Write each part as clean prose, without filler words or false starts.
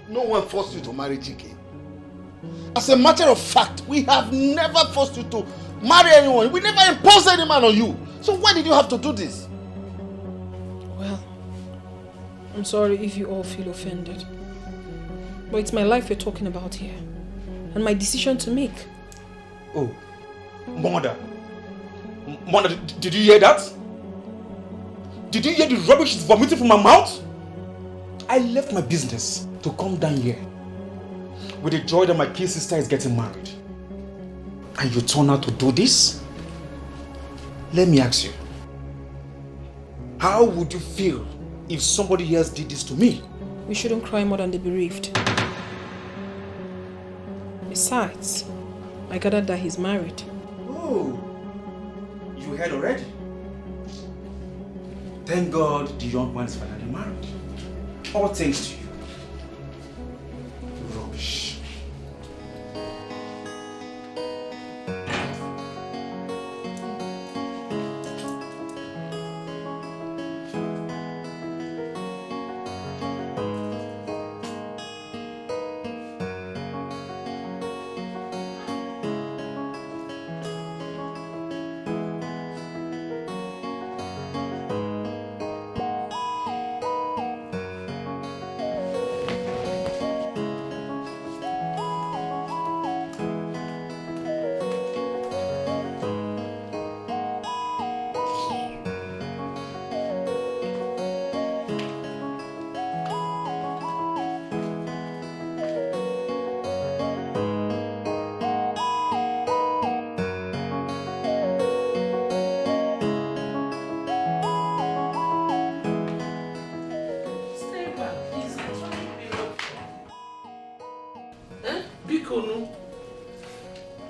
No one forced you to marry Chike. As a matter of fact, we have never forced you to marry anyone. We never imposed any man on you. So why did you have to do this? Well, I'm sorry if you all feel offended. But it's my life we're talking about here. And my decision to make. Oh, Mother. Mother, did you hear that? Did you hear the rubbish she's vomiting from my mouth? I left my business to come down here with the joy that my kid sister is getting married. And you turn out to do this? Let me ask you. How would you feel if somebody else did this to me? We shouldn't cry more than the bereaved. Besides, I gathered that he's married. Oh, you heard already? Thank God the young man is finally married. All thanks to you. Rubbish.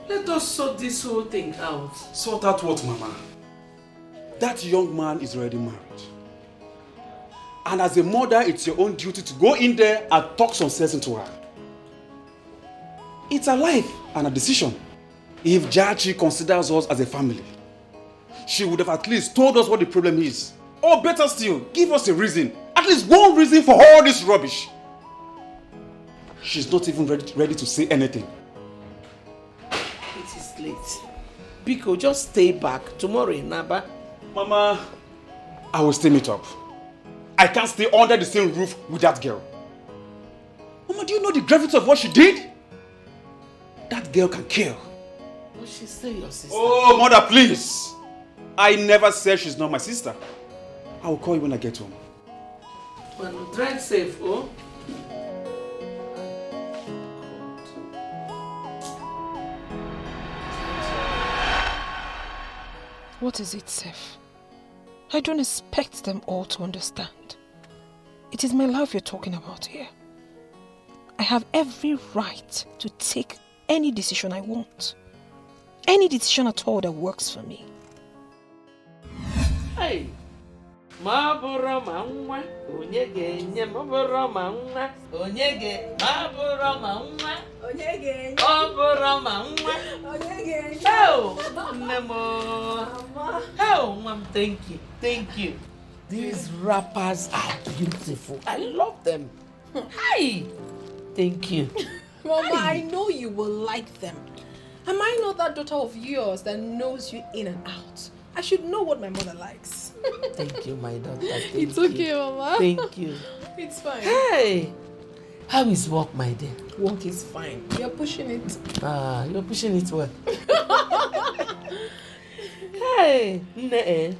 Let us sort this whole thing out. Sort out what, Mama? That young man is already married. And as a mother, it's your own duty to go in there and talk some sense into her. It's her life and a decision. If Jachi considers us as a family, she would have at least told us what the problem is. Or better still, give us a reason. At least one reason for all this rubbish. She's not even ready to say anything. It is late. Biko, just stay back. Tomorrow in Naba. Mama, I will still meet up. I can't stay under the same roof with that girl. Mama, do you know the gravity of what she did? That girl can kill. But she's still your sister. Oh, Mother, please. I never said she's not my sister. I will call you when I get home. Well, drive safe, oh? What is it, Seth? I don't expect them all to understand. It is my life you're talking about here. I have every right to take any decision I want. Any decision at all that works for me. Hey! Mabura mangwa, onyege nye mabura mangwa, onyege mabura mangwa, onyege mabura mangwa, onyege. Oh, Nemo. Oh, Mom, thank you. These rappers are beautiful. I love them. Hi. Thank you. Mama, I know you will like them. Am I not that daughter of yours that knows you in and out? I should know what my mother likes. Thank you, my daughter. It's okay, Mama. Thank you. It's fine. Hey, how is work, my dear? Work is fine. You're pushing it. Ah, you're pushing it well. Hey, Nne,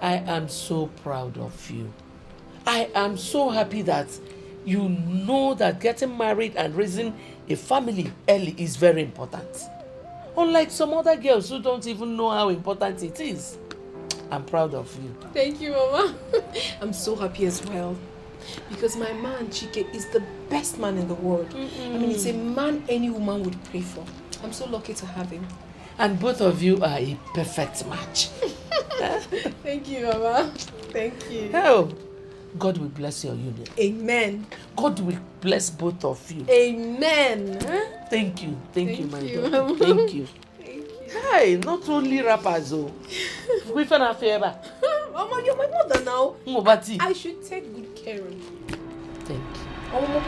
I am so proud of you. I am so happy that you know that getting married and raising a family early is very important. Unlike some other girls who don't even know how important it is. I'm proud of you. Thank you, Mama. I'm so happy as well. Because my man, Chike, is the best man in the world. I mean, it's a man any woman would pray for. I'm so lucky to have him. And both of you are a perfect match. Thank you, Mama. Thank you. Oh, God will bless your union. Amen. God will bless both of you. Amen. Thank you, my daughter. Mama. Thank you. Thank you. Hey, not only rappers, oh. We found a favor. Mama, you're my mother now. Mobati. I should take good care of you. Thank you. Oh, Mama,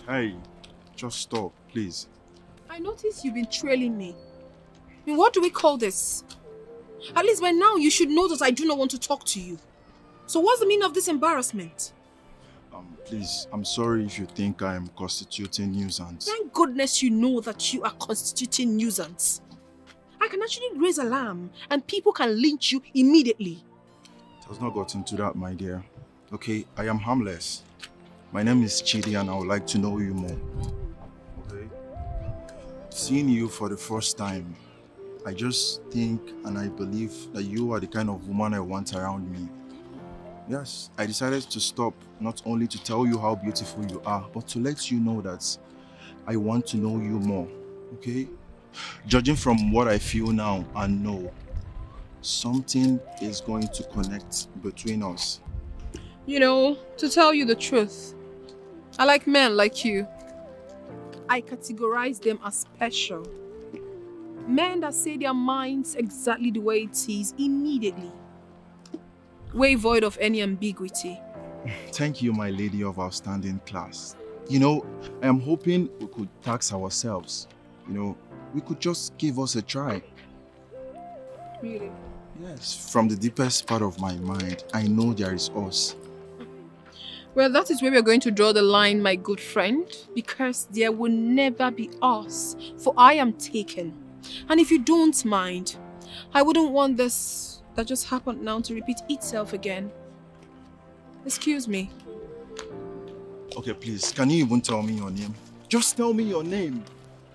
Hey, just stop, please. I noticed you've been trailing me. I mean, what do we call this? At least by now you should know that I do not want to talk to you. So what's the meaning of this embarrassment? Please, I'm sorry if you think I am constituting nuisance. Thank goodness you know that you are constituting nuisance. I can actually raise alarm and people can lynch you immediately. It has not gotten to that, my dear. Okay, I am harmless. My name is Chidi and I would like to know you more. Okay? Seeing you for the first time, I just think and I believe that you are the kind of woman I want around me. Yes, I decided to stop not only to tell you how beautiful you are, but to let you know that I want to know you more, okay? Judging from what I feel now and know, something is going to connect between us. You know, to tell you the truth, I like men like you. I categorize them as special. Men that say their minds exactly the way it is immediately. Way void of any ambiguity. Thank you, my lady of outstanding class. You know, I am hoping we could tax ourselves. You know, we could just give us a try. Really? Yes, from the deepest part of my mind, I know there is us. Well, that is where we are going to draw the line, my good friend, because there will never be us, for I am taken. And if you don't mind, I wouldn't want this that just happened now to repeat itself again. Excuse me. Okay, please, can you even tell me your name? Just tell me your name.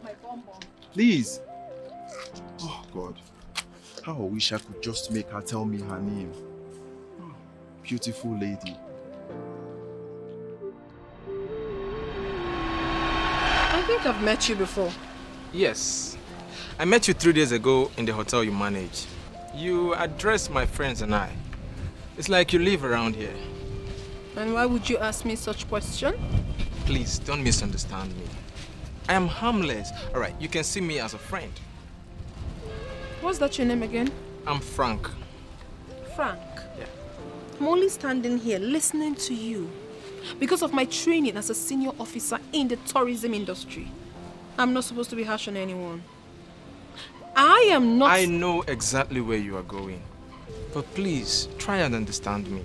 My bonbon. Please. Oh, God. How I wish I could just make her tell me her name. Oh, beautiful lady. I think I've met you before. Yes. I met you 3 days ago in the hotel you manage. You addressed my friends and I. It's like you live around here. And why would you ask me such question? Please, don't misunderstand me. I am harmless. All right, you can see me as a friend. What's that your name again? I'm Frank. Frank. Yeah. I'm only standing here listening to you because of my training as a senior officer in the tourism industry. I'm not supposed to be harsh on anyone. I am not... I know exactly where you are going. But please, try and understand me.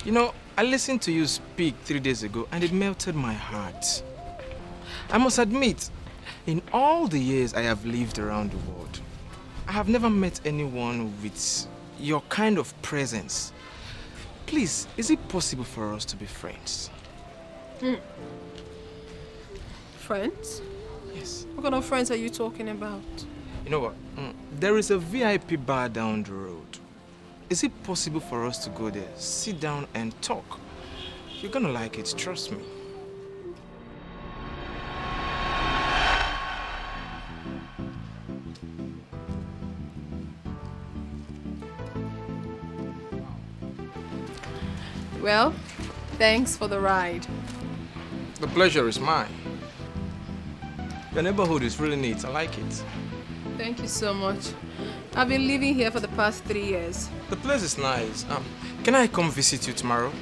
You know, I listened to you speak 3 days ago and it melted my heart. I must admit, in all the years I have lived around the world, I have never met anyone with your kind of presence. Please, is it possible for us to be friends? Friends? Yes. What kind of friends are you talking about? You know what? There is a VIP bar down the road. Is it possible for us to go there, sit down and talk? You're gonna like it, trust me. Well, thanks for the ride. The pleasure is mine. Your neighborhood is really neat, I like it. Thank you so much. I've been living here for the past 3 years. The place is nice. Can I come visit you tomorrow?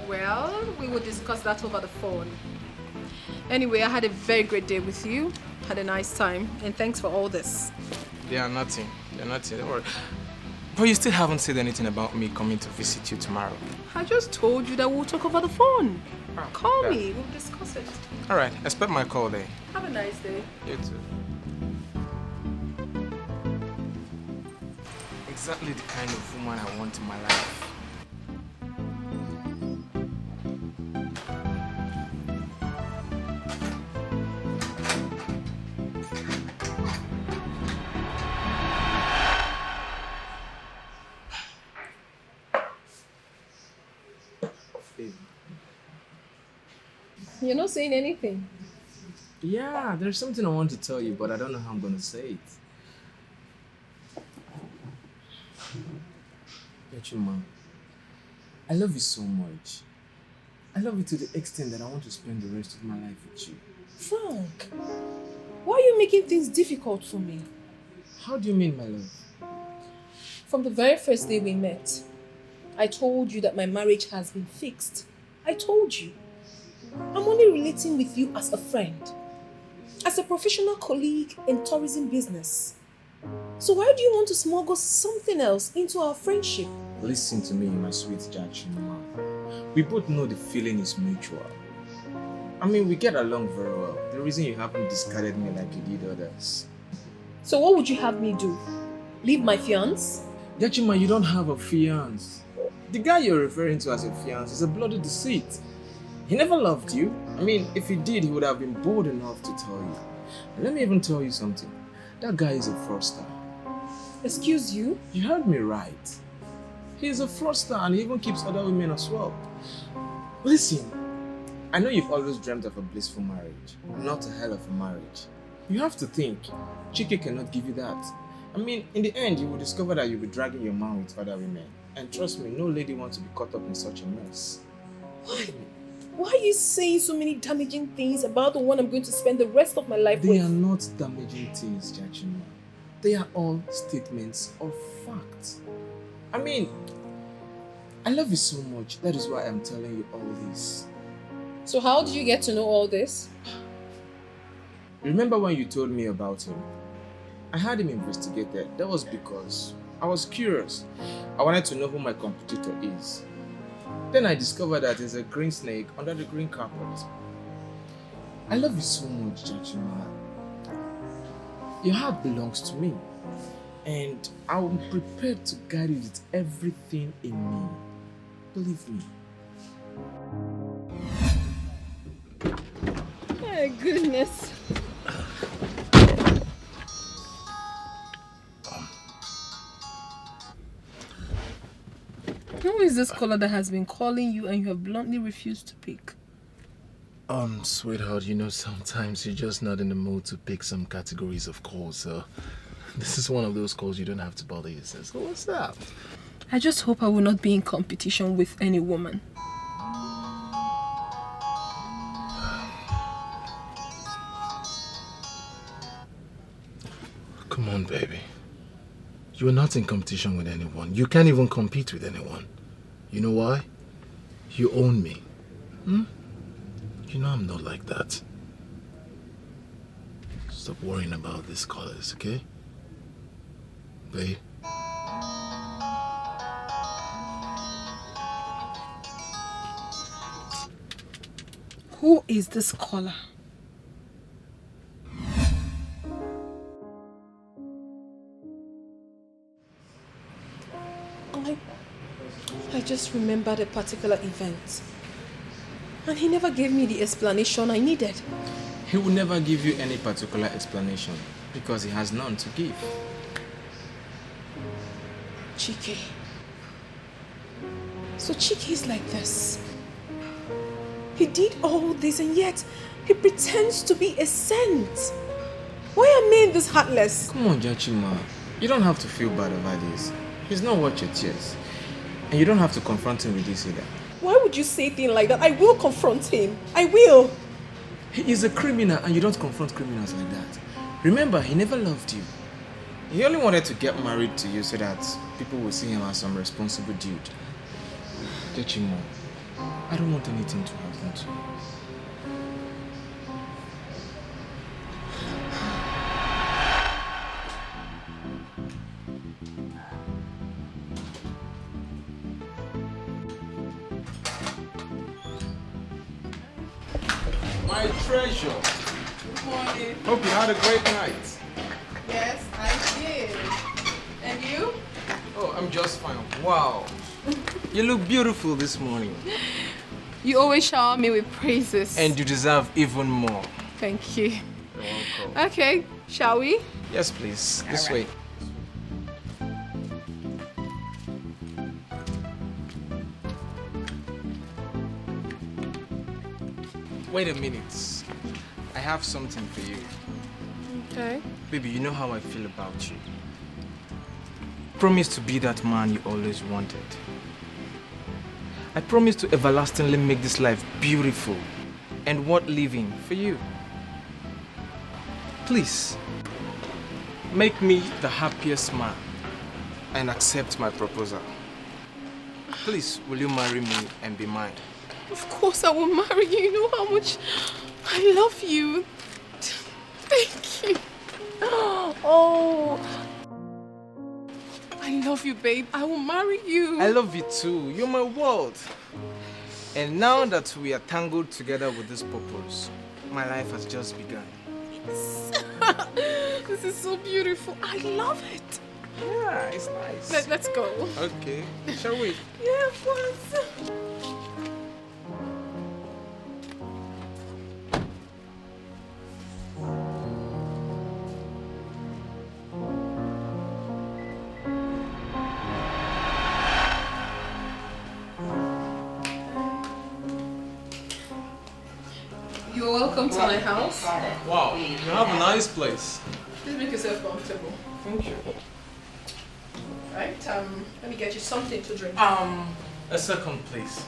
Well, we will discuss that over the phone. Anyway, I had a very great day with you. Had a nice time. And thanks for all this. They are nothing. They're nothing. Don't worry. But you still haven't said anything about me coming to visit you tomorrow. I just told you that we'll talk over the phone. Oh, Call yeah. me. We'll discuss it. All right. Expect my call then. Have a nice day. You too. Exactly the kind of woman I want in my life. You're not saying anything. Yeah, there's something I want to tell you, but I don't know how I'm going to say it. Mom, I love you so much. I love you to the extent that I want to spend the rest of my life with you. Frank, why are you making things difficult for me? How do you mean, my love? From the very first day we met, I told you that my marriage has been fixed. I told you. I'm only relating with you as a friend, as a professional colleague in tourism business. So why do you want to smuggle something else into our friendship? Listen to me, my sweet Jachima. We both know the feeling is mutual. I mean, we get along very well. The reason you haven't discarded me like you did others. So what would you have me do? Leave my fiancé? Jachima, you don't have a fiancé. The guy you're referring to as a fiancé is a bloody deceit. He never loved you. I mean, if he did, he would have been bold enough to tell you. And let me even tell you something. That guy is a fraudster. Excuse you? You heard me right. He is a fraudster and he even keeps other women as well. Listen, I know you've always dreamt of a blissful marriage, not a hell of a marriage. You have to think, Chike cannot give you that. I mean, in the end, you will discover that you'll be dragging your man with other women. And trust me, no lady wants to be caught up in such a mess. Why are you saying so many damaging things about the one I'm going to spend the rest of my life with? They are not damaging things, Jachima. They are all statements of fact. I mean, I love you so much. That is why I'm telling you all this. So how did you get to know all this? Remember when you told me about him? I had him investigated. That was because I was curious. I wanted to know who my competitor is. Then I discovered that there's a green snake under the green carpet. I love you so much, Jachima. Your heart belongs to me. And I'm prepared to guide you with everything in me. Believe me. My goodness. Who is this caller that has been calling you and you have bluntly refused to pick? Sweetheart, you know, sometimes you're just not in the mood to pick some categories of calls, so this is one of those calls you don't have to bother yourself. So what's up? I just hope I will not be in competition with any woman. Come on, baby. You are not in competition with anyone. You can't even compete with anyone. You know why? You own me. You know I'm not like that. Stop worrying about these colors, okay? Babe. Who is this caller? I just remembered a particular event. And he never gave me the explanation I needed. He will never give you any particular explanation because he has none to give. Chike. So Chike is like this. He did all this and yet he pretends to be a saint. Why are men this heartless? Come on, Jachima. You don't have to feel bad about this. He's not worth your tears. And you don't have to confront him with this either. Why would you say things like that? I will confront him. I will. He is a criminal and you don't confront criminals like that. Remember, he never loved you. He only wanted to get married to you so that people will see him as some responsible dude. Jachima, I don't want anything to happen to you. My treasure. Good morning. Hope you had a great night. Yes, I did. And you? Oh, I'm just fine. Wow. You look beautiful this morning. You always shower me with praises. And you deserve even more. Thank you. You're welcome. Okay, shall we? Yes, please. This way. Wait a minute. I have something for you. Okay. Baby, you know how I feel about you. Promise to be that man you always wanted. I promise to everlastingly make this life beautiful and worth living for you. Please, make me the happiest man and accept my proposal. Please, will you marry me and be mine? Of course I will marry you. You know how much I love you. Thank you. Oh. I love you, babe. I will marry you. I love you too. You're my world. And now that we are tangled together with this purpose, my life has just begun. This is so beautiful. I love it. Yeah, it's nice. Let's go. Okay, shall we? Yeah, of course. You're welcome to my house. Wow, you have a nice place. Please make yourself comfortable. Thank you. Right, let me get you something to drink. A second, please.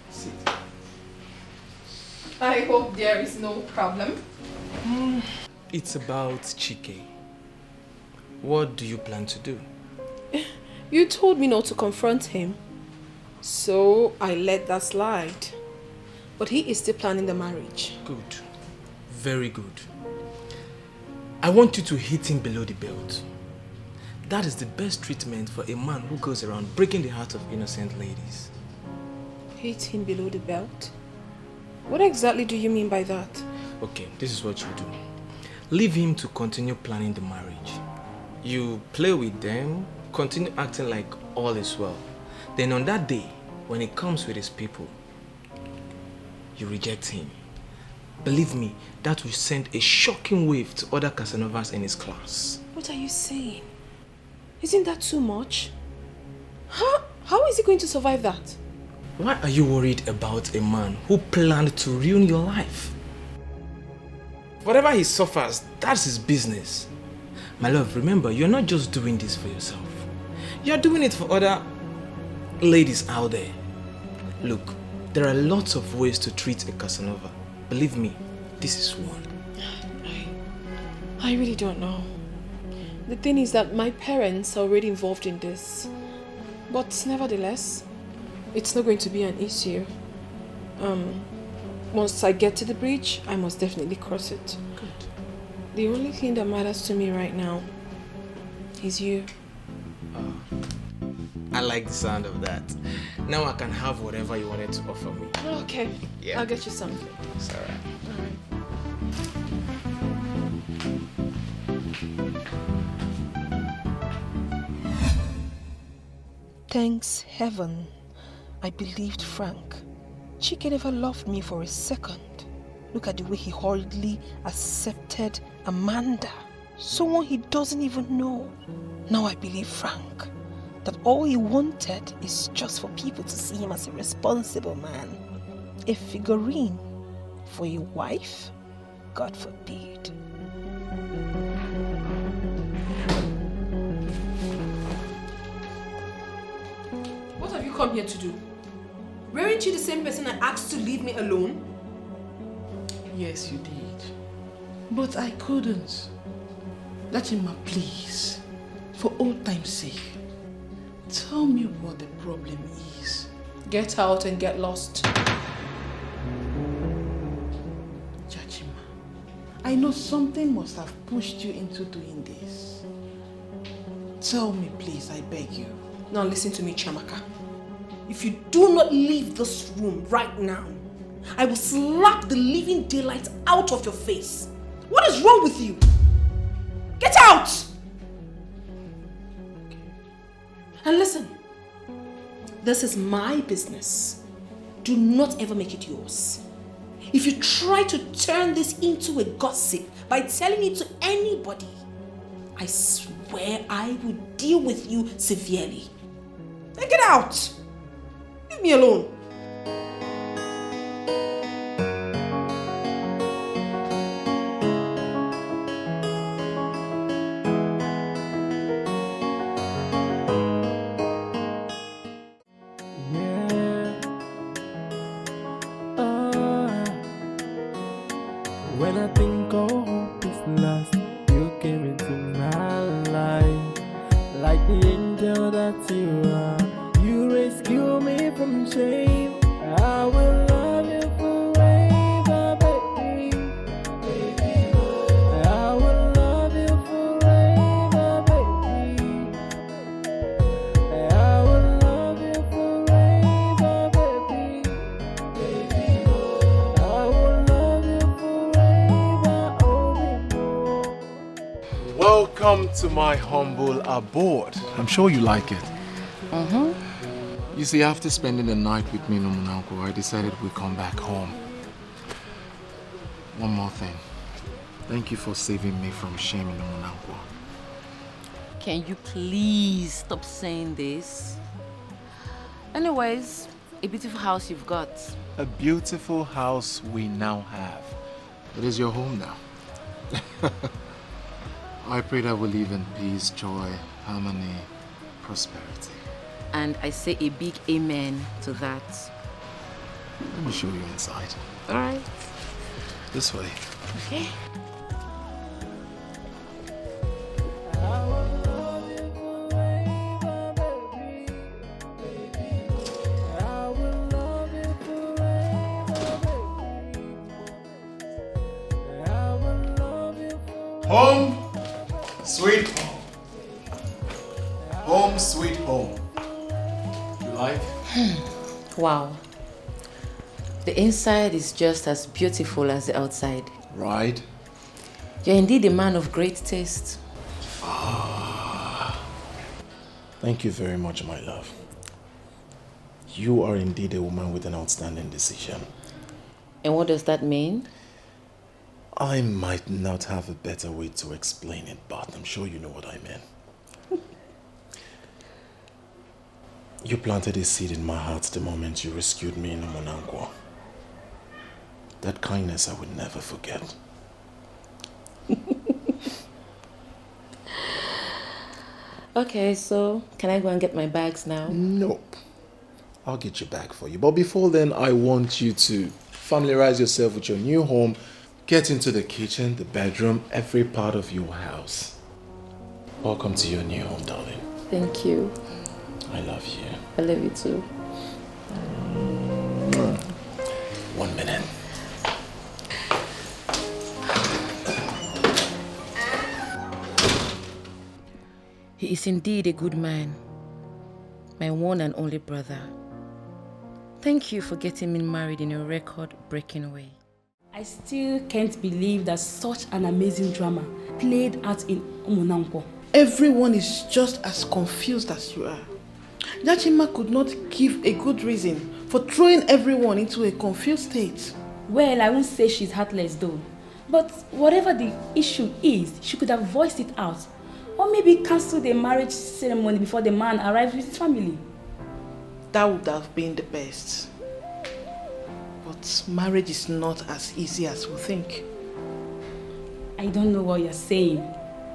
Sit. I hope there is no problem. It's about Chike. What do you plan to do? You told me not to confront him, so I let that slide. But he is still planning the marriage. Good. Very good. I want you to hit him below the belt. That is the best treatment for a man who goes around breaking the heart of innocent ladies. Hit him below the belt? What exactly do you mean by that? Okay, this is what you do. Leave him to continue planning the marriage. You play with them, continue acting like all is well. Then on that day, when he comes with his people, you reject him. Believe me, that will send a shocking wave to other Casanovas in his class. What are you saying? Isn't that too much? How is he going to survive that? Why are you worried about a man who planned to ruin your life? Whatever he suffers, that's his business. My love, remember, you're not just doing this for yourself. You're doing it for other ladies out there. Look, there are lots of ways to treat a Casanova. Believe me, this is one. I really don't know. The thing is that my parents are already involved in this. But nevertheless, it's not going to be an issue. Once I get to the bridge, I must definitely cross it. Good. The only thing that matters to me right now is you. I like the sound of that. Now I can have whatever you wanted to offer me. Okay, Yeah. I'll get you something. It's alright. Thanks heaven, I believed Frank. Chike never loved me for a second. Look at the way he hurriedly accepted Amanda, someone he doesn't even know. Now I believe Frank, that all he wanted is just for people to see him as a responsible man. A figurine for a wife? God forbid. What have you come here to do? Weren't you the same person I asked to leave me alone? Yes, you did. But I couldn't. Lachima, please, for old time's sake, tell me what the problem is. Get out and get lost. Chachima, I know something must have pushed you into doing this. Tell me, please, I beg you. Now listen to me, Chamaka. If you do not leave this room right now, I will slap the living daylight out of your face. What is wrong with you? Get out! And listen, this is my business. Do not ever make it yours. If you try to turn this into a gossip by telling it to anybody, I swear I will deal with you severely. Then get out! Leave me alone. When I think all hope is lost, you came into my life. Like the angel that you are, you rescue me from shame. I will Welcome to my humble abode. I'm sure you like it. You see, after spending the night with me in Umunanko, I decided we'd come back home. One more thing. Thank you for saving me from shame in Umunanko. Can you please stop saying this? Anyways, a beautiful house you've got. A beautiful house we now have. It is your home now. I pray that we live in peace, joy, harmony, prosperity. And I say a big amen to that. Let me show you inside. All right. This way. Okay. Home, sweet home. Home, sweet home. You like? Wow. The inside is just as beautiful as the outside. Right. You're indeed a man of great taste. Thank you very much, my love. You are indeed a woman with an outstanding decision. And what does that mean? I might not have a better way to explain it, but I'm sure you know what I mean. You planted a seed in my heart the moment you rescued me in Umunanko. That kindness I would never forget. Okay, so can I go and get my bags now? Nope. I'll get your bag for you. But before then, I want you to familiarize yourself with your new home. Get into the kitchen, the bedroom, every part of your house. Welcome to your new home, darling. Thank you. I love you. I love you too. 1 minute. He is indeed a good man. My one and only brother. Thank you for getting me married in a record-breaking way. I still can't believe that such an amazing drama played out in Umunanko. Everyone is just as confused as you are. Jachima could not give a good reason for throwing everyone into a confused state. Well, I won't say she's heartless though. But whatever the issue is, she could have voiced it out. Or maybe cancel the marriage ceremony before the man arrives with his family. That would have been the best. But marriage is not as easy as we think. I don't know what you're saying.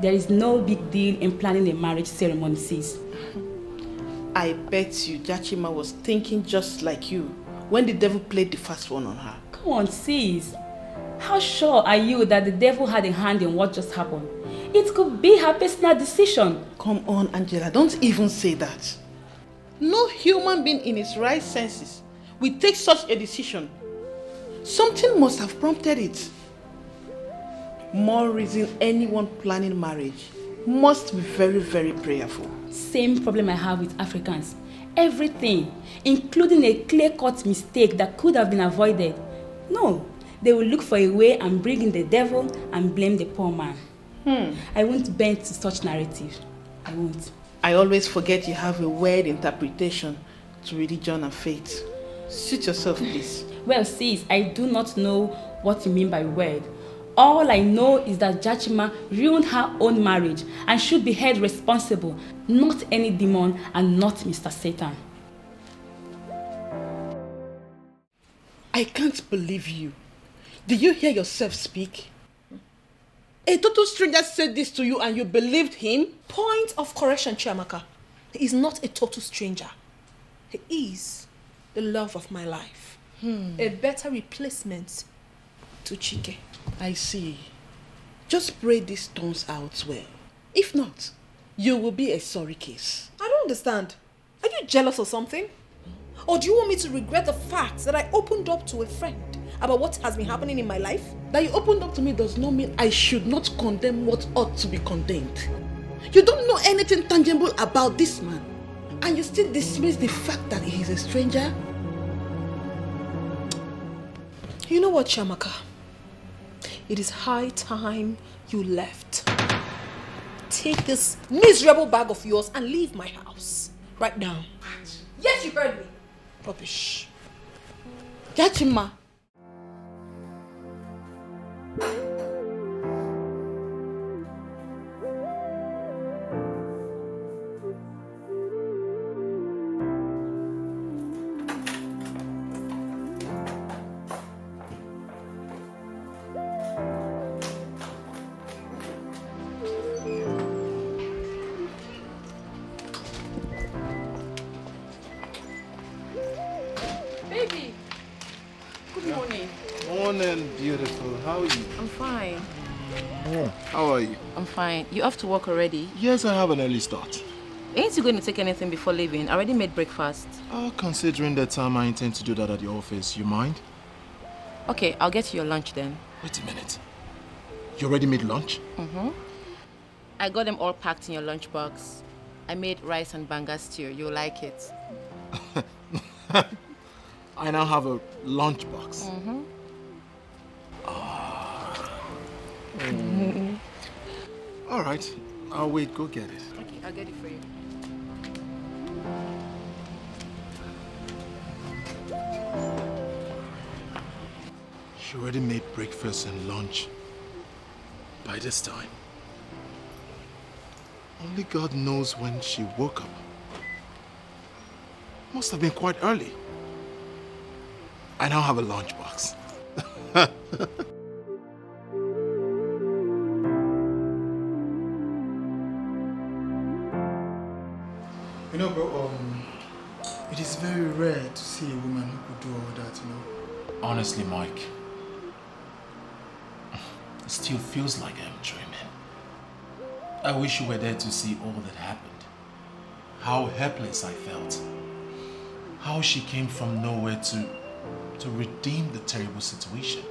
There is no big deal in planning a marriage ceremony, sis. I bet you Jachima was thinking just like you when the devil played the first one on her. Come on, sis. How sure are you that the devil had a hand in what just happened? It could be her personal decision. Come on, Angela, don't even say that. No human being in his right senses will take such a decision. Something must have prompted it. More reason anyone planning marriage must be very, very prayerful. Same problem I have with Africans. Everything, including a clear-cut mistake that could have been avoided. No, they will look for a way and bring in the devil and blame the poor man. I won't bend to such narrative. I won't. I always forget you have a weird interpretation to religion and faith. Suit yourself, please. Well, sis, I do not know what you mean by weird. All I know is that Jachima ruined her own marriage and should be held responsible, not any demon and not Mr. Satan. I can't believe you. Did you hear yourself speak? A total stranger said this to you and you believed him? Point of correction, Chiamaka. He is not a total stranger. He is the love of my life. A better replacement to Chike. I see. Just pray this turns out well. If not, you will be a sorry case. I don't understand. Are you jealous or something? Or do you want me to regret the fact that I opened up to a friend about what has been happening in my life? That you opened up to me does not mean I should not condemn what ought to be condemned. You don't know anything tangible about this man, and you still dismiss the fact that he is a stranger? You know what, Chiamaka? It is high time you left. take this miserable bag of yours and leave my house. Right now. Yes, you heard me. Rubbish. Jachima. Beautiful. How are you? I'm fine. Oh, how are you? I'm fine. You have to work already? Yes, I have an early start. Ain't you going to take anything before leaving? I already made breakfast. Considering the time, I intend to do that at the office. You mind? Okay, I'll get you your lunch then. Wait a minute. You already made lunch? Mm-hmm. I got them all packed in your lunchbox. I made rice and banga stew. You'll like it. I now have a lunchbox. Mm-hmm. All right, I'll wait. Go get it. Okay, I'll get it for you. She already made breakfast and lunch by this time. Only God knows when she woke up. Must have been quite early. I now have a lunchbox. You know, bro, it is very rare to see a woman who could do all that, you know. Honestly, Mike, it still feels like I'm dreaming. I wish you were there to see all that happened. How helpless I felt. How she came from nowhere to redeem the terrible situation.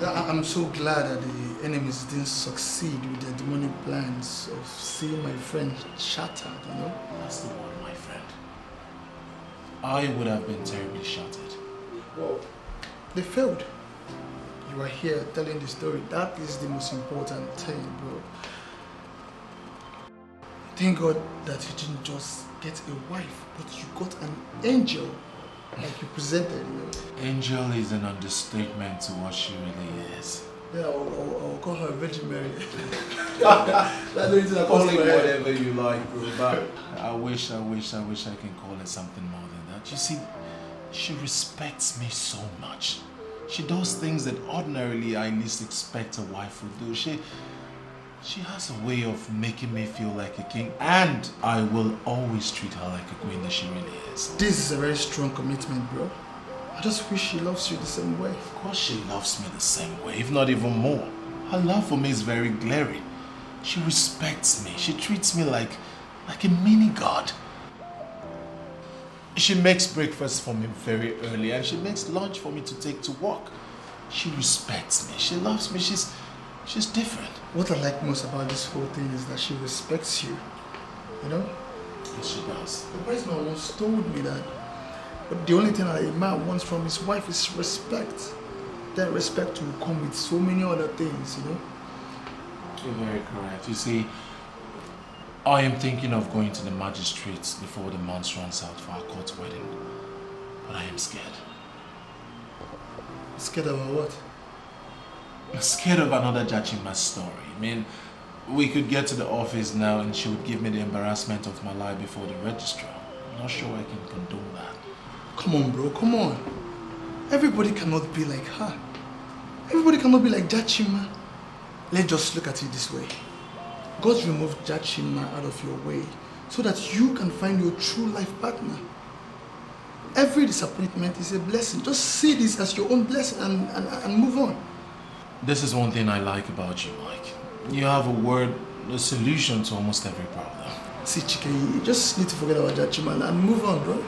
I'm so glad that the enemies didn't succeed with their demonic plans of seeing my friend shattered, you know? That's the one, my friend. I would have been terribly shattered. Well, they failed. You are here telling the story. That is the most important thing, bro. Thank God that you didn't just get a wife, but you got an angel like you presented, you know. Angel is an understatement to what she really is. Yeah, I'll call her Virgin Mary. That's the reason I call it her. Whatever you like, bro. But I wish I can call it something more than that. You see, she respects me so much. She does things that ordinarily I least expect a wife would do. She has a way of making me feel like a king, and I will always treat her like a queen that she really is. This is a very strong commitment, bro. I just wish she loves you the same way. Of course she loves me the same way, if not even more. Her love for me is very glaring. She respects me. She treats me like a mini god. She makes breakfast for me very early, and she makes lunch for me to take to work. She respects me. She loves me. She's different. What I like most about this whole thing is that she respects you. You know? Yes, she does. The person once told me that but the only thing that a man wants from his wife is respect. That respect will come with so many other things, you know? You're very correct. You see, I am thinking of going to the magistrates before the month runs out for our court wedding. But I am scared. Scared about what? I'm scared of another Jachima story. I mean, we could get to the office now and she would give me the embarrassment of my life before the registrar. I'm not sure I can condone that. Come on, bro, come on. Everybody cannot be like her. Everybody cannot be like Jachima. Let's just look at it this way. God removed Jachima out of your way so that you can find your true life partner. Every disappointment is a blessing. Just see this as your own blessing and move on. This is one thing I like about you, Mike. You have a solution to almost every problem. See, Chike, you just need to forget about Jachima and move on, bro.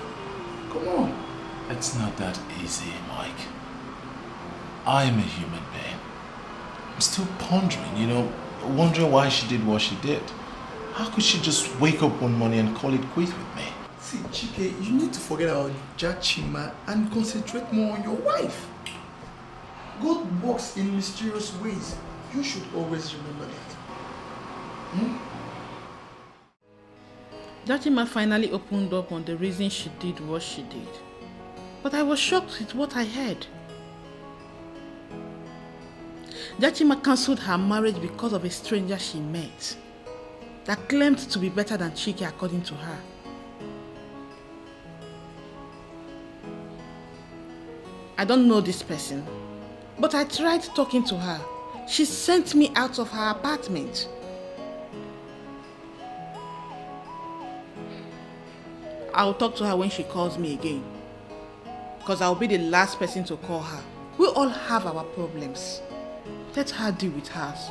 Come on. It's not that easy, Mike. I am a human being. I'm still pondering, you know, wondering why she did what she did. How could she just wake up one morning and call it quits with me? See, Chike, you need to forget about Jachima and concentrate more on your wife. God works in mysterious ways. You should always remember that. Jachima finally opened up on the reason she did what she did. But I was shocked with what I heard. Jachima cancelled her marriage because of a stranger she met that claimed to be better than Chike according to her. I don't know this person, but I tried talking to her. She sent me out of her apartment. I'll talk to her when she calls me again, because I'll be the last person to call her. We all have our problems. Let her deal with hers.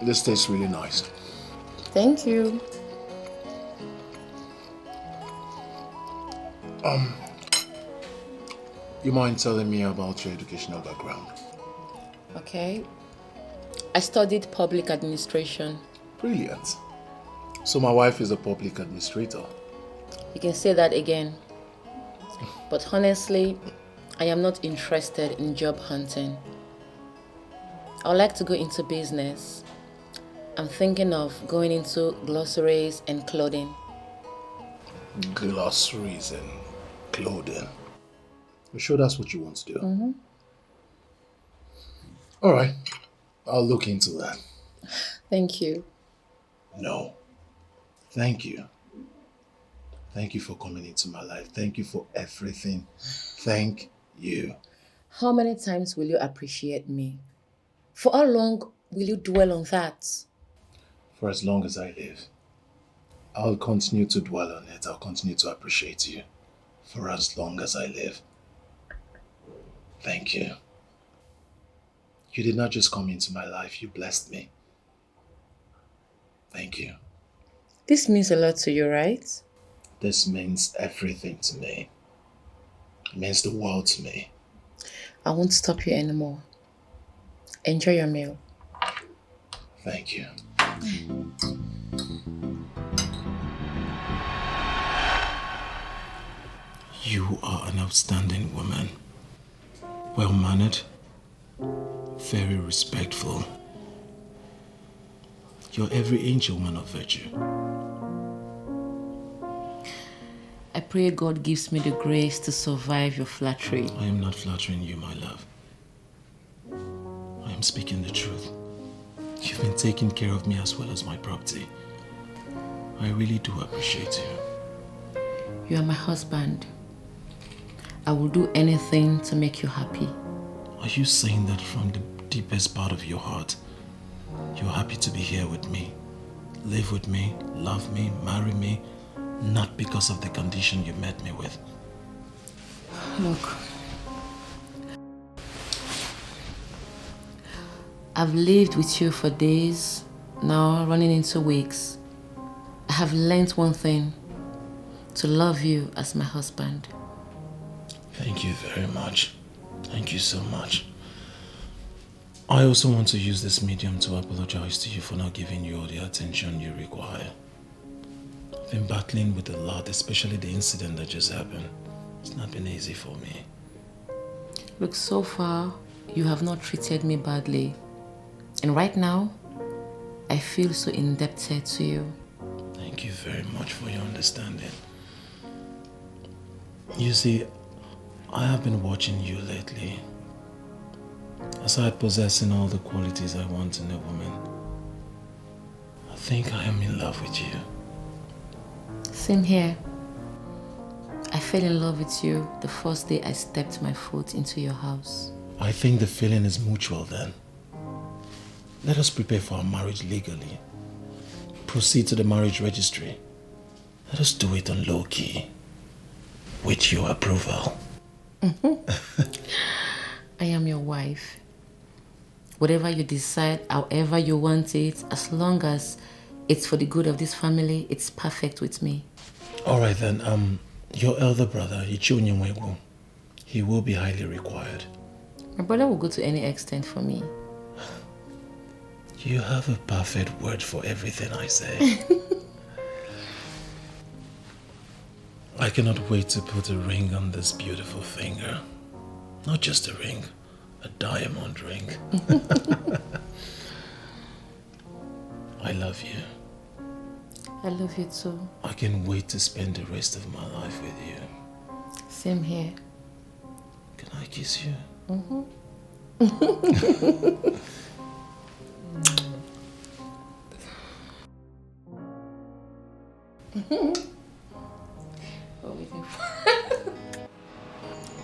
This tastes really nice. Thank you. You mind telling me about your educational background? Okay. I studied public administration. Brilliant. So my wife is a public administrator. You can say that again. But honestly, I am not interested in job hunting. I would like to go into business. I'm thinking of going into glossaries and clothing. Glossaries and clothing. You sure that's what you want to do? Mm-hmm. All right. I'll look into that. Thank you. No. Thank you. Thank you for coming into my life. Thank you for everything. Thank you. How many times will you appreciate me? For how long will you dwell on that? For as long as I live. I'll continue to dwell on it. I'll continue to appreciate you. For as long as I live. Thank you. You did not just come into my life, you blessed me. Thank you. This means a lot to you, right? This means everything to me. It means the world to me. I won't stop you anymore. Enjoy your meal. Thank you. You are an outstanding woman. Well-mannered, very respectful. You're every angel woman of virtue. I pray God gives me the grace to survive your flattery. I am not flattering you, my love. I am speaking the truth. You've been taking care of me as well as my property. I really do appreciate you. You are my husband. I will do anything to make you happy. Are you saying that from the deepest part of your heart? You're happy to be here with me, live with me, love me, marry me, not because of the condition you met me with? Look, I've lived with you for days, now running into weeks. I have learned one thing, to love you as my husband. Thank you very much. Thank you so much. I also want to use this medium to apologize to you for not giving you all the attention you require. I've been battling with a lot, especially the incident that just happened. It's not been easy for me. Look, so far, you have not treated me badly. And right now, I feel so indebted to you. Thank you very much for your understanding. You see, I have been watching you lately. Aside possessing all the qualities I want in a woman, I think I am in love with you. Same here. I fell in love with you the first day I stepped my foot into your house. I think the feeling is mutual then. Let us prepare for our marriage legally. Proceed to the marriage registry. Let us do it on low-key. With your approval. I am your wife. Whatever you decide, however you want it, as long as it's for the good of this family, it's perfect with me. Alright then, your elder brother, Ichionyenwewu, he will be highly required. My brother will go to any extent for me. You have a perfect word for everything I say. I cannot wait to put a ring on this beautiful finger. Not just a ring, a diamond ring. I love you. I love you too. I can't wait to spend the rest of my life with you. Same here. Can I kiss you?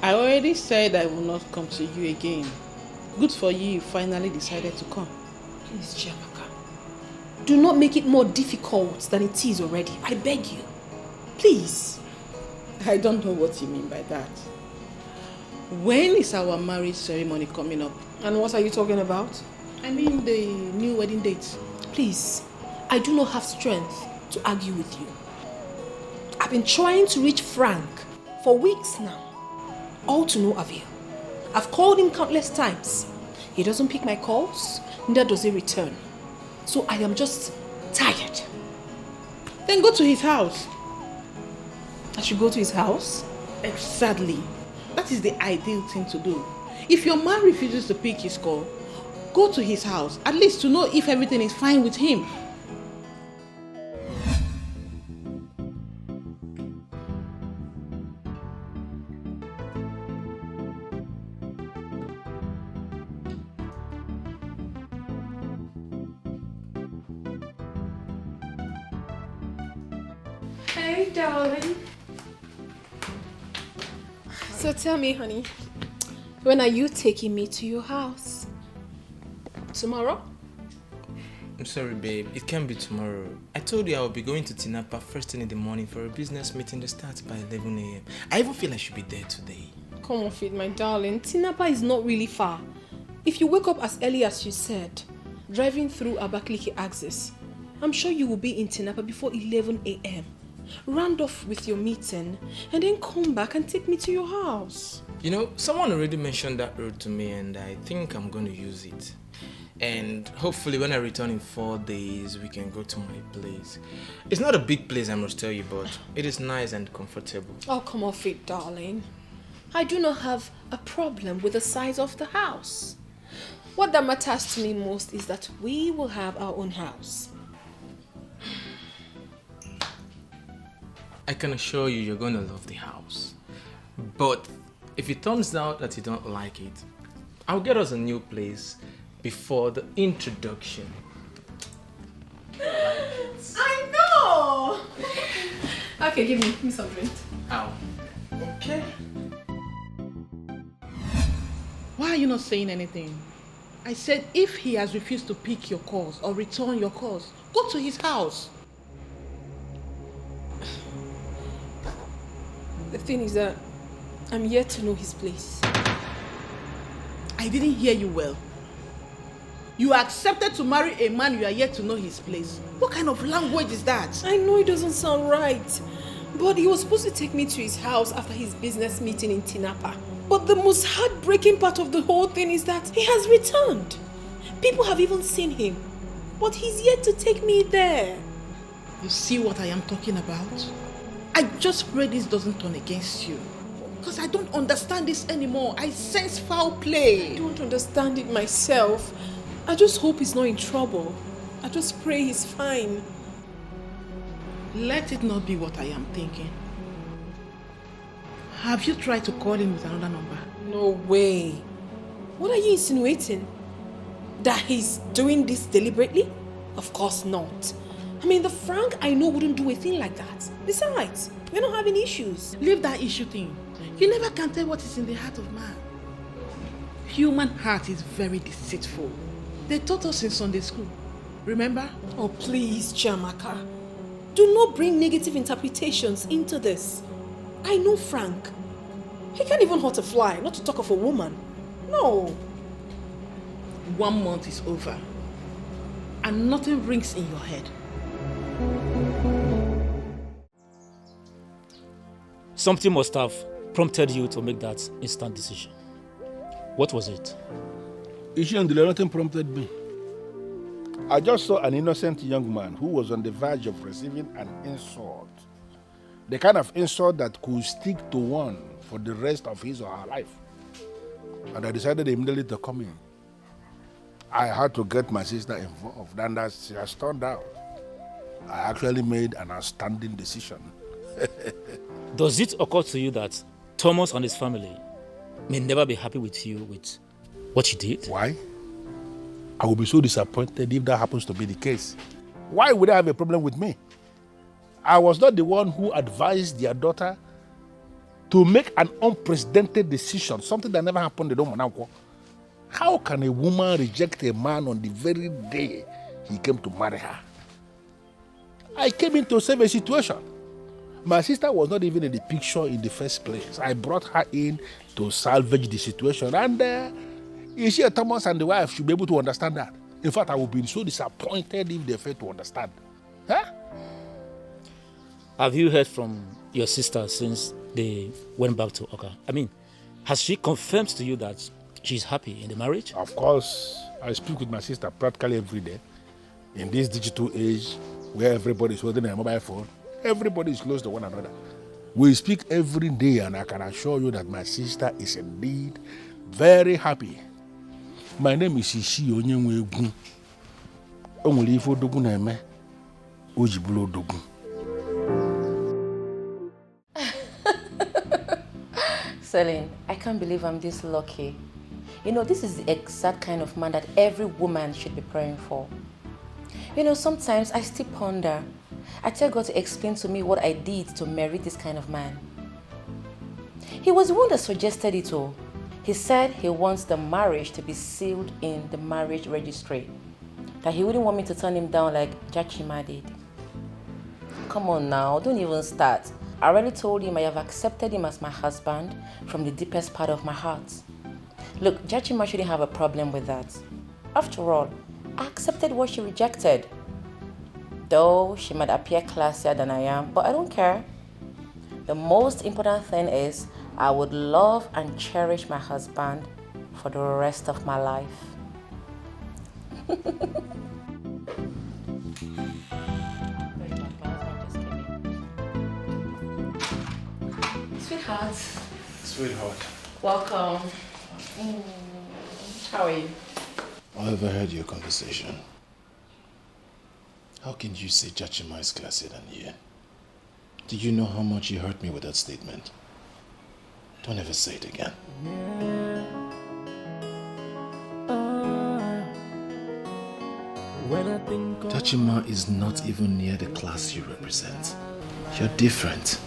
I already said I will not come to you again. Good for you, you finally decided to come. Please, Chiamaka. Do not make it more difficult than it is already. I beg you. Please. I don't know what you mean by that. When is our marriage ceremony coming up? And what are you talking about? I mean the new wedding date. Please, I do not have strength to argue with you. I've been trying to reach Frank for weeks now. All to no avail. I've called him countless times. He doesn't pick my calls, neither does he return. So I am just tired. Then go to his house. I should go to his house? Exactly. That is the ideal thing to do. If your man refuses to pick his call, go to his house, at least to know if everything is fine with him. Hey, darling. So tell me, honey, when are you taking me to your house? Tomorrow? I'm sorry, babe. It can't be tomorrow. I told you I will be going to Tinapa first thing in the morning for a business meeting that starts by 11 a.m. I even feel I should be there today. Come on, Faith, my darling. Tinapa is not really far. If you wake up as early as you said, driving through Abakaliki axis, I'm sure you will be in Tinapa before 11 a.m. Round off with your meeting and then come back and take me to your house. You know, someone already mentioned that road to me and I think I'm going to use it. And hopefully when I return in 4 days, we can go to my place. It's not a big place, I must tell you, but it is nice and comfortable. Oh, come off it, darling. I do not have a problem with the size of the house. What that matters to me most is that we will have our own house. I can assure you, you're going to love the house. But if it turns out that you don't like it, I'll get us a new place before the introduction. I know! Okay, give me some drink. Ow. Okay. Why are you not saying anything? I said if he has refused to pick your calls or return your calls, go to his house. The thing is that I'm yet to know his place. I didn't hear you well. You accepted to marry a man you are yet to know his place. What kind of language is that? I know it doesn't sound right, but he was supposed to take me to his house after his business meeting in Tinapa. But the most heartbreaking part of the whole thing is that he has returned. People have even seen him, but he's yet to take me there. You see what I am talking about? I just pray this doesn't turn against you. Because I don't understand this anymore. I sense foul play. I don't understand it myself. I just hope he's not in trouble. I just pray he's fine. Let it not be what I am thinking. Have you tried to call him with another number? No way. What are you insinuating? That he's doing this deliberately? Of course not. I mean, the Frank I know wouldn't do a thing like that. Besides, we're not having issues. Leave that issue thing. You never can tell what is in the heart of man. Human heart is very deceitful. They taught us in Sunday school. Remember? Oh, please, Chiamaka. Do not bring negative interpretations into this. I know Frank. He can't even hurt a fly, not to talk of a woman. No. 1 month is over. And nothing rings in your head. Something must have prompted you to make that instant decision. What was it? Nothing prompted me. I just saw an innocent young man who was on the verge of receiving an insult. The kind of insult that could stick to one for the rest of his or her life. And I decided immediately to come in. I had to get my sister involved, and as she has turned out, I actually made an outstanding decision. Does it occur to you that Thomas and his family may never be happy with you with what you did? Why? I will be so disappointed if that happens to be the case. Why would they have a problem with me? I was not the one who advised their daughter to make an unprecedented decision, something that never happened in Omanako. How can a woman reject a man on the very day he came to marry her? I came in to save a situation. My sister was not even in the picture in the first place. I brought her in to salvage the situation, and you see, Thomas and the wife should be able to understand that. In fact, I would be so disappointed if they failed to understand. Huh? Have you heard from your sister since they went back to Oka? I mean, has she confirmed to you that she's happy in the marriage? Of course. I speak with my sister practically every day. In this digital age where everybody is holding a mobile phone, everybody is close to one another. We speak every day, and I can assure you that my sister is indeed very happy. My name is Ishi Onyenwegun. Only if Odogun Eme, Ojibulo Odogun. Celine, I can't believe I'm this lucky. You know, this is the exact kind of man that every woman should be praying for. You know, sometimes I still ponder. I tell God to explain to me what I did to merit this kind of man. He was the one that suggested it all. He said he wants the marriage to be sealed in the marriage registry. That he wouldn't want me to turn him down like Jachima did. Come on now, don't even start. I already told him I have accepted him as my husband from the deepest part of my heart. Look, Jachima shouldn't have a problem with that. After all, I accepted what she rejected. Though she might appear classier than I am, but I don't care. The most important thing is I would love and cherish my husband for the rest of my life. Sweetheart. Sweetheart. Welcome. How are you? I overheard your conversation. How can you say Jachima is classier than you? Do you know how much you hurt me with that statement? Don't ever say it again. Jachima is not even near the class you represent. You're different.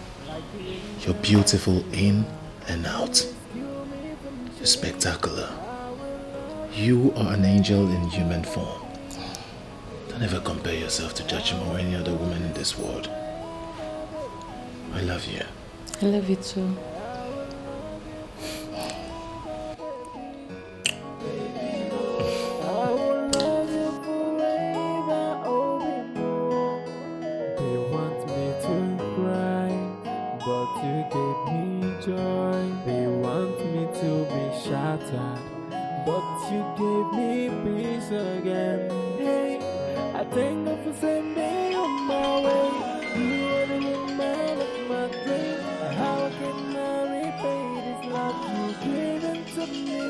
You're beautiful in and out. You're spectacular. You are an angel in human form. Don't ever compare yourself to Jachima or any other woman in this world. I love you. I love you too. But you gave me peace again. Hey, I thank God for sending me on my way. You are the woman of my dreams. How can I repay this love you've given to me?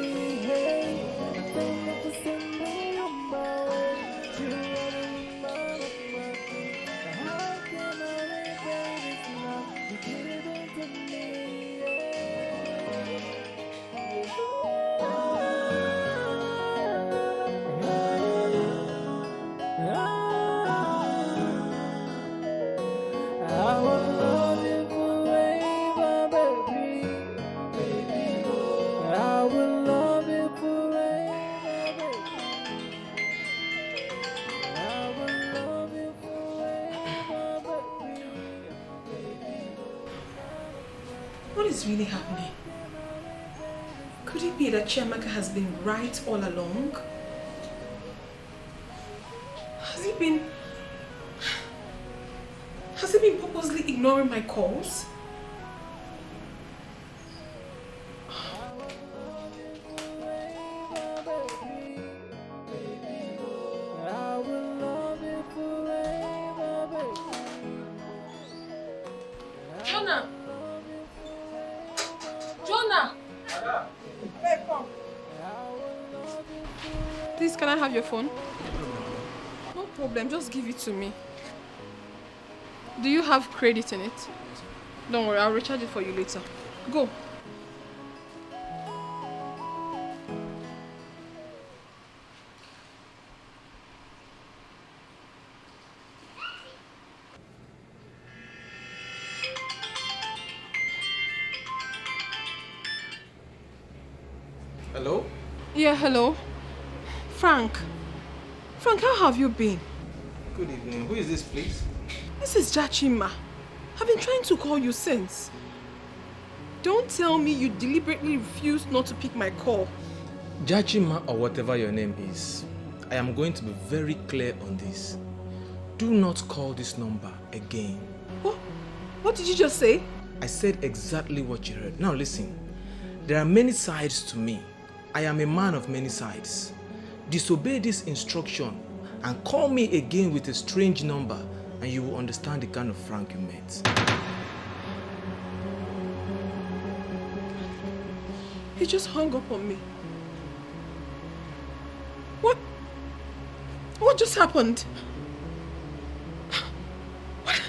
Hey, I thank God for sending me on my way. You are the woman of my dreams. How can I repay this love you've given to me? What is really happening? Could it be that Chiamaka has been right all along? Has he been purposely ignoring my calls? I will Please, can I have your phone? No problem, just give it to me. Do you have credit in it? Don't worry, I'll recharge it for you later. Go. Hello? Yeah, hello. Frank. Frank, how have you been? Good evening. Who is this, please? This is Jachima. I've been trying to call you since. Don't tell me you deliberately refused not to pick my call. Jachima or whatever your name is, I am going to be very clear on this. Do not call this number again. What did you just say? I said exactly what you heard. Now listen, there are many sides to me. I am a man of many sides. Disobey this instruction and call me again with a strange number and you will understand the kind of Frank you met. He just hung up on me. What just happened? What?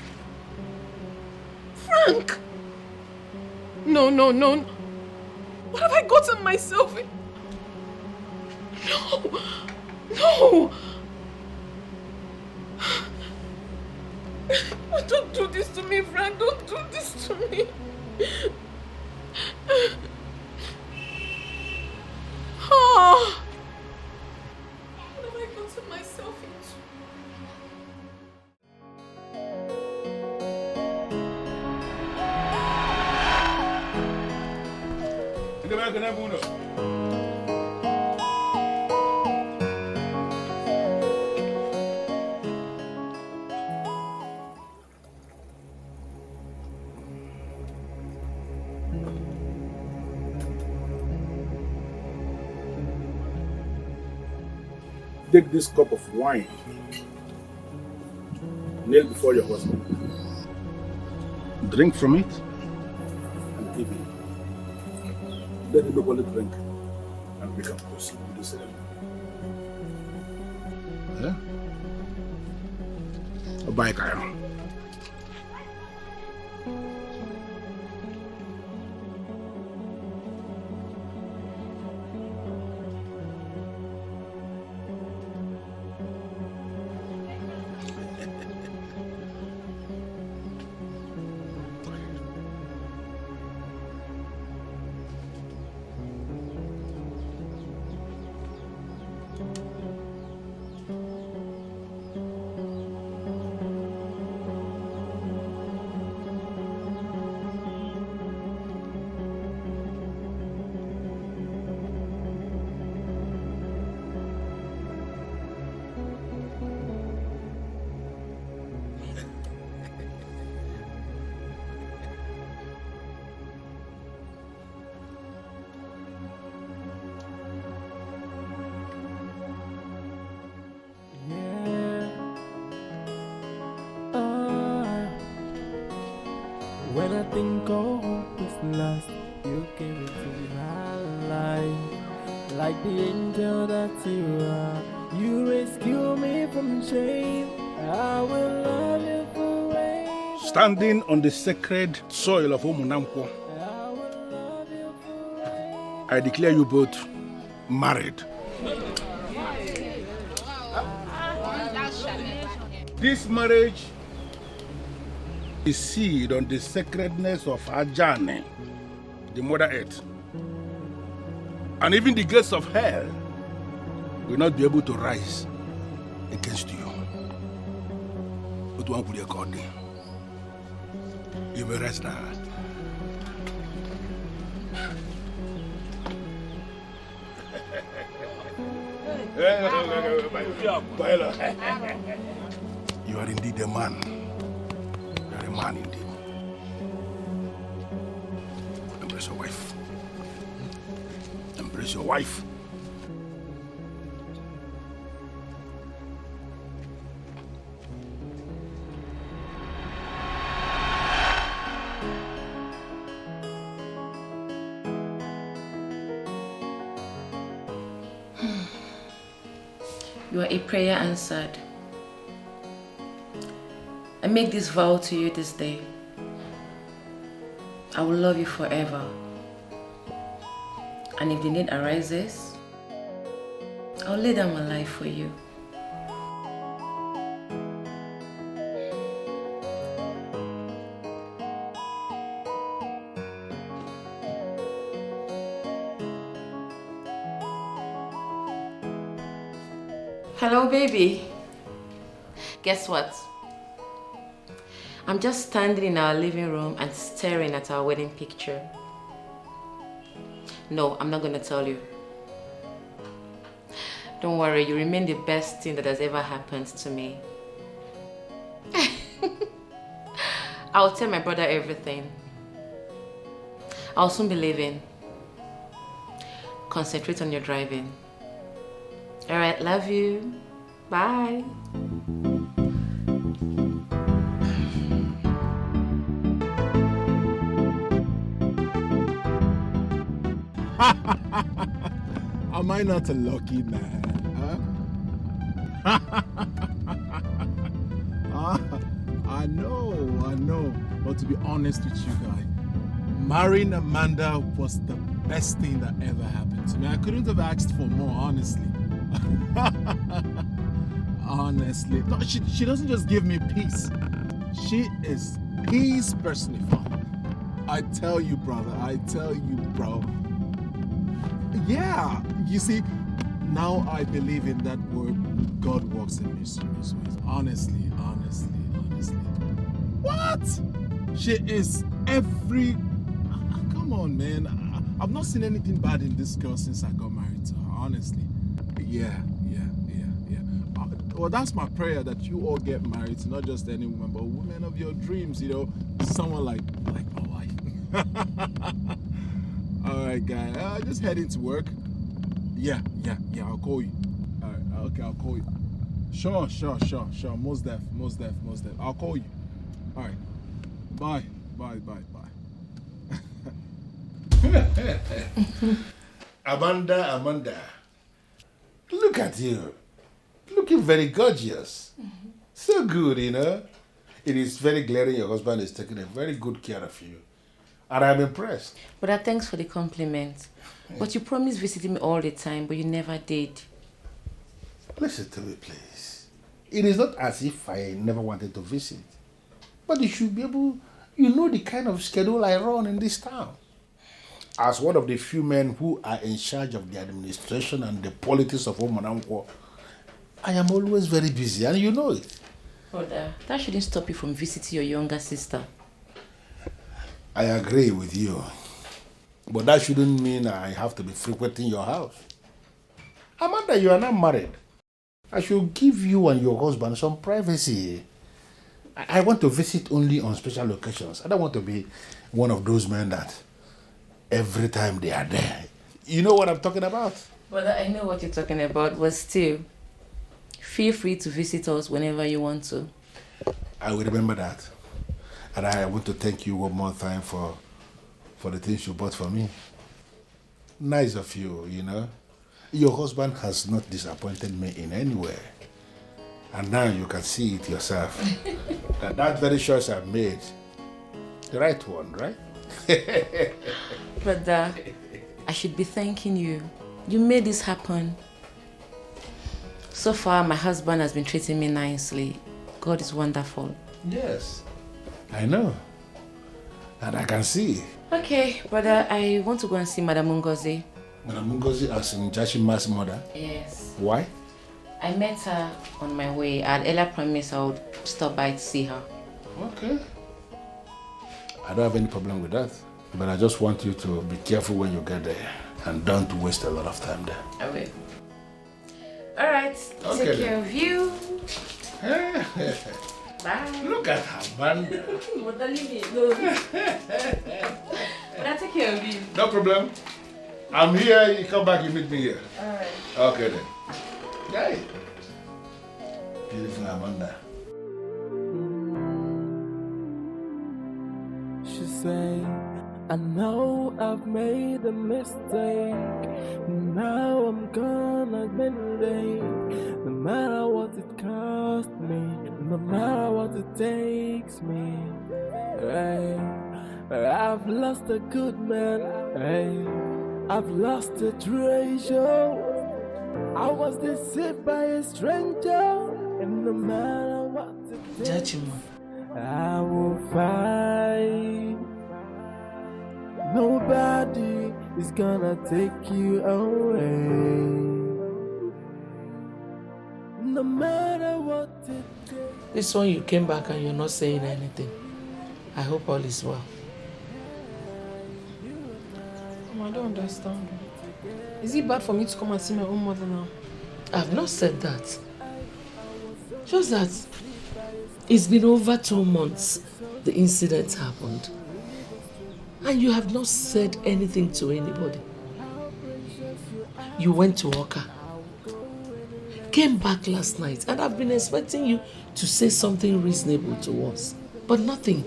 Frank! No. What have I gotten myself in? No! Don't do this to me, Frank. Don't do this to me. Oh. What have I gotten myself into? Take this cup of wine, kneel before your husband, drink from it, and give him. Let him nobody drink, and we can proceed with the ceremony. Bye, Kyle. When I think all hope is lost, you came into my life. Like the angel that you are, you rescue me from shame. I will love you forever. Standing on the sacred soil of Omunampo, I declare you both married. This marriage is sealed on the sacredness of Ajane, the Mother Earth. And even the gates of hell will not be able to rise against you. But one could record you may rest now. You are indeed a man. You are a man indeed. Embrace your wife. Embrace your wife. You are a prayer answered. I make this vow to you this day. I will love you forever. And if the need arises, I'll lay down my life for you. Hello, baby. Guess what? I'm just standing in our living room and staring at our wedding picture. No, I'm not going to tell you. Don't worry, you remain the best thing that has ever happened to me. I'll tell my brother everything. I'll soon be leaving. Concentrate on your driving. All right, love you. Bye. Am I not a lucky man? Huh? I know. But to be honest with you guys, marrying Amanda was the best thing that ever happened to me. I couldn't have asked for more, honestly. Honestly. No, she doesn't just give me peace. She is peace personified. I tell you, brother. I tell you, bro. Yeah, you see, now I believe in that word, God works in mysterious ways. Honestly. What? She is every... Come on, man. I've not seen anything bad in this girl since I got married to her, honestly. Yeah. Well, that's my prayer, that you all get married to not just any woman, but women of your dreams, you know, someone like my wife. All right, guys, just heading to work. Yeah, I'll call you. All right, okay, I'll call you. Sure. Most def. I'll call you. All right. Bye. Amanda. Look at you. Looking very gorgeous. So good, you know. It is very glaring your husband is taking a very good care of you. And I'm impressed. Brother, thanks for the compliment. But you promised visiting me all the time, but you never did. Listen to me, please. It is not as if I never wanted to visit. But you should be able... You know the kind of schedule I run in this town. As one of the few men who are in charge of the administration and the politics of Omanamko, I am always very busy, and you know it. Brother, that shouldn't stop you from visiting your younger sister. I agree with you. But that shouldn't mean I have to be frequenting your house. Amanda, you are not married. I should give you and your husband some privacy. I want to visit only on special occasions. I don't want to be one of those men that every time they are there. You know what I'm talking about? Brother, I know what you're talking about, but still, feel free to visit us whenever you want to. I will remember that. And I want to thank you one more time for the things you bought for me. Nice of you, you know. Your husband has not disappointed me in any way. And now you can see it yourself. that very choice I made, the right one, right? Brother, I should be thanking you. You made this happen. So far, my husband has been treating me nicely. God is wonderful. Yes, I know. And I can see. Okay, brother, I want to go and see Madam Ngozi. Madam Ngozi as in Jashima's mother? Yes. Why? I met her on my way. I had earlier promised I would stop by to see her. Okay. I don't have any problem with that. But I just want you to be careful when you get there. And don't waste a lot of time there. I will. Alright, Okay, take care of you. Bye. Look at her, man. But leave me alone. But I take care of you. No problem. I'm here, you come back, you meet me here. Alright. Okay then. Hey. Beautiful Amanda. She say, I know I've made a mistake. Now I'm gonna bend it. No matter what it costs me, no matter what it takes me. Hey, I've lost a good man. Hey, I've lost a treasure. I was deceived by a stranger, and no matter what it takes, I will fight. Nobody is gonna take you away. No matter what it takes. This one you came back and you're not saying anything. I hope all is well. I don't understand. Is it bad for me to come and see my own mother now? I've not said that. Just that it's been over 2 months the incident happened. And you have not said anything to anybody. You went to Oka. Came back last night, and I've been expecting you to say something reasonable to us. But nothing.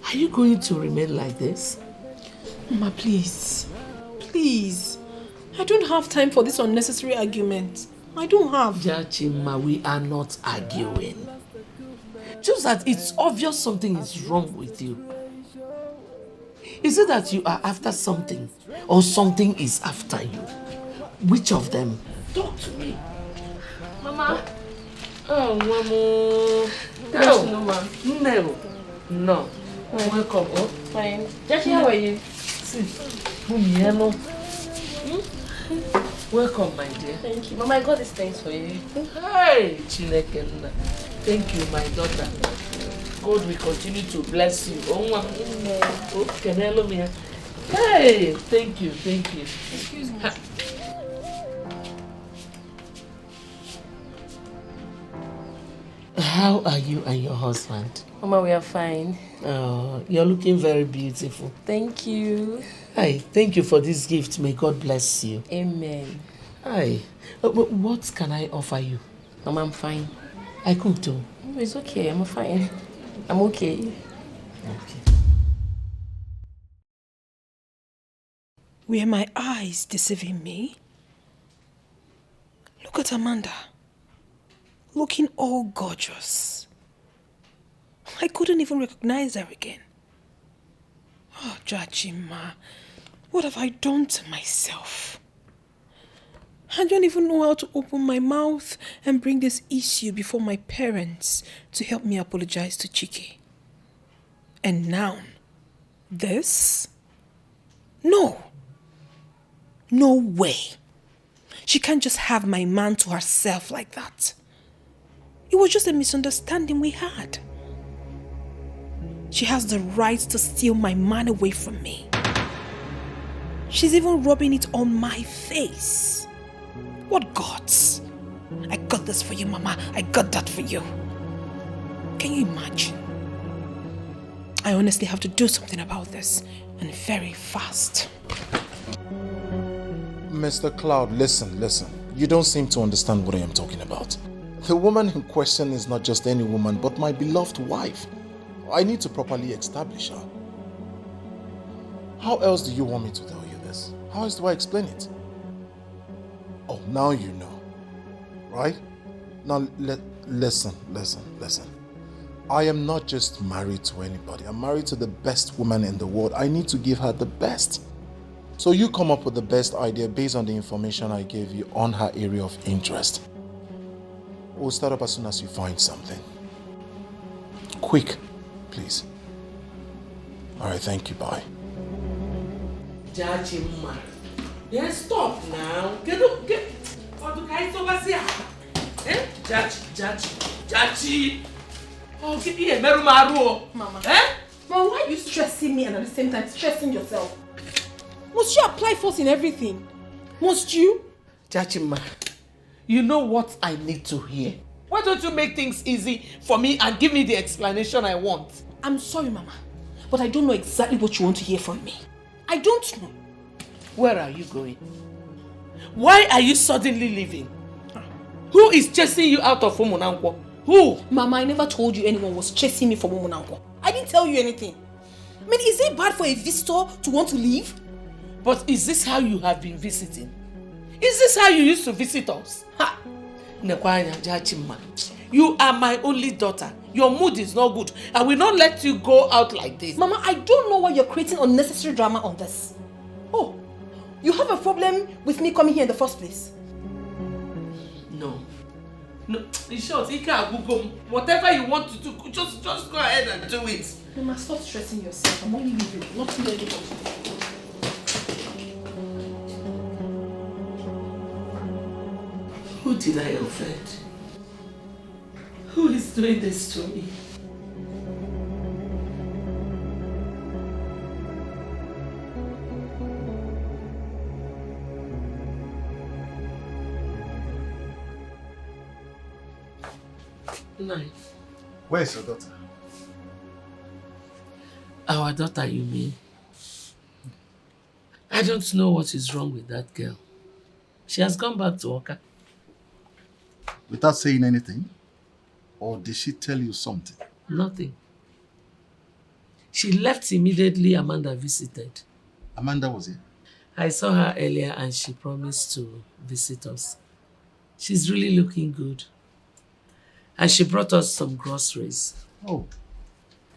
Are you going to remain like this? Mama, please. Please. I don't have time for this unnecessary argument. I don't have. Jachima, we are not arguing. Just that it's obvious something is wrong with you. Is it that you are after something or something is after you? Which of them? Talk to me. Mama. Oh, Mama. No, Mama. No. No. Welcome. Oh. Fine. Jackie, how are you? See. Welcome, my dear. Thank you. Mama, I got these things for you. Hey, Chineke. Thank you, my daughter. God will continue to bless you. Oh, can you help me? Hey, thank you, thank you. Excuse me. How are you and your husband? Mama, we are fine. Oh, you're looking very beautiful. Thank you. Hi, thank you for this gift. May God bless you. Amen. Hi, what can I offer you? Mama, I'm fine. I cooked too. It's okay, I'm fine. I'm okay. Okay. Were my eyes deceiving me? Look at Amanda. Looking all gorgeous. I couldn't even recognize her again. Oh, Jachima, what have I done to myself? I don't even know how to open my mouth and bring this issue before my parents to help me apologize to Chike. And now, this? No. No way. She can't just have my man to herself like that. It was just a misunderstanding we had. She has the right to steal my man away from me. She's even rubbing it on my face. What gods? I got this for you, Mama. I got that for you. Can you imagine? I honestly have to do something about this, and very fast. Mr. Cloud, listen. You don't seem to understand what I am talking about. The woman in question is not just any woman, but my beloved wife. I need to properly establish her. How else do you want me to tell you this? How else do I explain it? Oh, now you know, right? Now, listen. I am not just married to anybody. I'm married to the best woman in the world. I need to give her the best. So you come up with the best idea based on the information I gave you on her area of interest. We'll start up as soon as you find something. Quick, please. All right, thank you, bye. Jachima. Yes, stop now. Get. What do guys over here? Eh? Jachi. Oh, keep here, Merumaru. Mama. Eh? Mama, why are you stressing me and at the same time stressing yourself? Must you apply force in everything? Must you? Jachima, you know what I need to hear. Why don't you make things easy for me and give me the explanation I want? I'm sorry, Mama, but I don't know exactly what you want to hear from me. I don't know. Where are you going? Why are you suddenly leaving? Who is chasing you out of Umunanko? Who? Mama, I never told you anyone was chasing me from Umunanko. I didn't tell you anything. I mean, is it bad for a visitor to want to leave? But is this how you have been visiting? Is this how you used to visit us? Ha! Nekwanya Jachima, you are my only daughter. Your mood is not good. I will not let you go out like this. Mama, I don't know why you're creating unnecessary drama on this. Oh, you have a problem with me coming here in the first place? No. No, in short, whatever you want to do, just go ahead and do it. Mama, stop stressing yourself. I'm only leaving, not to anybody. Who did I offend? Who is doing this to me? Nine. Where's your daughter? Our daughter, you mean? I don't know what is wrong with that girl. She has gone back to Oka. Without saying anything? Or did she tell you something? Nothing. She left immediately Amanda visited. Amanda was here? I saw her earlier and she promised to visit us. She's really looking good. And she brought us some groceries. Oh,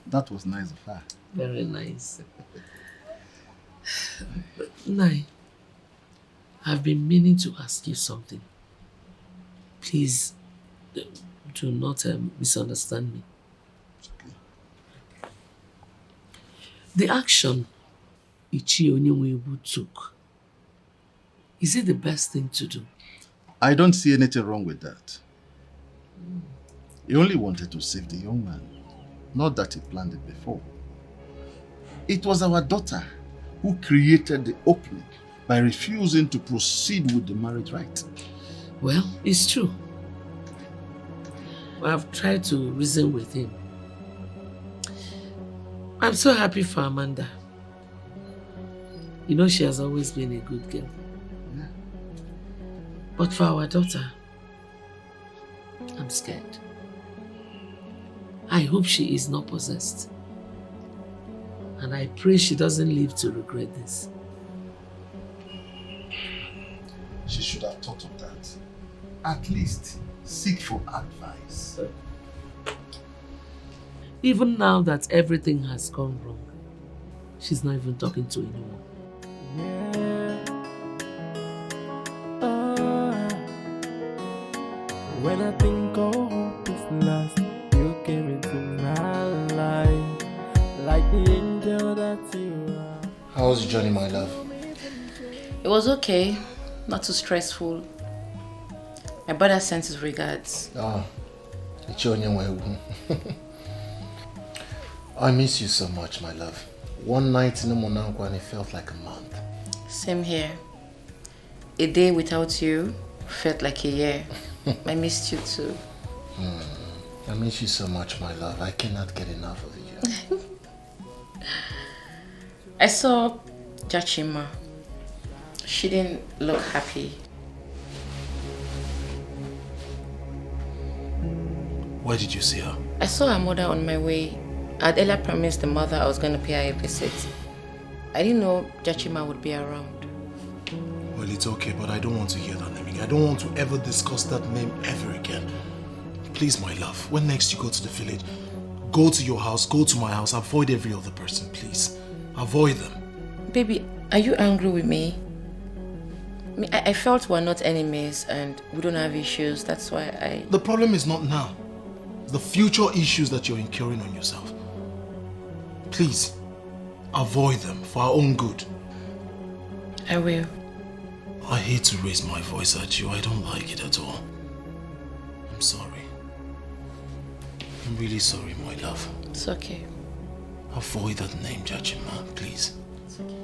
that was nice of her. Very nice. Nai, I've been meaning to ask you something. Please, do not misunderstand me. Okay. The action Ichi Onyenwebu took, is it the best thing to do? I don't see anything wrong with that. He only wanted to save the young man, not that he planned it before. It was our daughter who created the opening by refusing to proceed with the marriage rite. Well, it's true. I've tried to reason with him. I'm so happy for Amanda. You know, she has always been a good girl. Yeah. But for our daughter, I'm scared. I hope she is not possessed. And I pray she doesn't live to regret this. She should have thought of that. At least seek for advice. Even now that everything has gone wrong, she's not even talking to anyone. When I think all hope is lost, you came into my life like the angel that you are. How was your journey, my love? It was okay, not too stressful. My brother sent his regards. Oh, it's your new I miss you so much, my love. One night in the Monanko and it felt like a month. Same here. A day without you felt like a year. I missed you too. I miss you so much, my love. I cannot get enough of you. I saw Jachima. She didn't look happy. Where did you see her? I saw her mother on my way. I'd earlier promised the mother I was going to pay her a visit. I didn't know Jachima would be around. Well, it's okay, but I don't want to hear that name again. I don't want to ever discuss that name ever again. Please, my love, when next you go to the village, go to your house, go to my house, avoid every other person, please. Avoid them. Baby, are you angry with me? I felt we're not enemies and we don't have issues. That's why I... The problem is not now. It's the future issues that you're incurring on yourself. Please, avoid them for our own good. I will. I hate to raise my voice at you. I don't like it at all. I'm sorry. I'm really sorry, my love. It's okay. Avoid that name, Jachima, please. It's okay.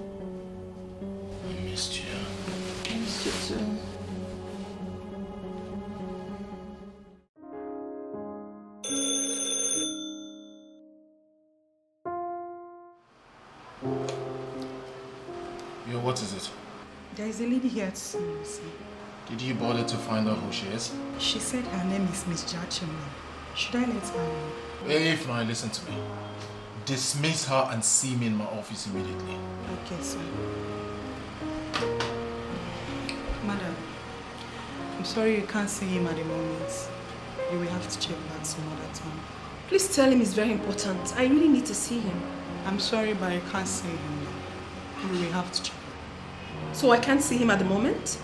I missed you. I missed you too. Yo, what is it? There is a lady here to see you. Did you bother to find out who she is? She said her name is Miss Jachima. Should I let her know? If not, listen to me. Dismiss her and see me in my office immediately. Okay, sir. Madam, I'm sorry you can't see him at the moment. You will have to check that some other time. Please tell him it's very important. I really need to see him. I'm sorry, but I can't see him. You will have to check. So I can't see him at the moment?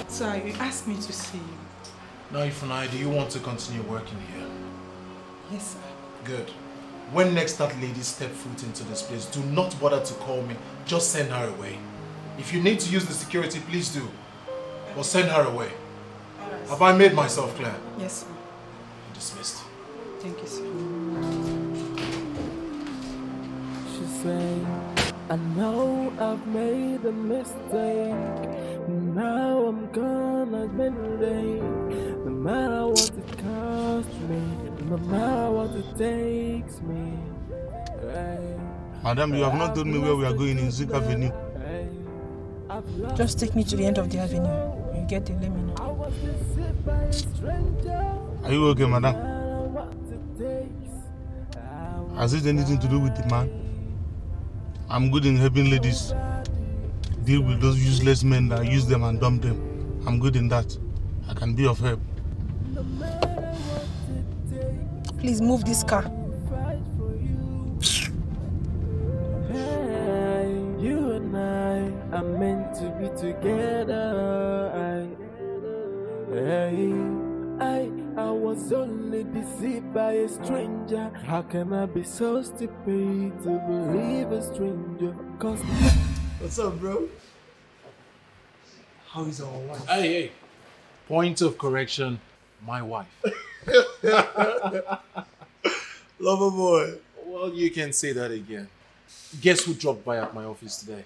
Sir, you asked me to see you. Now, Ifunai, do you want to continue working here? Yes, sir. Good. When next that lady step foot into this place, do not bother to call me. Just send her away. If you need to use the security, please do. But send her away. Right. Have I made myself clear? Yes, sir. Dismissed. Thank you, sir. She said, I know I've made a mistake. Now I'm gonna admit it. No matter what it costs me, no matter what it takes me. Madam, you have not told me where we are going in Zik Avenue. Just take me to the end of the avenue. You get there, let me know. Are you okay, madam? Has it anything to do with the man? I'm good in helping ladies deal with those useless men that use them and dump them. I'm good in that. I can be of help. Please move this car. Hey, you and I are meant to be together. I was only deceived by a stranger. How can I be so stupid to believe a stranger? Cause what's up, bro? How is our wife? Hey. Point of correction, my wife. Lover boy. Well, you can say that again. Guess who dropped by at my office today?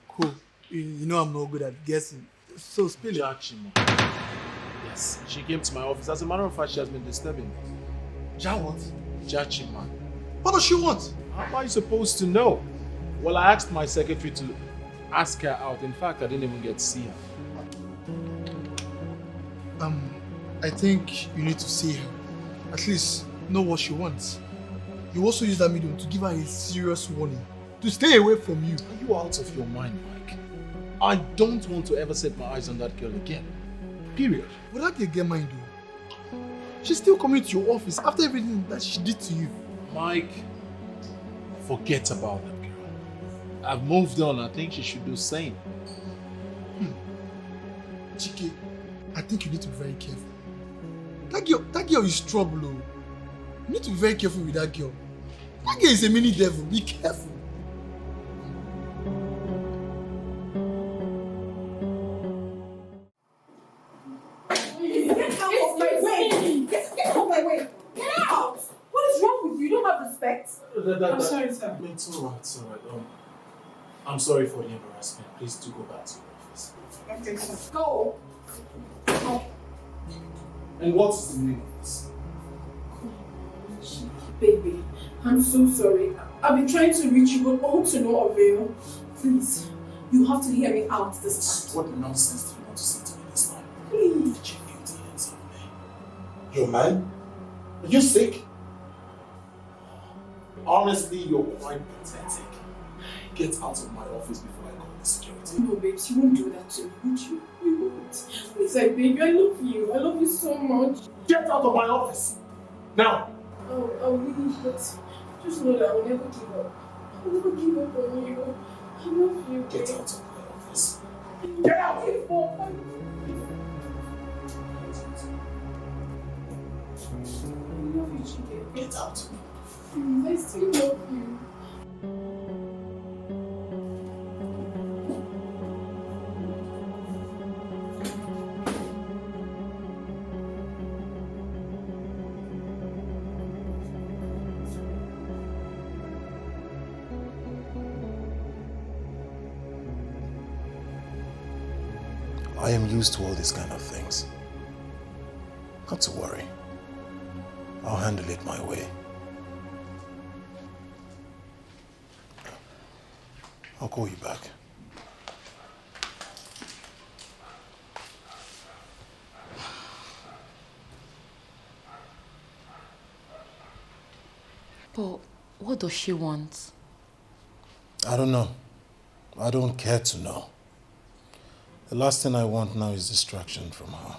Cool. You know I'm not good at guessing. So spill it. Jachima. Yes, she came to my office. As a matter of fact, she has been disturbing me. What? Jachima. What does she want? How am I supposed to know? Well, I asked my secretary to ask her out. In fact, I didn't even get to see her. I think you need to see her. At least know what she wants. You also use that medium to give her a serious warning. To stay away from you. Are you out of your mind, Mike? I don't want to ever set my eyes on that girl again. Period. But that girl get mine though. She's still coming to your office after everything that she did to you. Mike, forget about that girl. I've moved on. I think she should do the same. Chike, I think you need to be very careful. That girl is trouble. You need to be very careful with that girl. That girl is a mini devil. Be careful. Get out of my way! Get out of my way! Get out! What is wrong with you? You don't have respect. I'm sorry, sir. It's alright, I'm sorry for the embarrassment. Please do go back to your office. Okay, sir. Go. And what is the meaning of this? Baby, I'm so sorry. I've been trying to reach you, but all to no avail. Please, you have to hear me out this time. What nonsense do you want to say to me this time? Please. Did you feel the hands of me? You're mad? Are you sick? Honestly, you're quite pathetic. Get out of my office before I call the security. No, babes, you won't do that to me, would you? You won't. Please, baby, I love you. I love you so much. Get out of my office! Now! Oh, I'll leave, but just know that I will never give up. I'll never give up on you. I love you. Get out of my office. Get out! I love you, Chike. Get out. I still love you. I am used to all these kind of things. Not to worry. I'll handle it my way. I'll call you back. But what does she want? I don't know. I don't care to know. The last thing I want now is distraction from her.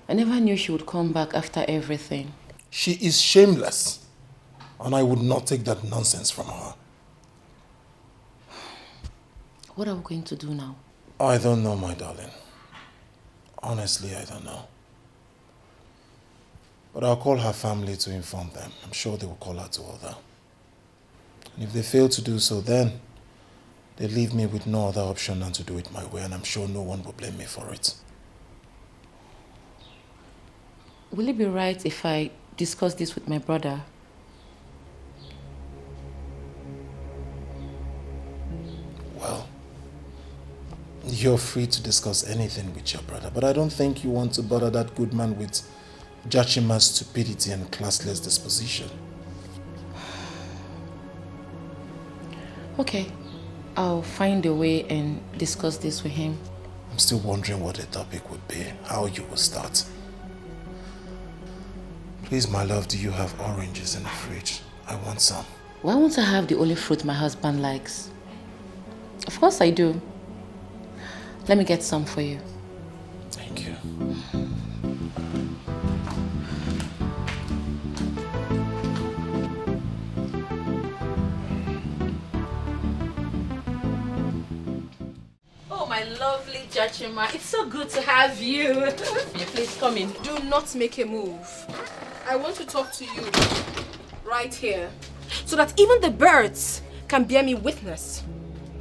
I never knew she would come back after everything. She is shameless, and I would not take that nonsense from her. What are we going to do now? I don't know, my darling. Honestly, I don't know. But I'll call her family to inform them. I'm sure they will call her to order. And if they fail to do so, then they leave me with no other option than to do it my way, and I'm sure no one will blame me for it. Will it be right if I discuss this with my brother? Well, you're free to discuss anything with your brother, but I don't think you want to bother that good man with Jachima's stupidity and classless disposition. Okay, I'll find a way and discuss this with him. I'm still wondering what the topic would be, how you will start. Please, my love, do you have oranges in the fridge? I want some. Why won't I have the only fruit my husband likes? Of course I do. Let me get some for you. Thank you. Oh, my lovely Jachima, it's so good to have you. Please come in. Do not make a move. I want to talk to you right here so that even the birds can bear me witness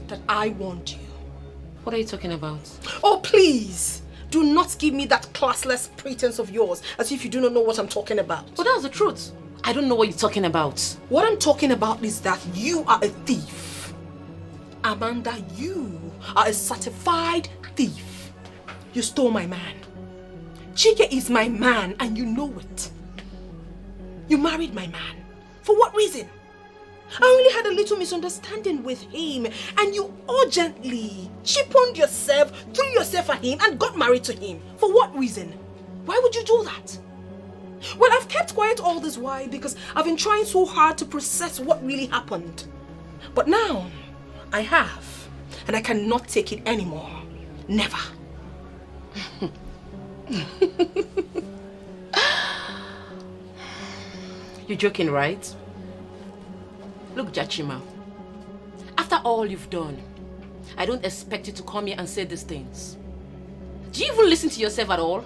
that I want you. What are you talking about? Oh, please! Do not give me that classless pretense of yours as if you do not know what I'm talking about. But that's the truth. I don't know what you're talking about. What I'm talking about is that you are a thief. Amanda, you are a certified thief. You stole my man. Chike is my man and you know it. You married my man. For what reason? I only had a little misunderstanding with him and you urgently cheapened yourself, threw yourself at him and got married to him. For what reason? Why would you do that? Well, I've kept quiet all this while because I've been trying so hard to process what really happened. But now, I have, and I cannot take it anymore. Never. You're joking, right? Look, Jachima, after all you've done, I don't expect you to come here and say these things. Do you even listen to yourself at all?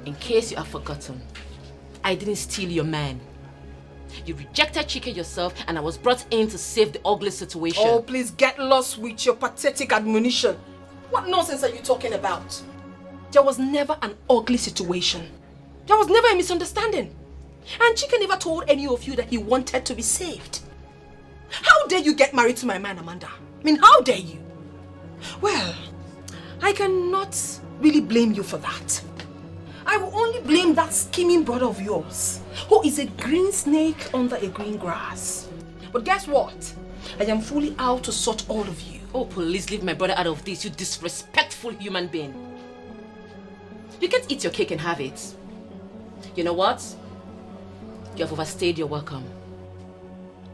In case you have forgotten, I didn't steal your man. You rejected Chike yourself and I was brought in to save the ugly situation. Oh, please get lost with your pathetic admonition. What nonsense are you talking about? There was never an ugly situation. There was never a misunderstanding. And Chike never told any of you that he wanted to be saved. How dare you get married to my man, Amanda? I mean, how dare you? Well, I cannot really blame you for that. I will only blame that scheming brother of yours, who is a green snake under a green grass. But guess what? I am fully out to sort all of you. Oh, please leave my brother out of this, you disrespectful human being. You can't eat your cake and have it. You know what? You have overstayed your welcome.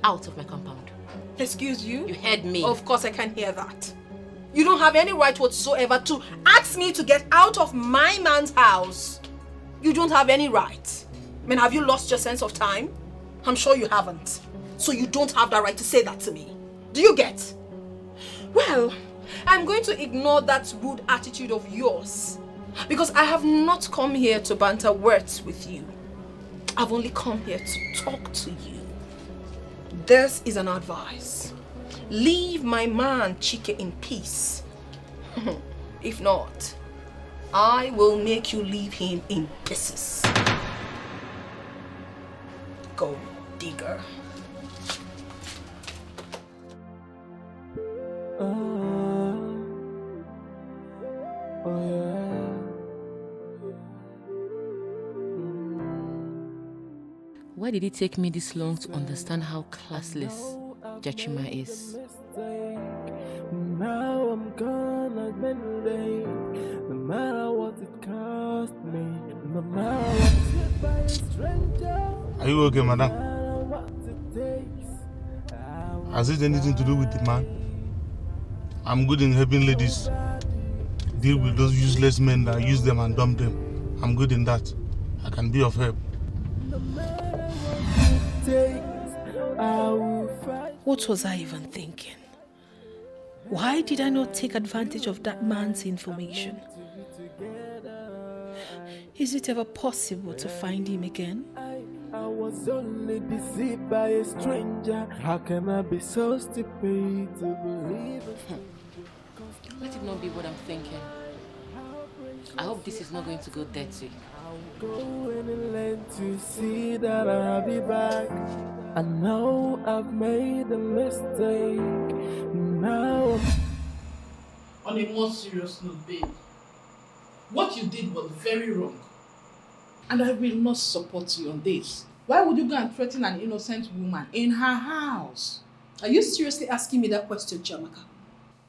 Out of my compound. Excuse you? You heard me. Of course I can't hear that. You don't have any right whatsoever to ask me to get out of my man's house. You don't have any right. I mean, have you lost your sense of time? I'm sure you haven't. So you don't have that right to say that to me. Do you get? Well, I'm going to ignore that rude attitude of yours because I have not come here to banter words with you. I've only come here to talk to you. This is an advice. Leave my man Chike in peace. If not, I will make you leave him in pieces. Go, digger. Why did it take me this long to understand how classless Jachima is. Now I'm gonna mend it, no matter what it cost me, no matter what by a stranger. Are you okay, madam? Has it anything to do with the man? I'm good in helping ladies deal with those useless men that use them and dump them. I'm good in that. I can be of help. What was I even thinking? Why did I not take advantage of that man's information? Is it ever possible to find him again? I was only deceived by a stranger. How can I be so stupid to believe it? Let it not be what I'm thinking. I hope this is not going to go dirty. I'll go and learn to see that I'll be back. I know I've made a mistake. Now On a more serious note, babe, what you did was very wrong. And I will not support you on this. Why would you go and threaten an innocent woman in her house? Are you seriously asking me that question, Chiamaka?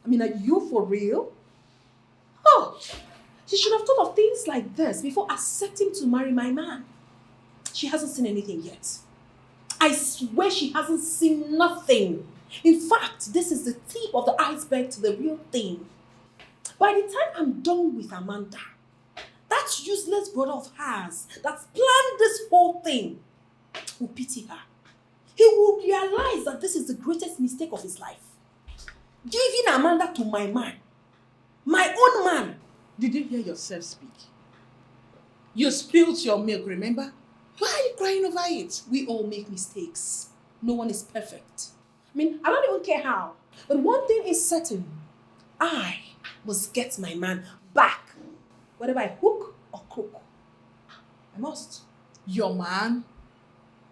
I mean, are you for real? Oh, she should have thought of things like this before accepting to marry my man. She hasn't seen anything yet. I swear she hasn't seen nothing. In fact, this is the tip of the iceberg to the real thing. By the time I'm done with Amanda, that useless brother of hers that's planned this whole thing will pity her. He will realize that this is the greatest mistake of his life. Giving Amanda to my man. My own man. Did you hear yourself speak? You spilled your milk, remember? Why are you crying over it? We all make mistakes. No one is perfect. I mean, I don't even care how. But one thing is certain. I must get my man back. Whether by hook or crook. I must. Your man?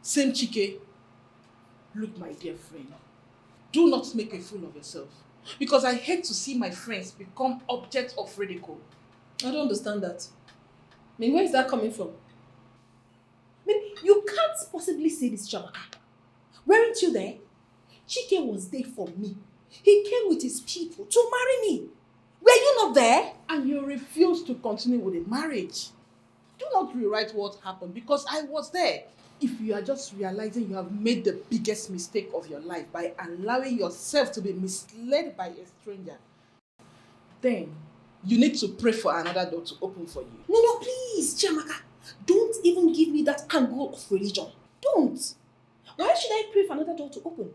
Same Chike? Look, my dear friend. Do not make a fool of yourself. Because I hate to see my friends become objects of ridicule. I don't understand that. I mean, where is that coming from? I mean, you can't possibly say this, Chiamaka. Weren't you there? Chike was there for me. He came with his people to marry me. Were you not there? And you refused to continue with the marriage. Do not rewrite what happened because I was there. If you are just realizing you have made the biggest mistake of your life by allowing yourself to be misled by a stranger, then you need to pray for another door to open for you. No, please, Chiamaka. Don't even give me that angle of religion. Don't. Why should I pray for another door to open?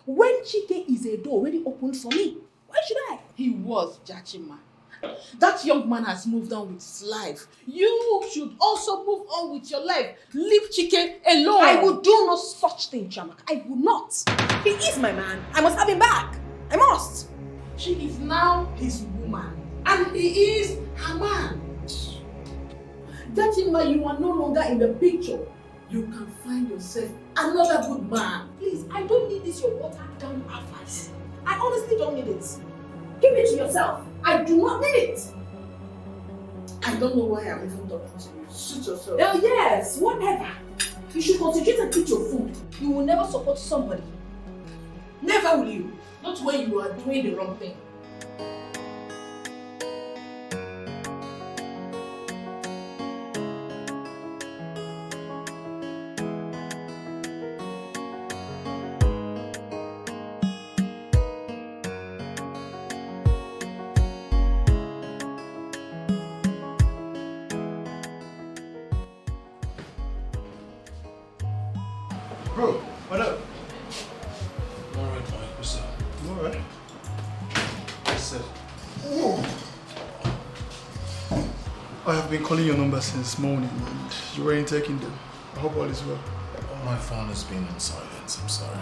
When Chike is a door already opened for me, why should I? He was, Jachima. That young man has moved on with his life. You should also move on with your life. Leave Chike alone. I will do no such thing, Chiamaka. I will not. He is my man. I must have him back. I must. She is now his woman. And he is her man. Jachima, you are no longer in the picture. You can find yourself another good man. Please, I don't need this your watered down advice. I honestly don't need it. Give it to yourself. I do not need it. I don't know why I'm even talking to you. Suit yourself. Oh yes, whatever. You should concentrate and eat your food. You will never support somebody. Never will you. Not when you are doing the wrong thing. Bro, what up? I'm alright, Mike. What's up? You alright? What's up? I have been calling your number since morning and you weren't taking them. I hope all is well. My phone has been on silence. I'm sorry.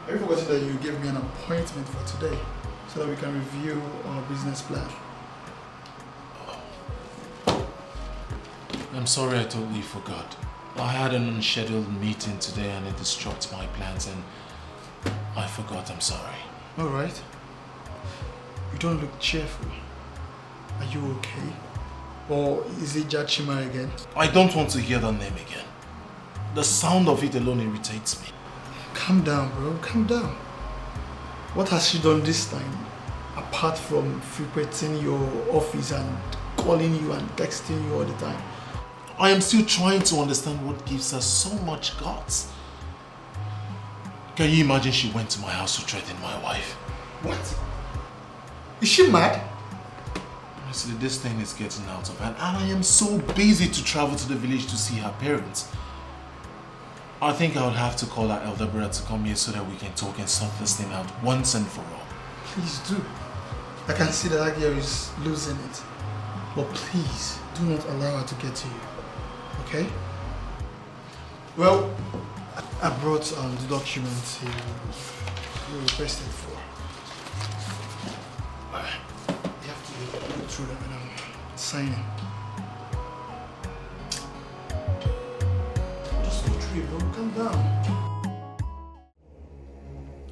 Have you forgotten that you gave me an appointment for today so that we can review our business plan? I'm sorry, I totally forgot. I had an unscheduled meeting today and it disrupted my plans and I forgot. I'm sorry. Alright. You don't look cheerful. Are you okay? Or is it Jachima again? I don't want to hear that name again. The sound of it alone irritates me. Calm down, bro. Calm down. What has she done this time? Apart from frequenting your office and calling you and texting you all the time. I am still trying to understand what gives her so much guts. Can you imagine she went to my house to threaten my wife? What? Is she mad? Honestly, this thing is getting out of hand, and I am so busy to travel to the village to see her parents. I think I would have to call our elder brother to come here so that we can talk and sort this thing out once and for all. Please do. I can see that girl is losing it. But please, do not allow her to get to you. Okay? Well, I brought the documents you requested for. You have to go through them and I'm signing. Just go through it, bro. Calm down.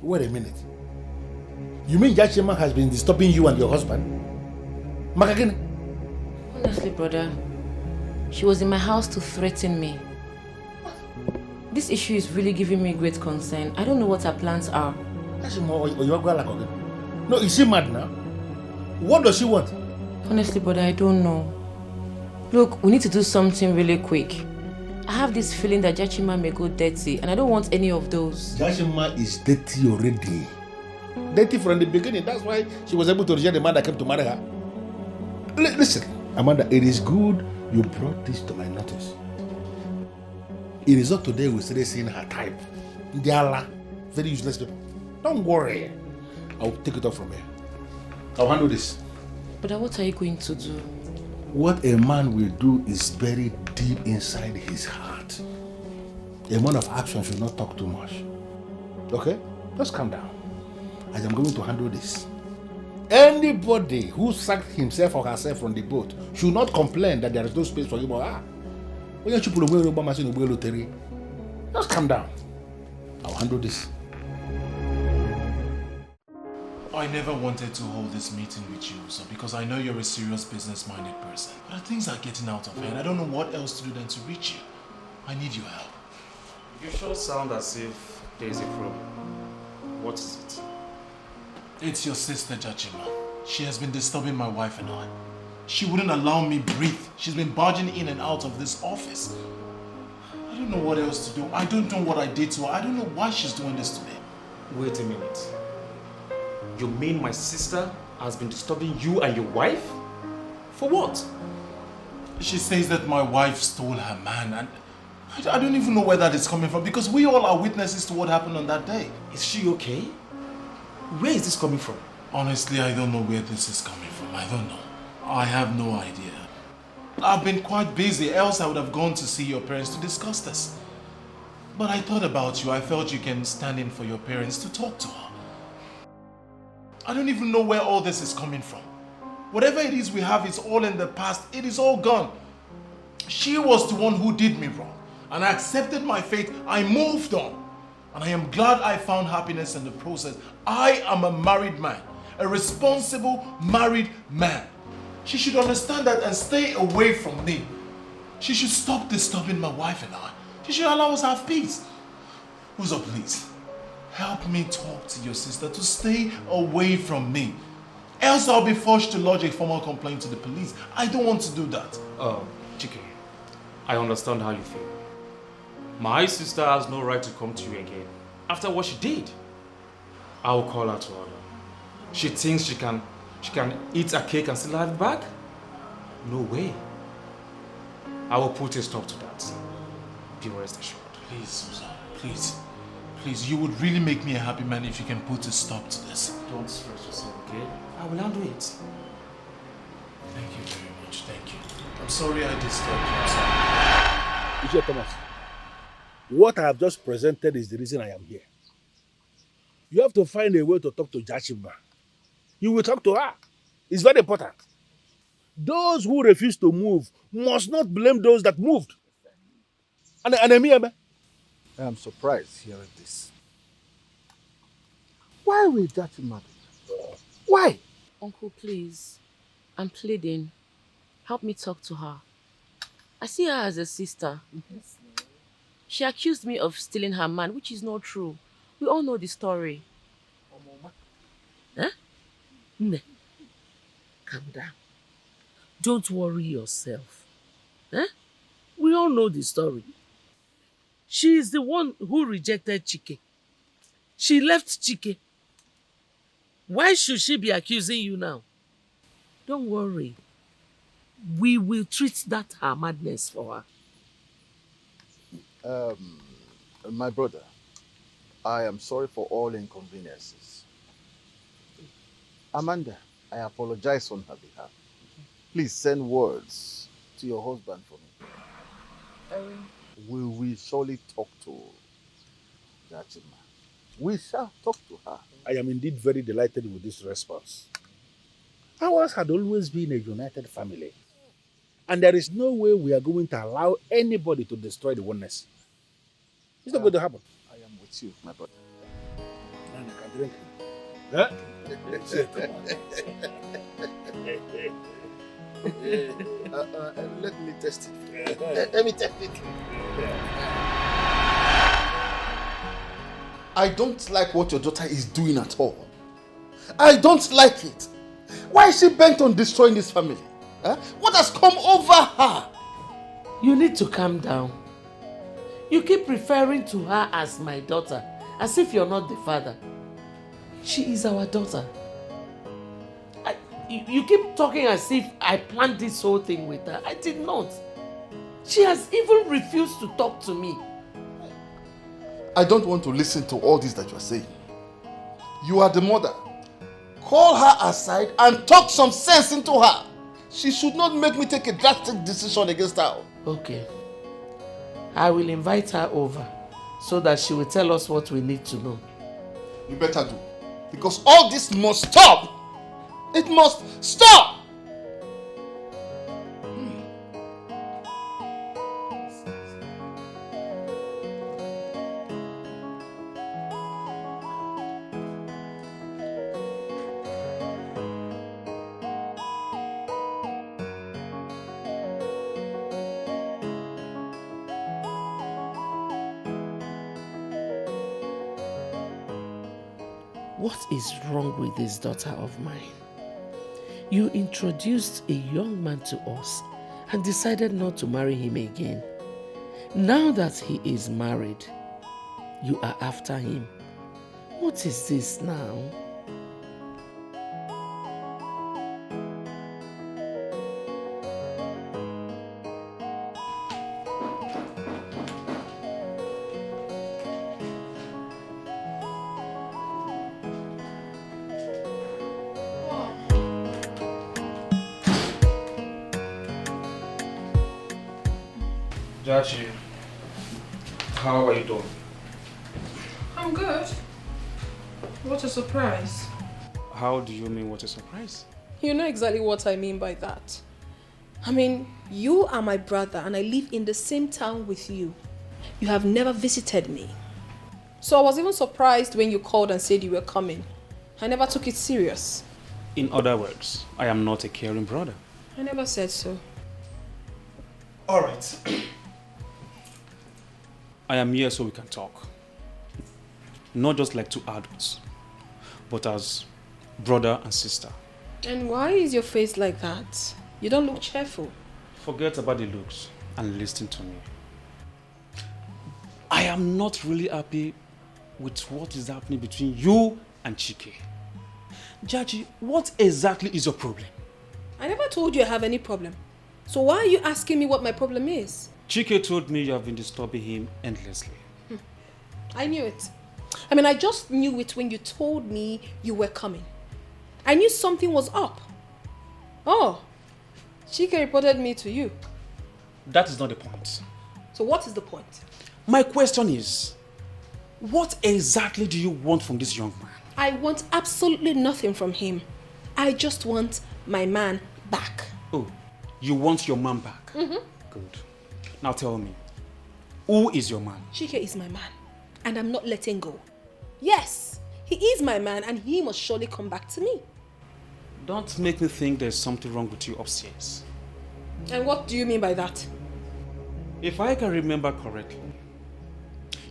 Wait a minute. You mean Jachima has been disturbing you and your husband? Makagene? Honestly, brother, she was in my house to threaten me. This issue is really giving me great concern. I don't know what her plans are. No, is she mad now? What does she want? Honestly, brother, I don't know. Look, we need to do something really quick. I have this feeling that Jachima may go dirty, and I don't want any of those. Jachima is dirty already. Dirty from the beginning. That's why she was able to reject the man that came to marry her. Listen, Amanda, it is good you brought this to my notice. It is not today we started seeing her type. They are very useless people. Don't worry. I'll take it off from here. I'll handle this. But what are you going to do? What a man will do is buried deep inside his heart. A man of action should not talk too much. Okay? Just calm down. I am going to handle this. Anybody who sacked himself or herself from the boat should not complain that there is no space for him or her. Just calm down. I'll handle this. I never wanted to hold this meeting with you, so because I know you're a serious business-minded person. But things are getting out of hand. I don't know what else to do than to reach you. I need your help. You sure sound as if there is a problem. What is it? It's your sister, Jachima. She has been disturbing my wife and I. She wouldn't allow me breathe. She's been barging in and out of this office. I don't know what else to do. I don't know what I did to her. I don't know why she's doing this to me. Wait a minute. You mean my sister has been disturbing you and your wife? For what? She says that my wife stole her man, and I don't even know where that is coming from because we all are witnesses to what happened on that day. Is she okay? Where is this coming from? Honestly, I don't know where this is coming from. I don't know. I have no idea. I've been quite busy, else I would have gone to see your parents to discuss this. But I thought about you. I felt you can stand in for your parents to talk to her. I don't even know where all this is coming from. Whatever it is we have is all in the past. It is all gone. She was the one who did me wrong. And I accepted my fate. I moved on. And I am glad I found happiness in the process. I am a married man. A responsible married man. She should understand that and stay away from me. She should stop disturbing my wife and I. She should allow us to have peace. Uzo, please. Help me talk to your sister to stay away from me. Else I'll be forced to lodge a formal complaint to the police. I don't want to do that. Chike, I understand how you feel. My sister has no right to come to you again after what she did. I will call her to order. She thinks she can eat a cake and still have it back? No way. I will put a stop to that. Be rest assured. Please, Susan, please. Please, you would really make me a happy man if you can put a stop to this. Don't stress yourself, okay? I will handle it. Thank you very much, thank you. I'm sorry I disturbed you. I'm sorry. Mr. Thomas, what I have just presented is the reason I am here. You have to find a way to talk to Jachima. You will talk to her. It's very important. Those who refuse to move must not blame those that moved. And I am surprised hearing this. Why will Jachima do that? Why? Uncle, please. I'm pleading. Help me talk to her. I see her as a sister. She accused me of stealing her man, which is not true. We all know the story. Huh? Nne, calm down. Don't worry yourself. Huh? We all know the story. She is the one who rejected Chike. She left Chike. Why should she be accusing you now? Don't worry. We will treat that her madness for her. My brother, I am sorry for all inconveniences. Amanda, I apologize on her behalf. Please send words to your husband for me. We will surely talk to Jachima. We shall talk to her. I am indeed very delighted with this response. Ours had always been a united family. And there is no way we are going to allow anybody to destroy the oneness. It's not going to happen. I am with you, my brother. Nana can drink. Huh? Let me test it. Let me test it. I don't like what your daughter is doing at all. I don't like it. Why is she bent on destroying this family? Huh? What has come over her? You need to calm down. You keep referring to her as my daughter, as if you're not the father. She is our daughter. You keep talking as if I planned this whole thing with her. I did not. She has even refused to talk to me. I don't want to listen to all this that you are saying. You are the mother. Call her aside and talk some sense into her. She should not make me take a drastic decision against her. Okay. I will invite her over so that she will tell us what we need to know. You better do. Because all this must stop. It must stop. What is wrong with this daughter of mine? You introduced a young man to us and decided not to marry him again. Now that he is married, you are after him. What is this now? Jachi, how are you doing? I'm good. What a surprise. How do you mean what a surprise? You know exactly what I mean by that. I mean, you are my brother and I live in the same town with you. You have never visited me. So I was even surprised when you called and said you were coming. I never took it serious. In other words, I am not a caring brother. I never said so. Alright. I am here so we can talk. Not just like two adults, but as brother and sister. And why is your face like that? You don't look cheerful. Forget about the looks and listen to me. I am not really happy with what is happening between you and Chike. Jaji, what exactly is your problem? I never told you I have any problem. So why are you asking me what my problem is? Chike told me you have been disturbing him endlessly. I knew it. I mean, I just knew it when you told me you were coming. I knew something was up. Oh, Chike reported me to you. That is not the point. So what is the point? My question is, what exactly do you want from this young man? I want absolutely nothing from him. I just want my man back. Oh, you want your man back? Mm-hmm. Good. Now tell me, who is your man? Chike is my man, and I'm not letting go. Yes, he is my man, and he must surely come back to me. Don't make me think there's something wrong with you upstairs. And what do you mean by that? If I can remember correctly,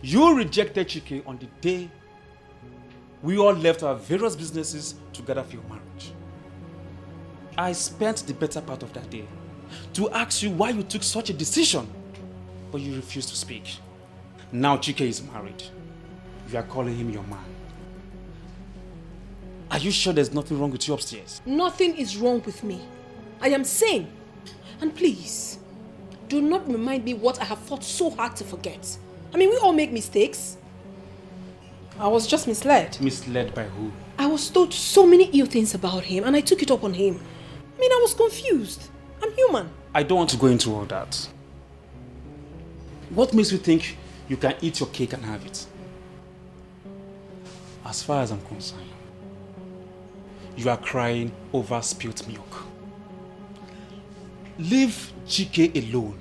you rejected Chike on the day we all left our various businesses together for your marriage. I spent the better part of that day to ask you why you took such a decision, but you refused to speak. Now Chike is married. You are calling him your man. Are you sure there's nothing wrong with you upstairs? Nothing is wrong with me. I am sane. And please, do not remind me what I have fought so hard to forget. I mean, we all make mistakes. I was just misled. Misled by who? I was told so many ill things about him and I took it up on him. I mean, I was confused. I'm human. I don't want to go into all that. What makes you think you can eat your cake and have it? As far as I'm concerned, you are crying over spilt milk. Leave Chike alone.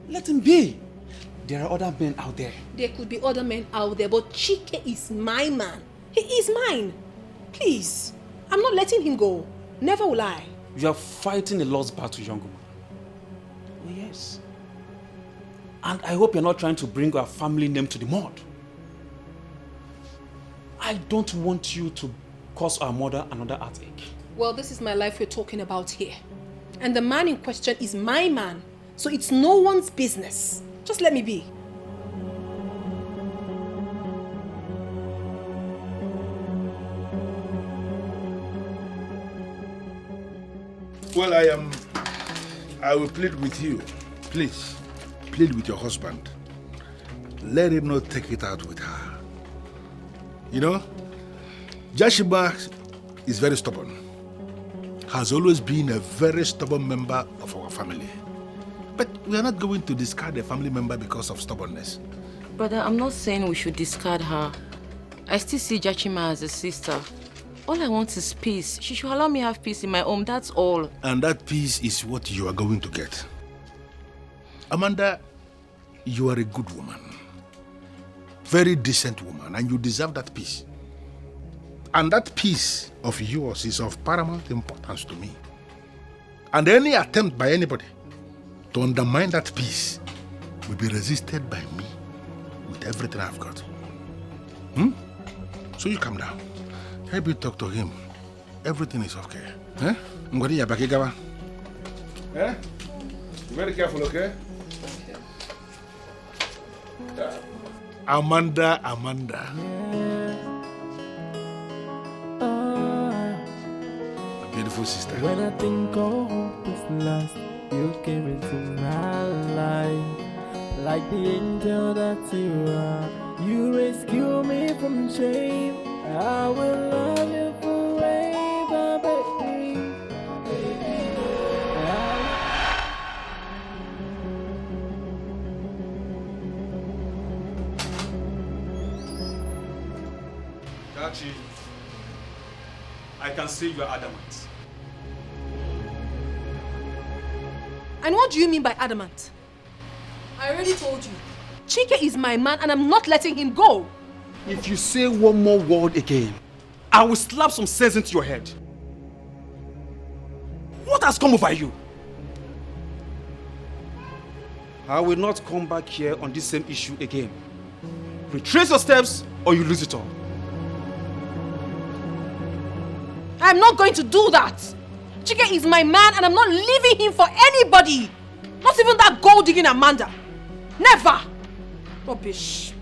Let him be. There are other men out there. There could be other men out there, but Chike is my man. He is mine. Please, I'm not letting him go. Never will I. You are fighting a lost battle, young woman. Oh, yes. And I hope you're not trying to bring our family name to the mud. I don't want you to cause our mother another heartache. Well, this is my life we're talking about here. And the man in question is my man. So it's no one's business. Just let me be. Well, I will plead with you. Please, plead with your husband. Let him not take it out with her. You know, Joshua is very stubborn. Has always been a very stubborn member of our family. But we are not going to discard a family member because of stubbornness. Brother, I'm not saying we should discard her. I still see Jachima as a sister. All I want is peace. She should allow me have peace in my home, that's all. And that peace is what you are going to get. Amanda, you are a good woman. Very decent woman, and you deserve that peace. And that peace of yours is of paramount importance to me. And any attempt by anybody to undermine that peace will be resisted by me with everything I've got. So you calm down. Help you talk to him. Everything is okay. Eh? Eh? Be very careful, okay? Amanda. A beautiful sister. When I think all hope is lost, you came into my life. Like the angel that you are, you rescue me from shame. I will love you forever, baby. Kachi, I can see you are adamant. And what do you mean by adamant? I already told you. Chike is my man and I'm not letting him go. If you say one more word again, I will slap some sense into your head. What has come over you? I will not come back here on this same issue again. Retrace your steps or you lose it all. I'm not going to do that. Chike is my man and I'm not leaving him for anybody. Not even that gold-digging Amanda. Never. Rubbish.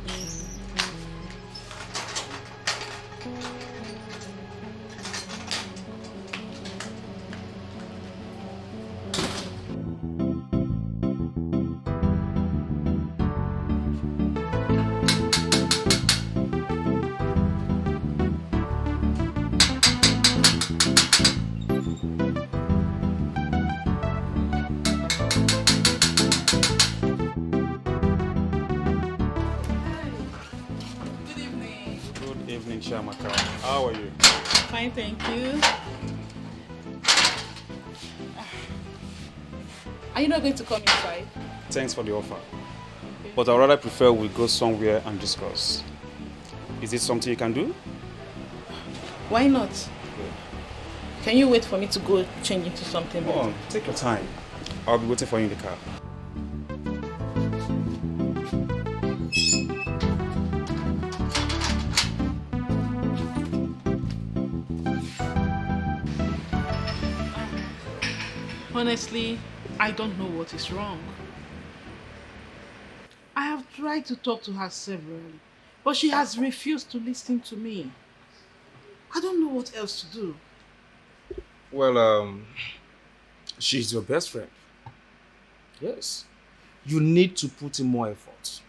How are you? Fine, thank you. Are you not going to come inside? Thanks for the offer. But I'd rather prefer we go somewhere and discuss. Is it something you can do? Why not? Can you wait for me to go change into something better? Oh, take your time. I'll be waiting for you in the car. Honestly, I don't know what is wrong. I have tried to talk to her severally, but she has refused to listen to me. I don't know what else to do. Well, she's your best friend. Yes. You need to put in more effort.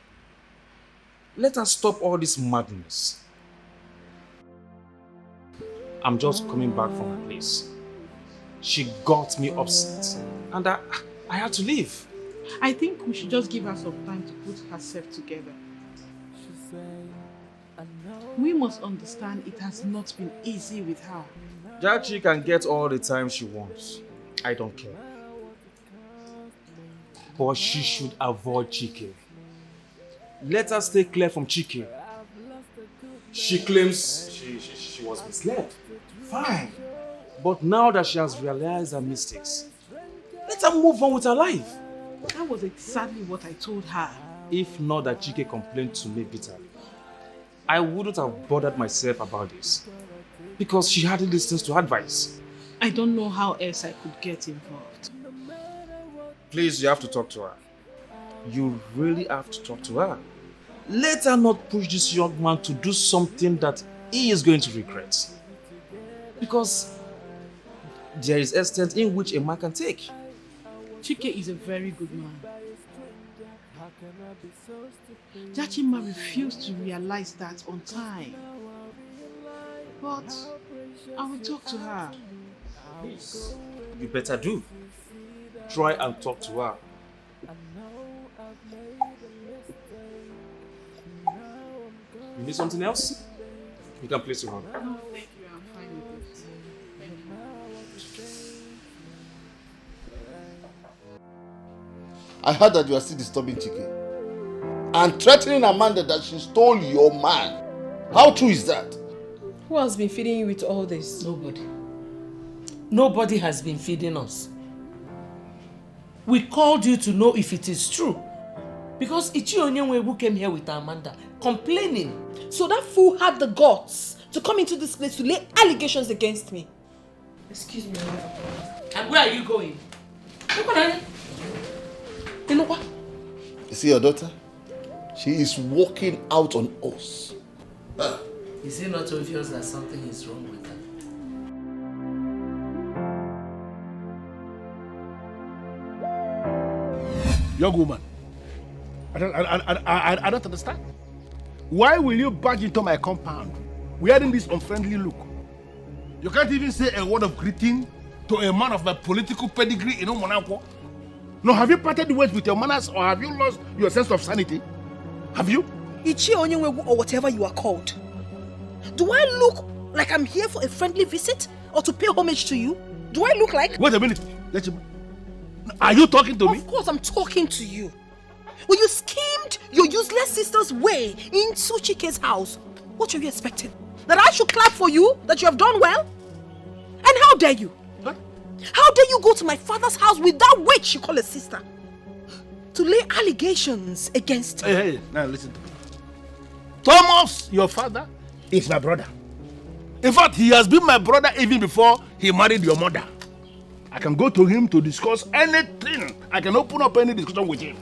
Let her stop all this madness. I'm just coming back from her place. She got me upset and I had to leave. I think we should just give her some time to put herself together. We must understand it has not been easy with her. Jachi can get all the time she wants. I don't care. But she should avoid Chike. Let her stay clear from Chike. She claims she was misled. Fine. But now that she has realized her mistakes, let her move on with her life. That was exactly what I told her. If not that Chike complained to me bitterly, I wouldn't have bothered myself about this. Because she hardly listens to advice. I don't know how else I could get involved. Please, you have to talk to her. You really have to talk to her. Let her not push this young man to do something that he is going to regret. Because there is extent in which a man can take. Chike is a very good man. Jachima refused to realize that on time. But I will talk to her. Please, you better do. Try and talk to her. You need something else? You can place your hand. No, thank you. I'm fine with it. I heard that you are still disturbing Chike and threatening Amanda that she stole your man. How true is that? Who has been feeding you with all this? Nobody. Nobody has been feeding us. We called you to know if it is true. Because Ichi Onyenwebu came here with Amanda, complaining. So that fool had the guts to come into this place to lay allegations against me. Excuse me. And where are you going? You know what? You see your daughter? She is walking out on us. Is it not obvious that something is wrong with her? Young woman, I don't understand. Why will you barge into my compound wearing this unfriendly look? You can't even say a word of greeting to a man of my political pedigree in Monaco. No, have you parted ways with your manners or have you lost your sense of sanity? Have you? Ichi Onyenwebu or whatever you are called. Do I look like I'm here for a friendly visit or to pay homage to you? Do I look like... Wait a minute. Are you talking to me? Of course I'm talking to you. When you schemed your useless sister's way into Chike's house, what were you expecting? That I should clap for you? That you have done well? And how dare you? What? How dare you go to my father's house with that witch you call a sister? To lay allegations against me. Hey, now listen to me. Thomas, your father, is my brother. In fact, he has been my brother even before he married your mother. I can go to him to discuss anything. I can open up any discussion with him.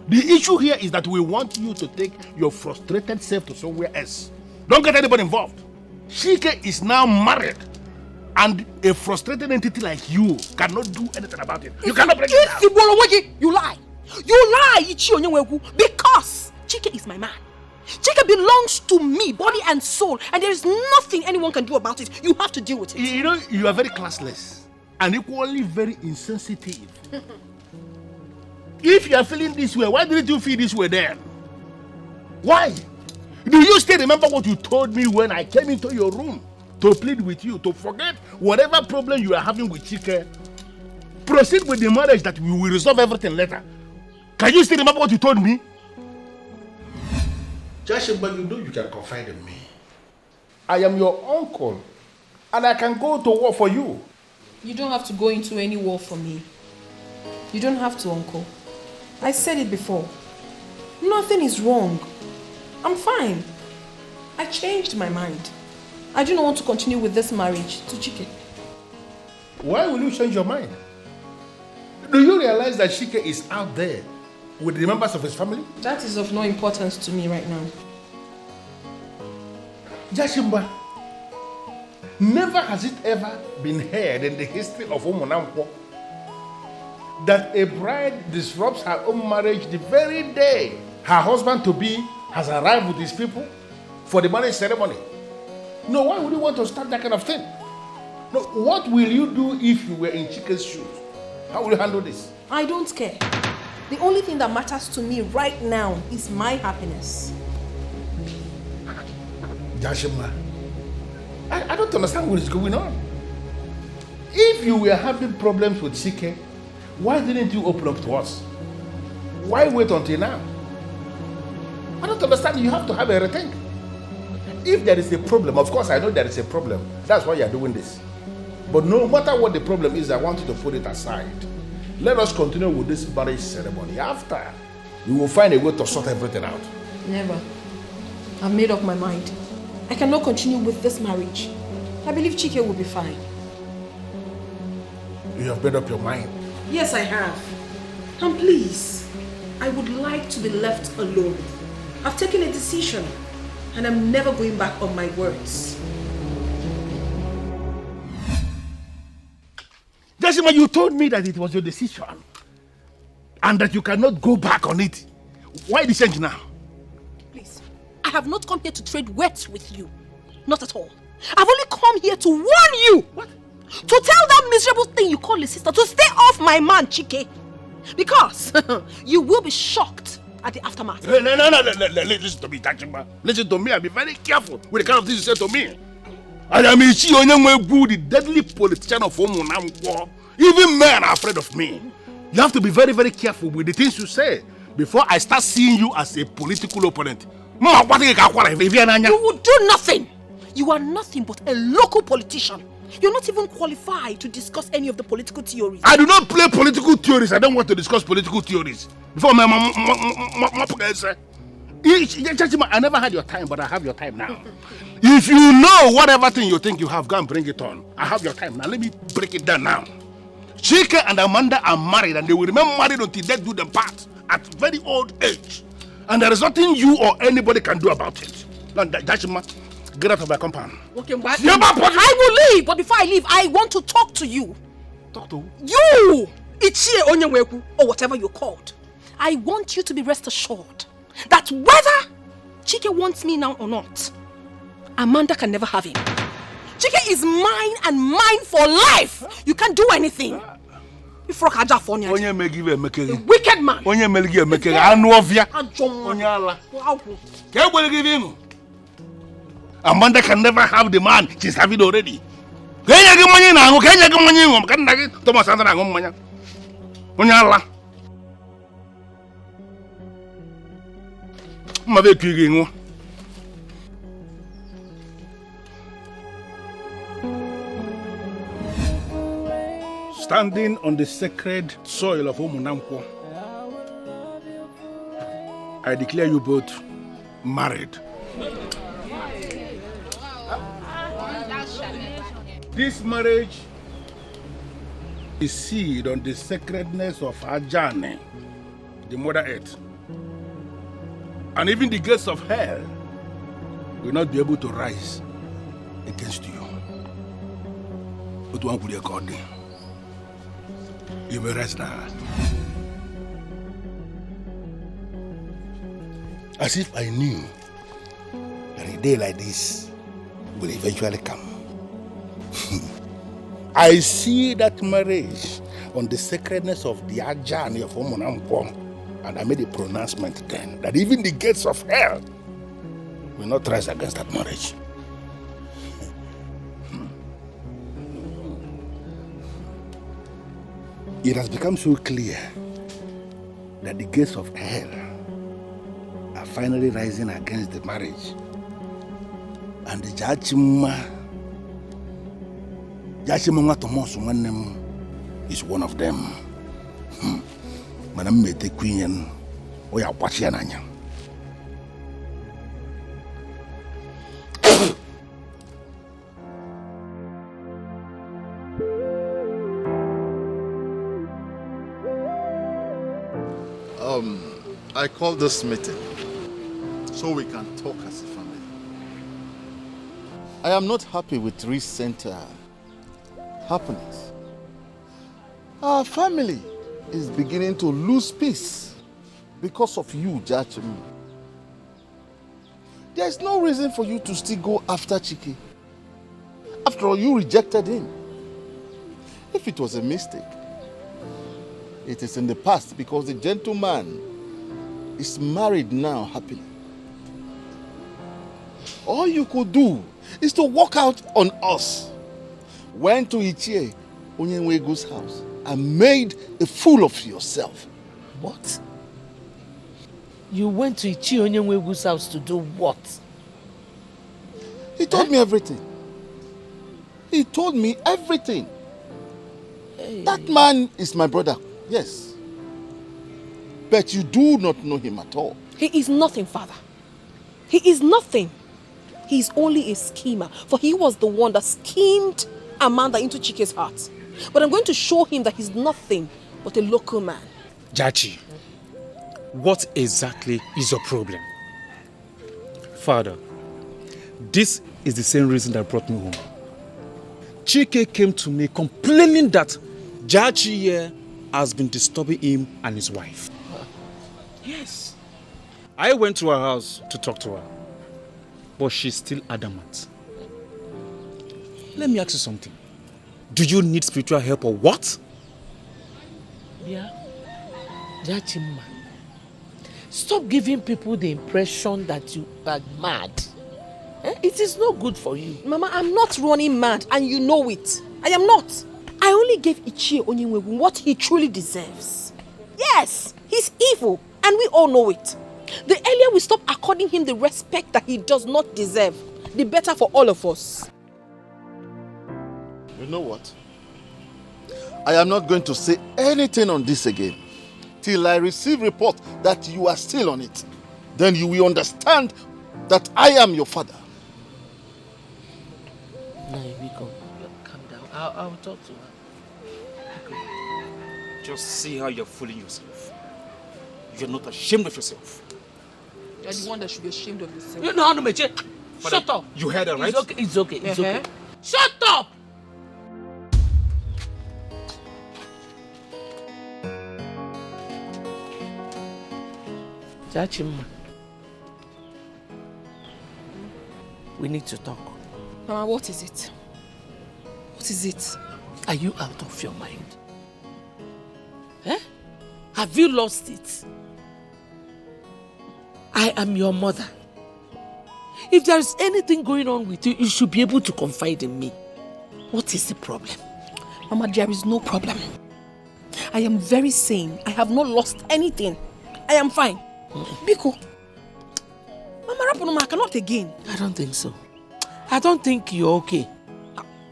The issue here is that we want you to take your frustrated self to somewhere else. Don't get anybody involved. Chike is now married. And a frustrated entity like you cannot do anything about it. You cannot break it down. You lie. You lie, Ichi Onyenwebu, because Chike is my man. Chike belongs to me, body and soul, and there is nothing anyone can do about it. You have to deal with it. You know, you are very classless and equally very insensitive. If you are feeling this way, why didn't you feel this way then? Why? Do you still remember what you told me when I came into your room to plead with you, to forget whatever problem you are having with Chike? Proceed with the marriage that we will resolve everything later. Can you still remember what you told me? Joshua, you know you can confide in me. I am your uncle, and I can go to war for you. You don't have to go into any war for me. You don't have to, uncle. I said it before. Nothing is wrong. I'm fine. I changed my mind. I do not want to continue with this marriage to Chike. Why will you change your mind? Do you realize that Chike is out there with the members of his family? That is of no importance to me right now. Jashimba, never has it ever been heard in the history of Umunampo that a bride disrupts her own marriage the very day her husband-to-be has arrived with his people for the marriage ceremony. No, why would you want to start that kind of thing? No, what will you do if you were in Chike's shoes? How will you handle this? I don't care. The only thing that matters to me right now is my happiness. Jashima, I don't understand what is going on. If you were having problems with Chike, why didn't you open up to us? Why wait until now? I don't understand. You have to have a rethink. If there is a problem, of course I know there is a problem. That's why you are doing this. But no matter what the problem is, I want you to put it aside. Let us continue with this marriage ceremony. After, we will find a way to sort everything out. Never. I've made up my mind. I cannot continue with this marriage. I believe Chike will be fine. You have made up your mind? Yes, I have. And please, I would like to be left alone. I've taken a decision, and I'm never going back on my words. Jashima, you told me that it was your decision and that you cannot go back on it. Why the change now? Please, I have not come here to trade words with you. Not at all. I've only come here to warn you. What? To tell that miserable thing you call a sister to stay off my man, Chike. Because you will be shocked at the aftermath. No, listen to me, Jashima. Listen to me. I'll be very careful with the kind of things you say to me. I am the deadly politician of Umunampo. Even men are afraid of me. You have to be very, very careful with the things you say before I start seeing you as a political opponent. You will do nothing. You are nothing but a local politician. You're not even qualified to discuss any of the political theories. I do not play political theories. I don't want to discuss political theories. Before my I never had your time, but I have your time now. If you know whatever thing you think you have, go and bring it on. I have your time now. Let me break it down now. Chike and Amanda are married, and they will remain married until death do them part at very old age. And there is nothing you or anybody can do about it. Now, Jashima, get out of my compound. Okay, but I will leave, but before I leave, I want to talk to you. Talk to who? You! Ichie Onyeweku, or whatever you're called. I want you to be rest assured that whether Chike wants me now or not, Amanda can never have him. Chike is mine and mine for life. You can't do anything. A wicked man. Amanda can never have the man she's having already. Standing on the sacred soil of Umunampo, I declare you both married. This marriage is sealed on the sacredness of Ajane, the Mother Earth. And even the gates of hell will not be able to rise against you. But one could accord. You may rest now. As if I knew that a day like this will eventually come. I see that marriage on the sacredness of the Ajani of Umunampo, and I made a pronouncement then that even the gates of hell will not rise against that marriage. It has become so clear that the gates of hell are finally rising against the marriage. And the Jachima is one of them. Madam Mete Queen, we are watching. I called this meeting so we can talk as a family. I am not happy with recent happenings. Our family is beginning to lose peace because of you, Jachim. There is no reason for you to still go after Chike. After all, you rejected him. If it was a mistake, it is in the past because the gentleman is married now happily. All you could do is to walk out on us. Went to Ichie Onyenwegu's house and made a fool of yourself. What? You went to Ichie Onyenwegu's house to do what? He told me everything. He told me everything. Hey. That man is my brother, yes. But you do not know him at all. He is nothing, Father. He is nothing. He is only a schemer, for he was the one that schemed Amanda into Chike's heart. But I'm going to show him that he's nothing but a local man. Jachi, what exactly is your problem? Father, this is the same reason that brought me home. Chike came to me complaining that Jachi here has been disturbing him and his wife. Yes. I went to her house to talk to her, but she's still adamant. Let me ask you something. Do you need spiritual help or what? Yeah. Jachima, stop giving people the impression that you are mad. It is not good for you. Mama, I'm not running mad and you know it. I am not. I only gave Ichie Onyenwebu what he truly deserves. Yes, he's evil and we all know it. The earlier we stop according him the respect that he does not deserve, the better for all of us. You know what? I am not going to say anything on this again till I receive report that you are still on it. Then you will understand that I am your father. No, Etiko, calm down. I'll talk to her. Just see how you're fooling yourself. You're not ashamed of yourself. You're the one that should be ashamed of yourself. No, Meche. Shut up. You heard her, right? It's okay. It's okay. Shut up! Jachima, we need to talk. Mama, what is it? What is it? Are you out of your mind? Have you lost it? I am your mother. If there is anything going on with you, you should be able to confide in me. What is the problem? Mama, there is no problem. I am very sane. I have not lost anything. I am fine. Biko, Mama Rapunuma, I cannot again. I don't think so. I don't think you're okay.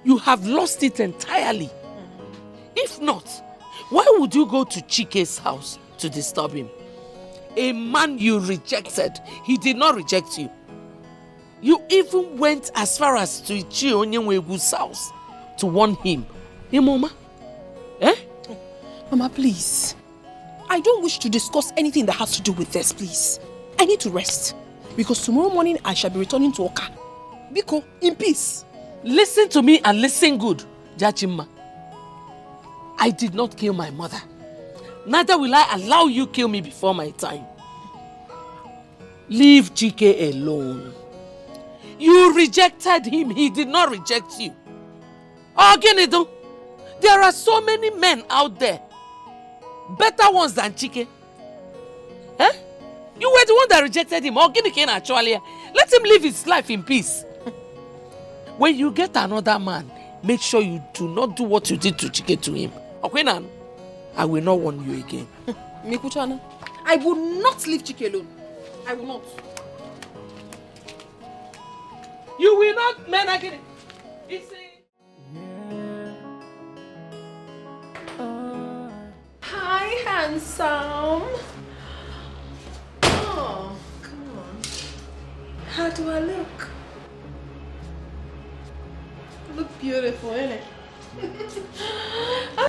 You have lost it entirely. If not, why would you go to Chike's house to disturb him? A man you rejected, he did not reject you. You even went as far as to Ichie Onyenwegu's house to warn him. Hey, Mama? Mama, please. I don't wish to discuss anything that has to do with this, please. I need to rest. Because tomorrow morning I shall be returning to Oka. Biko, in peace. Listen to me and listen good, Jachima. I did not kill my mother. Neither will I allow you kill me before my time. Leave Chike alone. You rejected him. He did not reject you. Ogenido, there are so many men out there. Better ones than Chike. You were the one that rejected him. Ogeniken actually. Let him live his life in peace. When you get another man, make sure you do not do what you did to Chike to him. Okay, Nan? I will not warn you again. Mikuchana, I will not leave Chike alone. I will not. You will not, man, again. Hi, handsome. Oh, come on. How do I look? I look beautiful, innit? I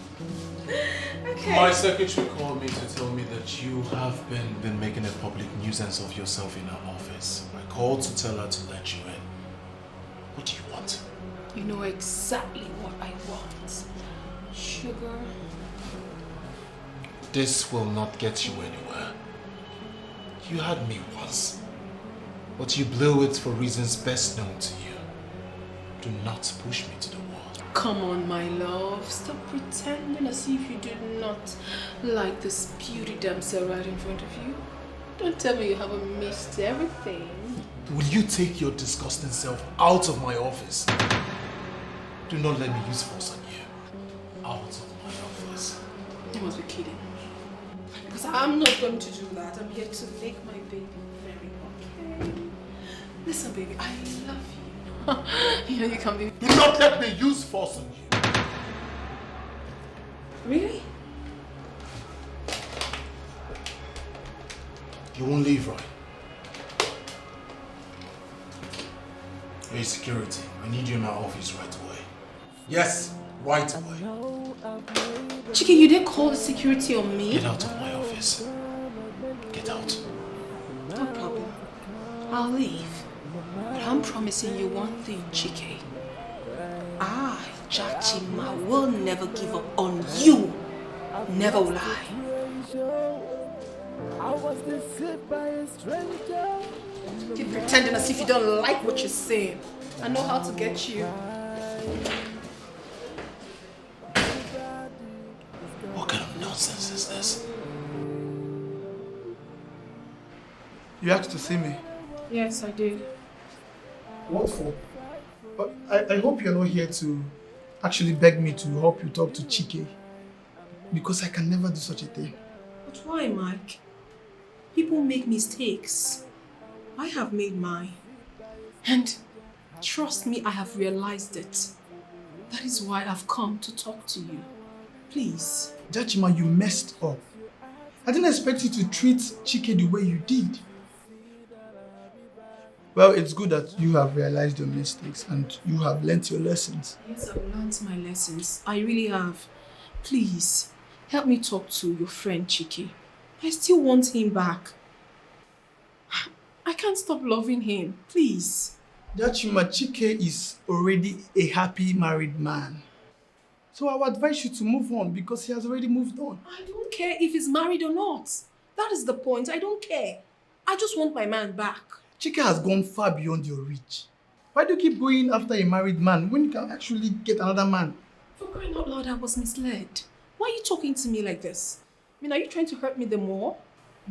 My secretary called me to tell me that you have been making a public nuisance of yourself in her office. I called to tell her to let you in. What do you want? You know exactly what I want. Sugar. This will not get you anywhere. You had me once, but you blew it for reasons best known to you. Do not push me to the wall. Come on, my love. Stop pretending as if you do not like this beauty damsel right in front of you. Don't tell me you haven't missed everything. Will you take your disgusting self out of my office? Do not let me use force on you. Out of my office. You must be kidding. Because I'm not going to do that. I'm here to make my baby very okay. Listen, baby, I love you. You know you can be... Do not let me use force on you. Really? You won't leave, right? Hey, security. I need you in my office right away. Yes, right away. Chike, you didn't call the security on me? Get out of my office. Get out. No problem. I'll leave. But I'm promising you one thing, Chike. I, Jachima, will never give up on you. Never will I. Keep pretending as if you don't like what you're saying. I know how to get you. What kind of nonsense is this? You asked to see me. Yes, I did. What for? But I hope you're not here to actually beg me to help you talk to Chike. Because I can never do such a thing. But why, Mike? People make mistakes. I have made mine. And trust me, I have realized it. That is why I've come to talk to you. Please. Jachima, you messed up. I didn't expect you to treat Chike the way you did. Well, it's good that you have realized your mistakes and you have learnt your lessons. Yes, I've learnt my lessons. I really have. Please, help me talk to your friend Chike. I still want him back. I can't stop loving him. Please. Jachima, Chike is already a happy married man. So I would advise you to move on because he has already moved on. I don't care if he's married or not. That is the point. I don't care. I just want my man back. Chike has gone far beyond your reach. Why do you keep going after a married man when you can actually get another man? For crying out loud, I was misled. Why are you talking to me like this? I mean, are you trying to hurt me the more?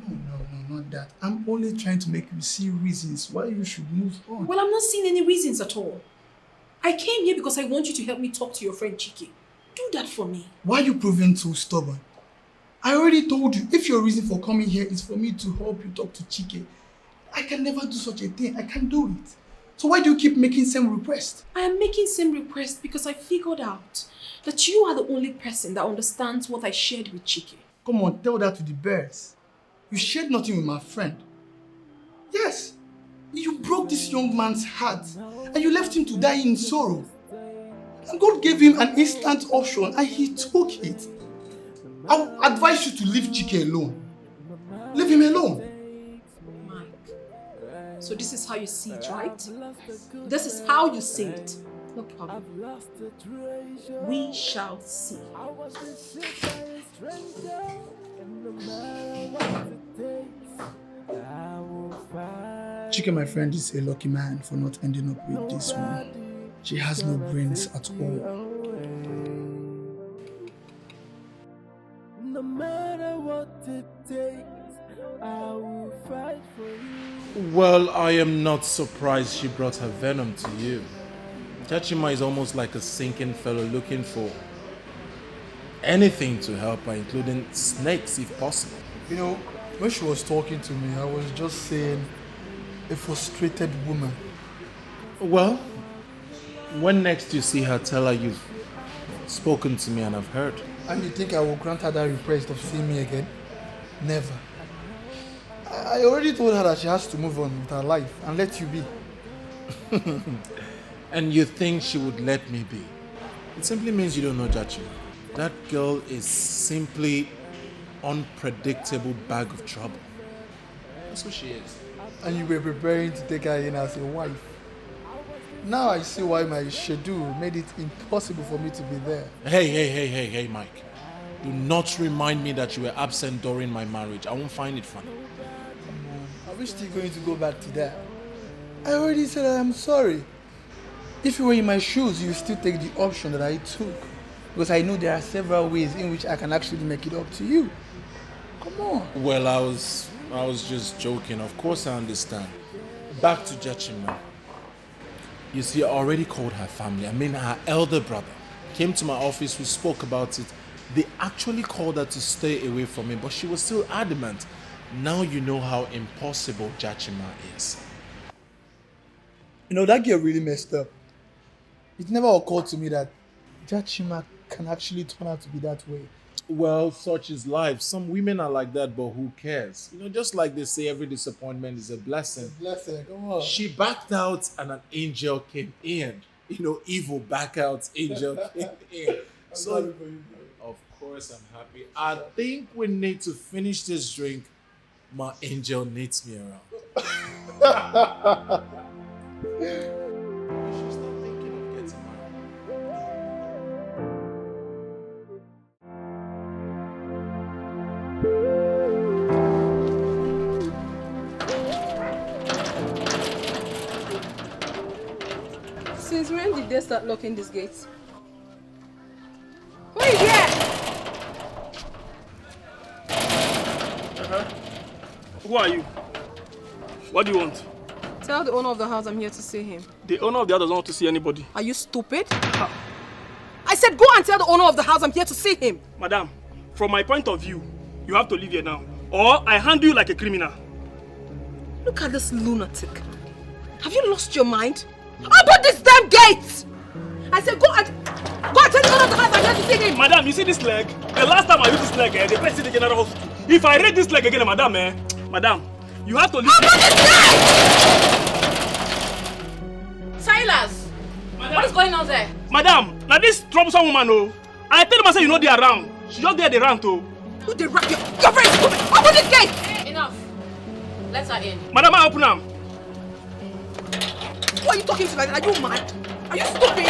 No, not that. I'm only trying to make you see reasons why you should move on. Well, I'm not seeing any reasons at all. I came here because I want you to help me talk to your friend Chike. Do that for me. Why are you proving so stubborn? I already told you, if your reason for coming here is for me to help you talk to Chike, I can never do such a thing. I can't do it. So why do you keep making same requests? I am making same requests because I figured out that you are the only person that understands what I shared with Chike. Come on, tell that to the birds. You shared nothing with my friend. Yes, you broke this young man's heart and you left him to die in sorrow. And God gave him an instant option and he took it. I would advise you to leave Chike alone. Leave him alone. So this is how you see it, right? This is how you see it. No problem. We shall see. Chike, my friend, is a lucky man for not ending up with this one. She has no brains at all. No matter what it takes, I will fight for you. Well, I am not surprised she brought her venom to you. Jachima is almost like a sinking fellow looking for anything to help her, including snakes if possible. You know, when she was talking to me, I was just saying, a frustrated woman. Well, when next you see her, tell her you've spoken to me and I've heard. And you think I will grant her that request of seeing me again? Never. I already told her that she has to move on with her life and let you be. And you think she would let me be? It simply means you don't know Jachima. That girl is simply unpredictable bag of trouble. That's who she is. And you were preparing to take her in as a wife. Now I see why my schedule made it impossible for me to be there. Hey, Mike. Do not remind me that you were absent during my marriage. I won't find it funny. Are we still going to go back to that? I already said I'm sorry. If you were in my shoes, you would still take the option that I took. Because I know there are several ways in which I can actually make it up to you. Come on. Well, I was just joking. Of course I understand. Back to Jachima. You see, I already called her family. I mean, her elder brother came to my office. We spoke about it. They actually called her to stay away from me, but she was still adamant. Now you know how impossible Jachima is. You know, that girl really messed up. It never occurred to me that Jachima can actually turn out to be that way. Well, such is life. Some women are like that, but who cares? You know, just like they say, every disappointment is a blessing. It's a blessing, come on. She backed out and an angel came in. You know, evil back out, angel came in. So, of course I'm happy. I think we need to finish this drink. My angel needs me around. Since when did they start locking these gates? Who is here? Who are you? What do you want? Tell the owner of the house I'm here to see him. The owner of the house doesn't want to see anybody. Are you stupid? I said go and tell the owner of the house I'm here to see him. Madam, from my point of view, you have to leave here now. Or I handle you like a criminal. Look at this lunatic. Have you lost your mind? Open this damn gate! I said go and tell the owner of the house I'm here to see him. Madam, you see this leg? The last time I used this leg, they placed it in the general hospital. If I read this leg again, madam, you have to leave. Open this gate! Silas! Madam. What is going on there? Madam, now this troublesome woman, oh. I tell myself you know they are around. She just there, they ran to. Who they ran? Your friend, open this gate! Hey, enough. Let her in. Madam, I open them. Who are you talking to like that? Are you mad? Are you stupid?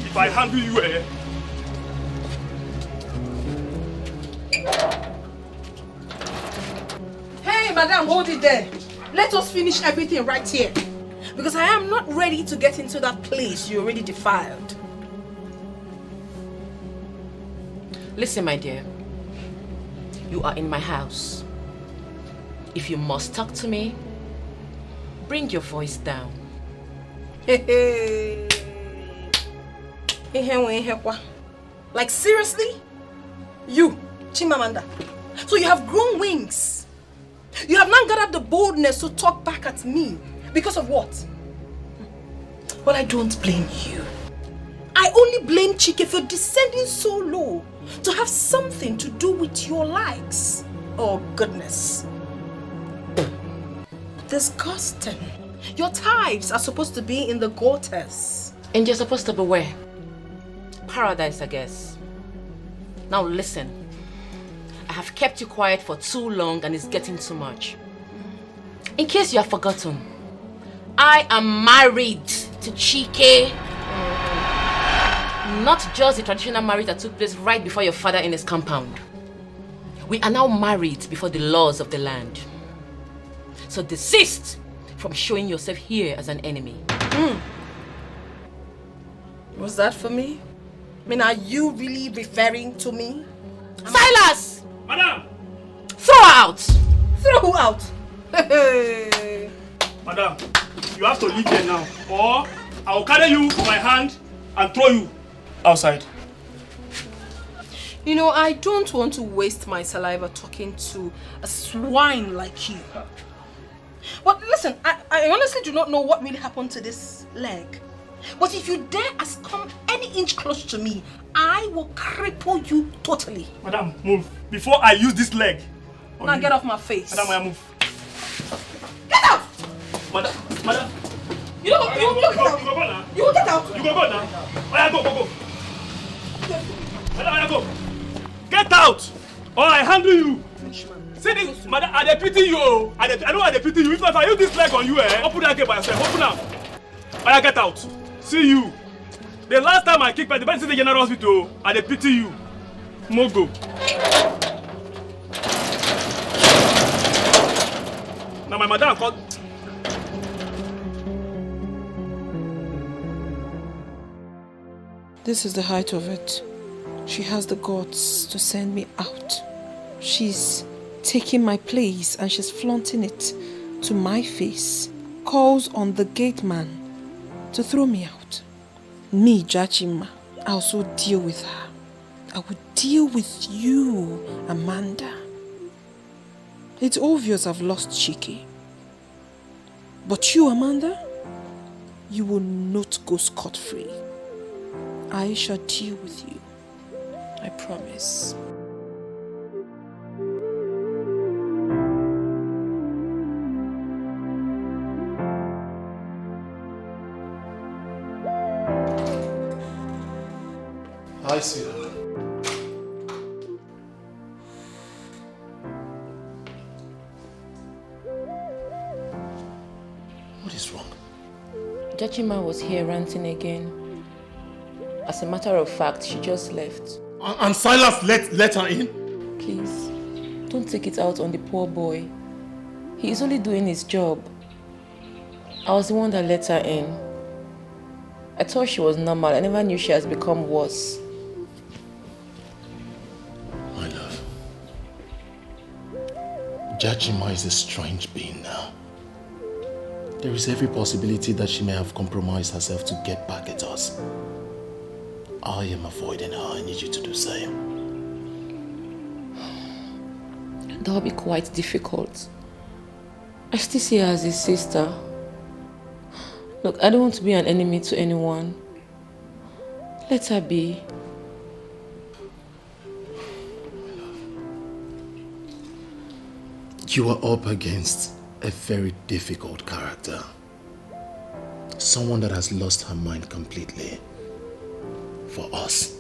If I handle you, Hey, madam, hold it there. Let us finish everything right here. Because I am not ready to get into that place you already defiled. Listen, my dear. You are in my house. If you must talk to me, bring your voice down. Like seriously? You, Chimamanda. So you have grown wings. You have now gathered the boldness to talk back at me. Because of what? Well, I don't blame you. I only blame Chike for descending so low to have something to do with your likes. Oh, goodness. Disgusting. Your tithes are supposed to be in the gutters. And you're supposed to be where? Paradise, I guess. Now listen. I have kept you quiet for too long and it's getting too much. In case you have forgotten, I am married to Chike. Not just the traditional marriage that took place right before your father in his compound. We are now married before the laws of the land. So desist from showing yourself here as an enemy. Was that for me? I mean, are you really referring to me? Silas! Madam! Throw her out! Throw who out? Madam, you have to leave here now. Or I will carry you by my hand and throw you outside. You know, I don't want to waste my saliva talking to a swine like you. But listen, I honestly do not know what really happened to this leg. But if you dare come any inch close to me, I will cripple you totally. Madam, move. Before I use this leg. Now get off my face. Madam, I move. Get out! Madam. You will get out. You will get out. You go now. Oya, go. Oya, go. Get out, or I handle you. See this, madam, I pity you. I know I pity you. If I use this leg on you, open that gate by yourself. Open now. Oya, get out. See you. The last time I kicked by the bed in the general hospital, I pity you. Mogo. Now my madam called. This is the height of it. She has the guts to send me out. She's taking my place and she's flaunting it to my face. Calls on the gate man to throw me out. Me, Jachima, I also deal with her. I would deal with you, Amanda. It's obvious I've lost Chiki. But you, Amanda, you will not go scot-free. I shall deal with you. I promise. Hi, sweetheart. What is wrong? Jachima was here ranting again. As a matter of fact, she just left. And Silas let her in? Please, don't take it out on the poor boy. He is only doing his job. I was the one that let her in. I thought she was normal. I never knew she has become worse. My love, Jachima is a strange being now. There is every possibility that she may have compromised herself to get back at us. I am avoiding her. I need you to do the same. That will be quite difficult. I still see her as a sister. Look, I don't want to be an enemy to anyone. Let her be. You are up against a very difficult character. Someone that has lost her mind completely. For us.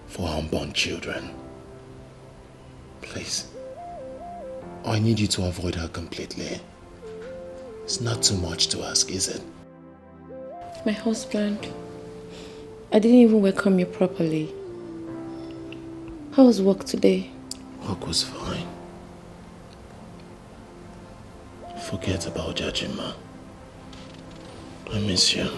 For our unborn children. Please. I need you to avoid her completely. It's not too much to ask, is it? My husband, I didn't even welcome you properly. How was work today? Work was fine. Forget about Jachima. I miss you.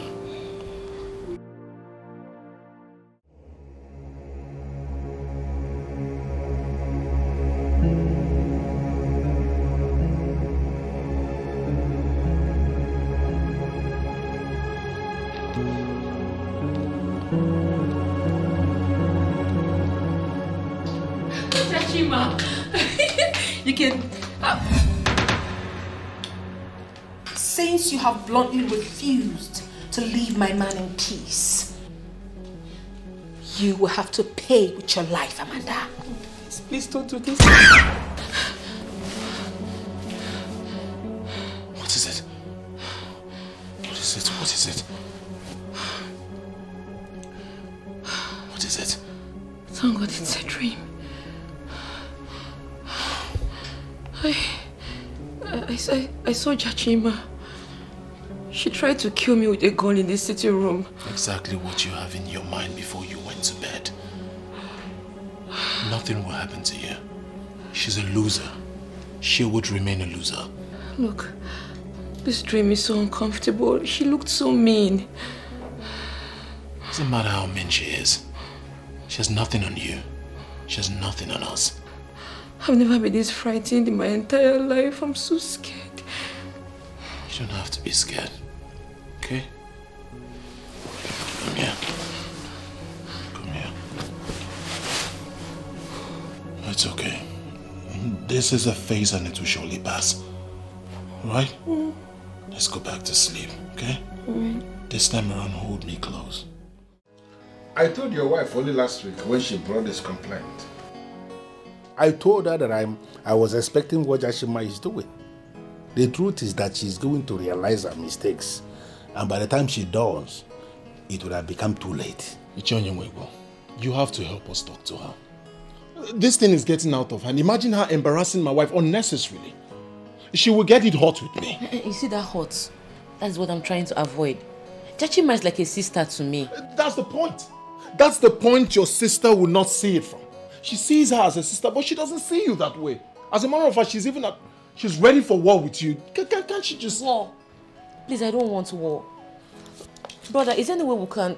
You can... Since you have bluntly refused to leave my man in peace, you will have to pay with your life, Amanda. Please don't do this. What is it? What is it? What is it? What is it? Thank God it's a dream. I saw Jachima. She tried to kill me with a gun in the sitting room. Exactly what you have in your mind before you went to bed. Nothing will happen to you. She's a loser. She would remain a loser. Look, this dream is so uncomfortable. She looked so mean. Doesn't matter how mean she is. She has nothing on you. She has nothing on us. I've never been this frightened in my entire life. I'm so scared. You don't have to be scared. Okay? Come here. Come here. It's okay. This is a phase and it will surely pass. Alright? Let's go back to sleep, okay? This time around, hold me close. I told your wife only last week when she brought this complaint. I told her that I was expecting what Jachima is doing. The truth is that she's going to realize her mistakes. And by the time she does, it would have become too late. Ichonyemwego, you have to help us talk to her. This thing is getting out of hand. Imagine her embarrassing my wife unnecessarily. She will get it hot with me. You see that hot? That's what I'm trying to avoid. Jachima is like a sister to me. That's the point. That's the point your sister will not see it from. She sees her as a sister, but she doesn't see you that way. As a matter of fact, she's ready for war with you. Can't she just... War? Please, I don't want war. Brother, is there any way we can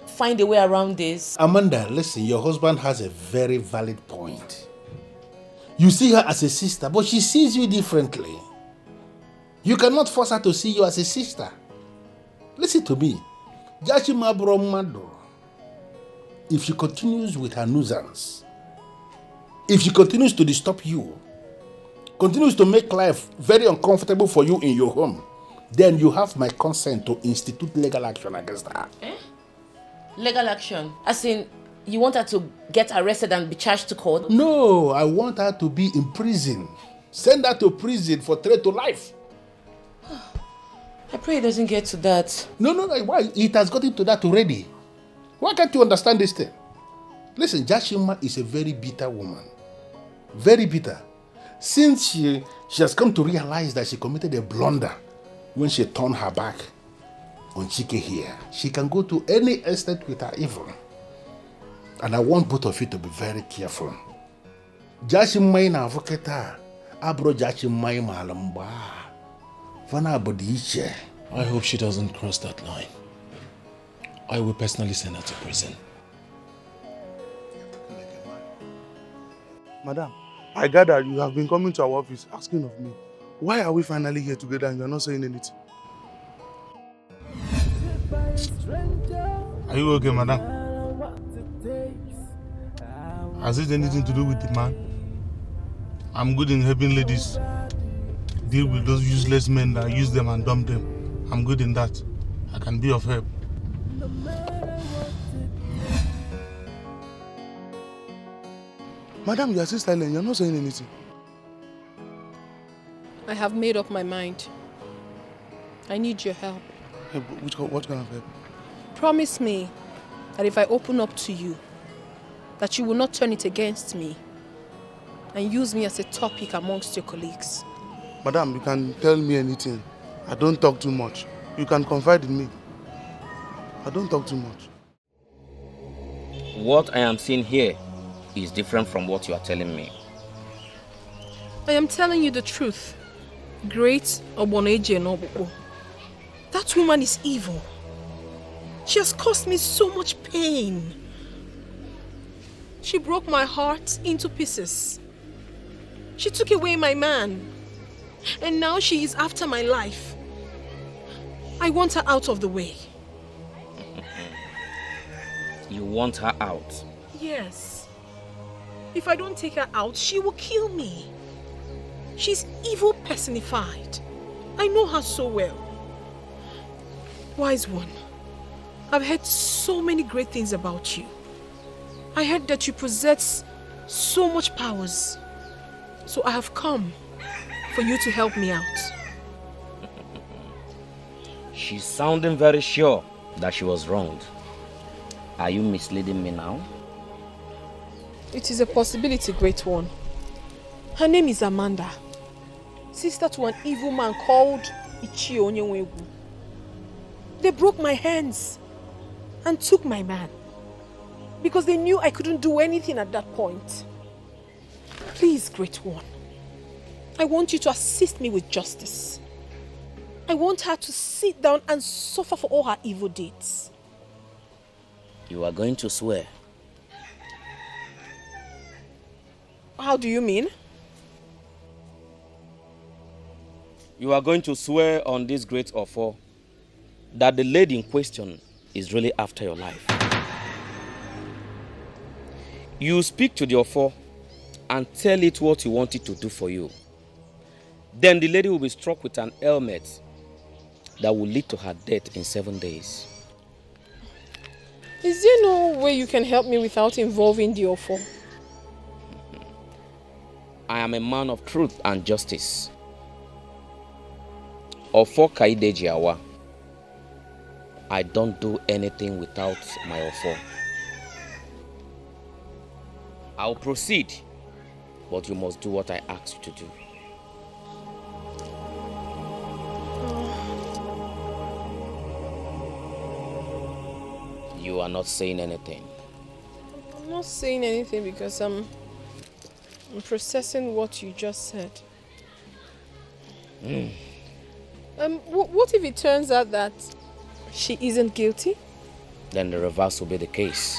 find a way around this? Amanda, listen, your husband has a very valid point. You see her as a sister, but she sees you differently. You cannot force her to see you as a sister. Listen to me. Jachima Bromado, if she continues with her nuisance, if she continues to disturb you, continues to make life very uncomfortable for you in your home, then you have my consent to institute legal action against her. Legal action? As in, you want her to get arrested and be charged to court? No, I want her to be in prison. Send her to prison for threat to life. I pray it doesn't get to that. No, why? It has gotten to that already. Why can't you understand this thing? Listen, Jachima is a very bitter woman. Very bitter. Since she has come to realize that she committed a blunder when she turned her back on Chike here, she can go to any extent with her evil. And I want both of you to be very careful. Jachima in avocata, abro Jachima in malamba. I hope she doesn't cross that line. I will personally send her to prison. Madam, I gather you have been coming to our office asking of me, why are we finally here together and you are not saying anything? Are you okay, madam? Has it anything to do with the man? I'm good in helping ladies deal with those useless men that use them and dump them. I'm good in that. I can be of help. Madam, you are still silent. You are not saying anything. I have made up my mind. I need your help. Help? What kind of help? Promise me that if I open up to you, that you will not turn it against me and use me as a topic amongst your colleagues. Madam, you can tell me anything. I don't talk too much. You can confide in me. I don't talk too much. What I am seeing here is different from what you are telling me. I am telling you the truth. Great Oboneje Nobuko. That woman is evil. She has caused me so much pain. She broke my heart into pieces. She took away my man. And now she is after my life. I want her out of the way. You want her out? Yes. If I don't take her out, she will kill me. She's evil personified. I know her so well. Wise one, I've heard so many great things about you. I heard that you possess so much powers. So I have come for you to help me out. She's sounding very sure that she was wronged. Are you misleading me now? It is a possibility, great one. Her name is Amanda, sister to an evil man called Ichio Onyewegu. They broke my hands and took my man because they knew I couldn't do anything at that point. Please, great one, I want you to assist me with justice. I want her to sit down and suffer for all her evil deeds. You are going to swear. How do you mean? You are going to swear on this great offer that the lady in question is really after your life. You speak to the offer and tell it what you want it to do for you. Then the lady will be struck with an ailment that will lead to her death in 7 days. Is there no way you can help me without involving the offer? I am a man of truth and justice. Ofo Kaideji Awa. I don't do anything without my offer. I'll proceed, but you must do what I ask you to do. You are not saying anything. I'm not saying anything because I'm processing what you just said. What if it turns out that she isn't guilty? Then the reverse will be the case.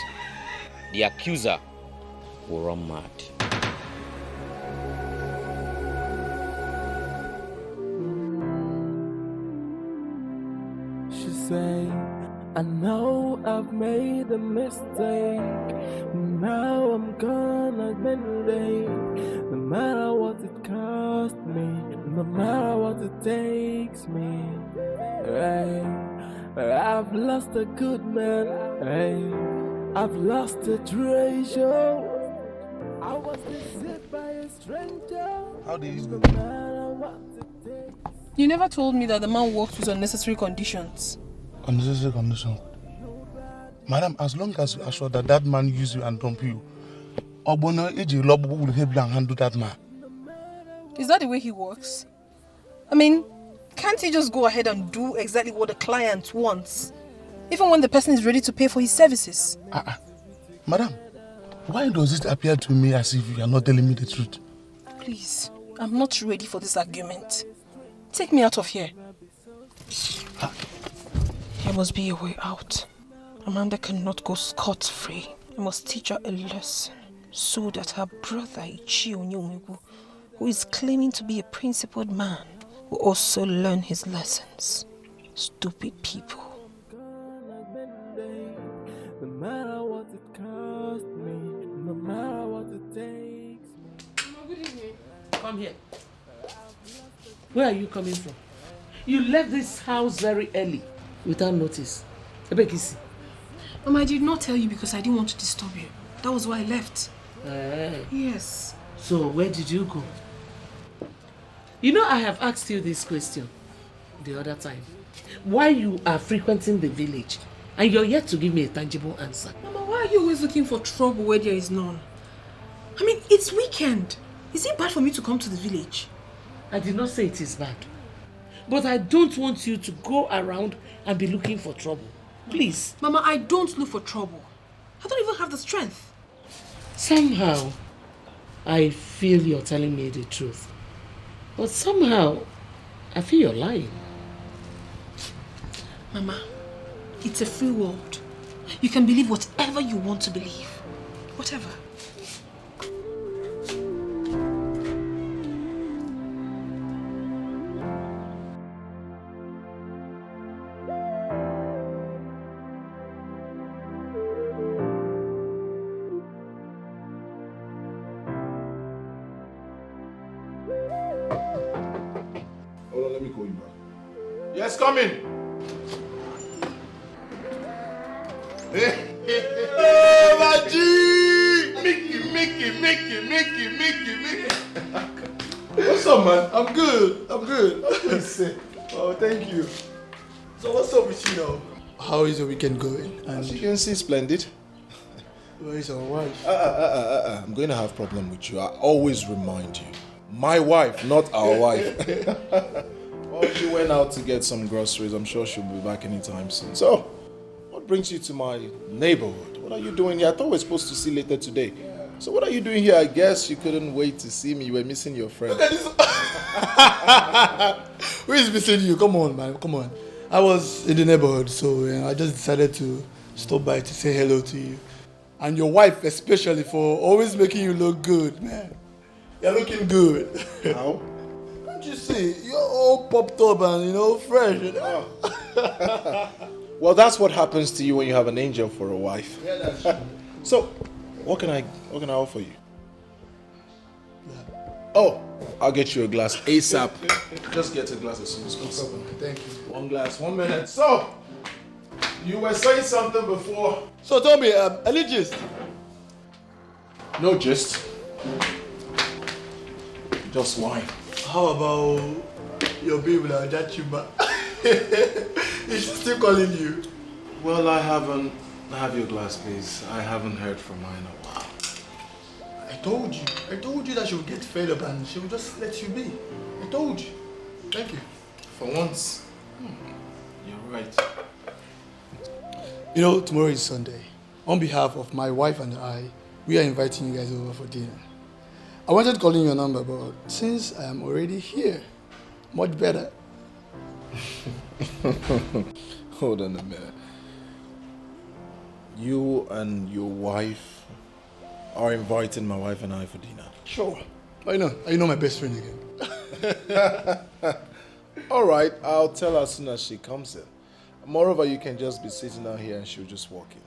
The accuser will run mad. She say, I know I've made a mistake. Now I'm gonna bend it. No matter what it costs me, no matter what it takes me. Hey, I've lost a good man. Hey, I've lost a treasure. I was deceived by a stranger. How did you No matter what it takes. You never told me that the man worked with unnecessary conditions. Unnecessary condition. Madam, as long as you are sure that that man used you and dumped you, Ogbonna Eji Lobo will help you and handle that man. Is that the way he works? I mean, can't he just go ahead and do exactly what the client wants? Even when the person is ready to pay for his services? Madam, why does it appear to me as if you are not telling me the truth? Please, I'm not ready for this argument. Take me out of here. There must be a way out. Amanda cannot go scot-free. I must teach her a lesson so that her brother Ichi Onyomegu, who is claiming to be a principled man, will also learn his lessons. Stupid people. No matter what it costs me, no matter what it takes me. Good evening. Come here. Where are you coming from? You left this house very early without notice. Ebekisi. Mama, I did not tell you because I didn't want to disturb you. That was why I left. Yes. So where did you go? You know, I have asked you this question the other time. Why you are frequenting the village and you're yet to give me a tangible answer. Mama, why are you always looking for trouble where there is none? I mean, it's weekend. Is it bad for me to come to the village? I did not say it is bad. But I don't want you to go around and be looking for trouble. Please. Mama, I don't look for trouble. I don't even have the strength. Somehow, I feel you're telling me the truth. But somehow, I feel you're lying. Mama, it's a free world. You can believe whatever you want to believe. Whatever. Hold on, let me call you back. Yes, come in. Hey, my G! Mickey. What's up, man? I'm good. Oh, thank you. So what's up with you now? How is your weekend going? As you can see, splendid. Where is our wife? I'm going to have a problem with you. I always remind you. My wife, not our wife. Well, she went out to get some groceries. I'm sure she'll be back anytime soon. So, what brings you to my neighborhood? What are you doing here? I thought we were supposed to see later today. So what are you doing here? I guess you couldn't wait to see me. You were missing your friend. Look at this. Who is missing you? Come on, man. Come on. I was in the neighborhood, so I just decided to stop by to say hello to you. And your wife especially for always making you look good, man. You're looking good. How? Can't you see? You're all popped up and, fresh. Well, that's what happens to you when you have an angel for a wife. Yeah, that's true. So, what can I offer you? Yeah. Oh, I'll get you a glass ASAP. Just get a glass as soon as possible. Thank you. One glass, 1 minute. So, you were saying something before. So tell me, any gist? No gist. Just wine. How about your baby now, Jachima? Is she still calling you? Well, I haven't... Have your glass, please. I haven't heard from her in a while. I told you that she would get fed up and she would just let you be. I told you. Thank you. For once, you're right. You know, tomorrow is Sunday. On behalf of my wife and I, we are inviting you guys over for dinner. I wanted calling your number, but since I am already here, much better. Hold on a minute. You and your wife are inviting my wife and I for dinner? Sure. I know my best friend again. All right, I'll tell her as soon as she comes in. Moreover, you can just be sitting out here and she'll just walk in.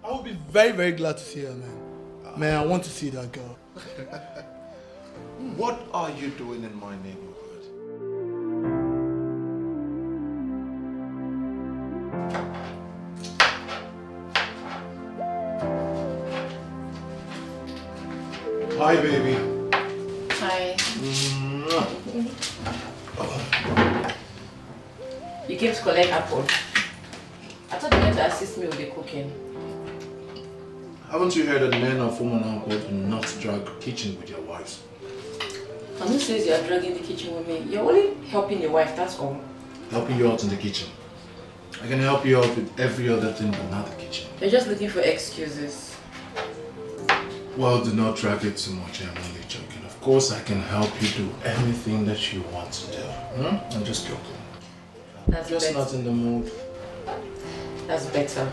I will be very, very glad to see her, man. Man, I want to see that girl. What are you doing in my neighborhood? Hi, baby. Hi. You came to collect apple. I thought you meant to assist me with the cooking. Haven't you heard that men of women are called to not drag kitchen with your wives? And who says you are dragging the kitchen with me? You're only helping your wife, that's all. Helping you out in the kitchen. I can help you out with every other thing but not the kitchen. You're just looking for excuses. Well, do not drag it too much. I'm only joking. Of course, I can help you do anything that you want to do. I'm just joking. That's just better. not in the mood. That's better.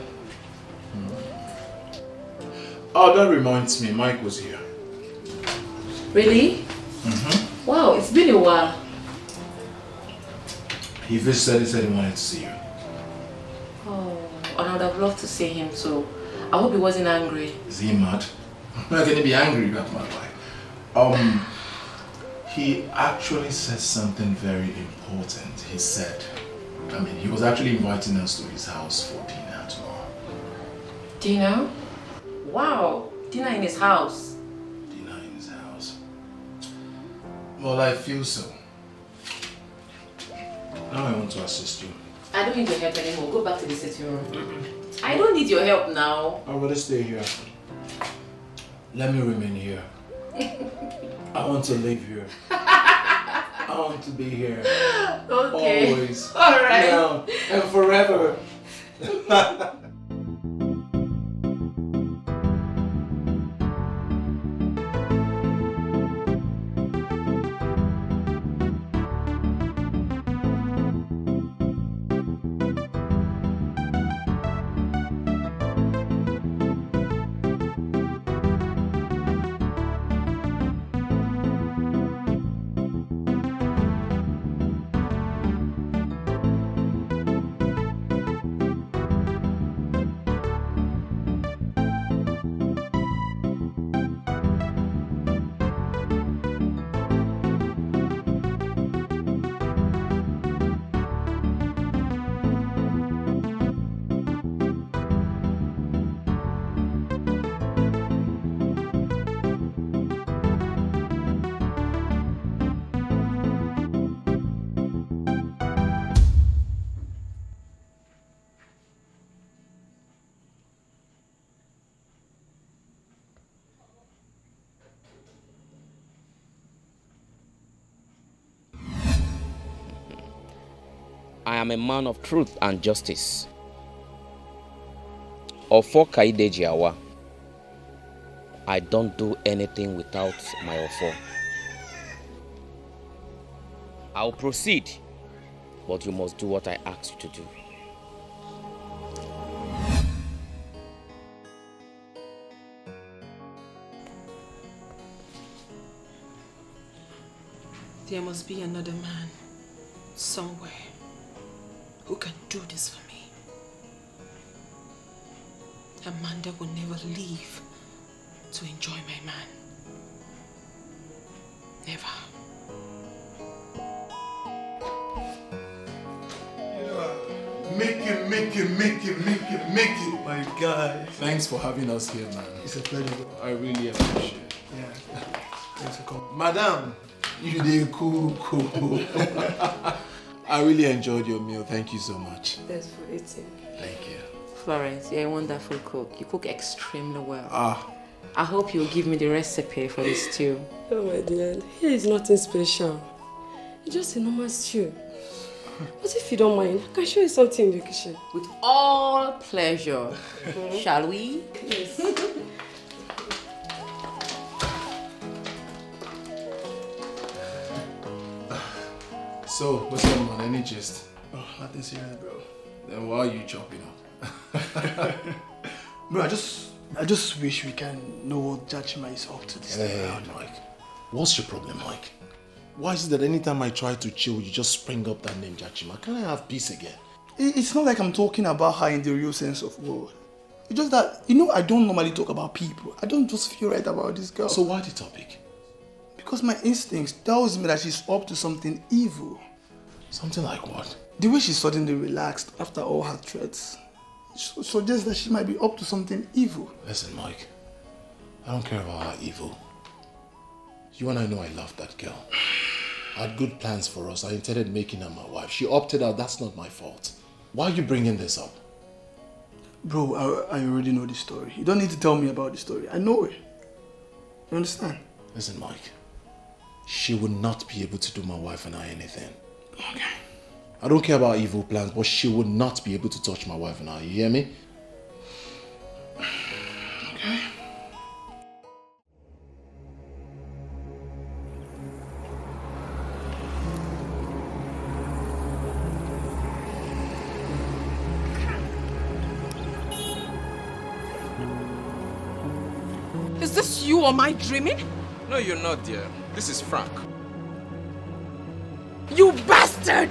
Oh, that reminds me. Mike was here. Really? Wow, it's been a while. He visited. He said he wanted to see you. Oh, and I would have loved to see him too. I hope he wasn't angry. Is he mad? How can he be angry about my wife? He actually said something very important. He said, he was actually inviting us to his house for dinner tomorrow. Dinner? Wow, dinner in his house. Dinner in his house. Well, I feel so. Now I want to assist you. I don't need your help anymore. Go back to the sitting room. I don't need your help now. I'd rather stay here. Let me remain here. I want to live here. I want to be here. Okay. Always. All right. Now and forever. I am a man of truth and justice. Ofo Kaide Jiawa. I don't do anything without my Ofo. I'll proceed, but you must do what I ask you to do. There must be another man somewhere who can do this for me. Amanda will never leave to enjoy my man. Never. Make it. My guy. Thanks for having us here, man. It's a pleasure. I really appreciate it. Yeah. Thanks for coming. Madam, you did cool. I really enjoyed your meal. Thank you so much. That's for eating. Thank you. Florence, you're a wonderful cook. You cook extremely well. Ah. I hope you'll give me the recipe for this stew. Oh my dear, here is nothing special. It's just a normal stew. But if you don't mind, I can show you something in the kitchen. With all pleasure. Shall we? Yes. So, what's going on? Any gist? Oh, nothing serious, bro. Then why are you chopping up? Bro, I just wish we can know what Jachima is up to this Hey, Mike. What's your problem, Mike? Why is it that anytime I try to chill, you just spring up that name, Jachima? Can I have peace again? It's not like I'm talking about her in the real sense of word. It's just that, I don't normally talk about people. I don't just feel right about this girl. So why the topic? Because my instincts tells me that she's up to something evil. Something like what? The way she suddenly relaxed after all her threats suggests that she might be up to something evil. Listen, Mike. I don't care about her evil. You and I know I love that girl. I had good plans for us. I intended making her my wife. She opted out. That's not my fault. Why are you bringing this up? Bro, I already know the story. You don't need to tell me about the story. I know it. You understand? Listen, Mike. She would not be able to do my wife and I anything. Okay. I don't care about evil plans, but she would not be able to touch my wife and I. You hear me? Okay. Is this you or am I dreaming? No, you're not, dear. This is Frank. You bastard!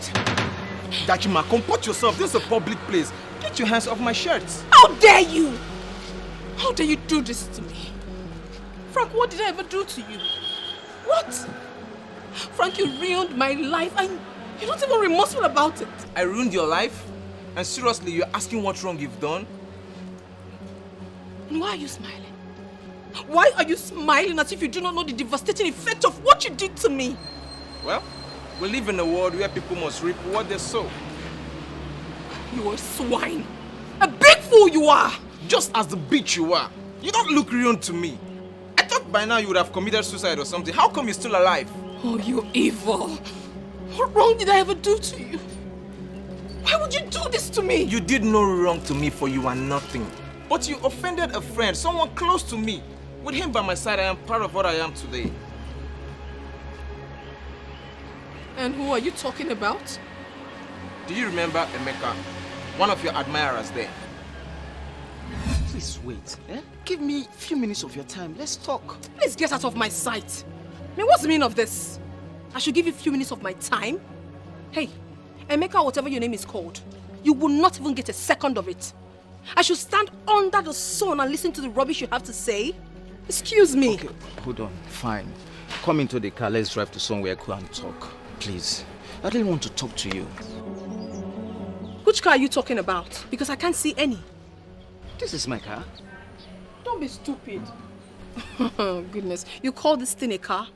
Jachima, comport yourself. This is a public place. Get your hands off my shirt. How dare you! How dare you do this to me? Frank, what did I ever do to you? What? Frank, you ruined my life and you're not even remorseful about it. I ruined your life? And seriously, you're asking what wrong you've done? And why are you smiling? Why are you smiling as if you do not know the devastating effect of what you did to me? Well, we live in a world where people must reap what they sow. You are a swine. A big fool you are. Just as the bitch you are. You don't look ruined to me. I thought by now you would have committed suicide or something. How come you're still alive? Oh, you evil. What wrong did I ever do to you? Why would you do this to me? You did no wrong to me, for you are nothing. But you offended a friend, someone close to me. With him by my side, I am proud of what I am today. And who are you talking about? Do you remember Emeka? One of your admirers there. Please wait. Give me a few minutes of your time. Let's talk. Please get out of my sight. I mean, what's the meaning of this? I should give you a few minutes of my time? Hey, Emeka, whatever your name is called, you will not even get a second of it. I should stand under the sun and listen to the rubbish you have to say? Excuse me. Okay, hold on. Fine. Come into the car. Let's drive to somewhere cool and talk. Please. I really want to talk to you. Which car are you talking about? Because I can't see any. This is my car. Don't be stupid. Oh, goodness. You call this thing a car?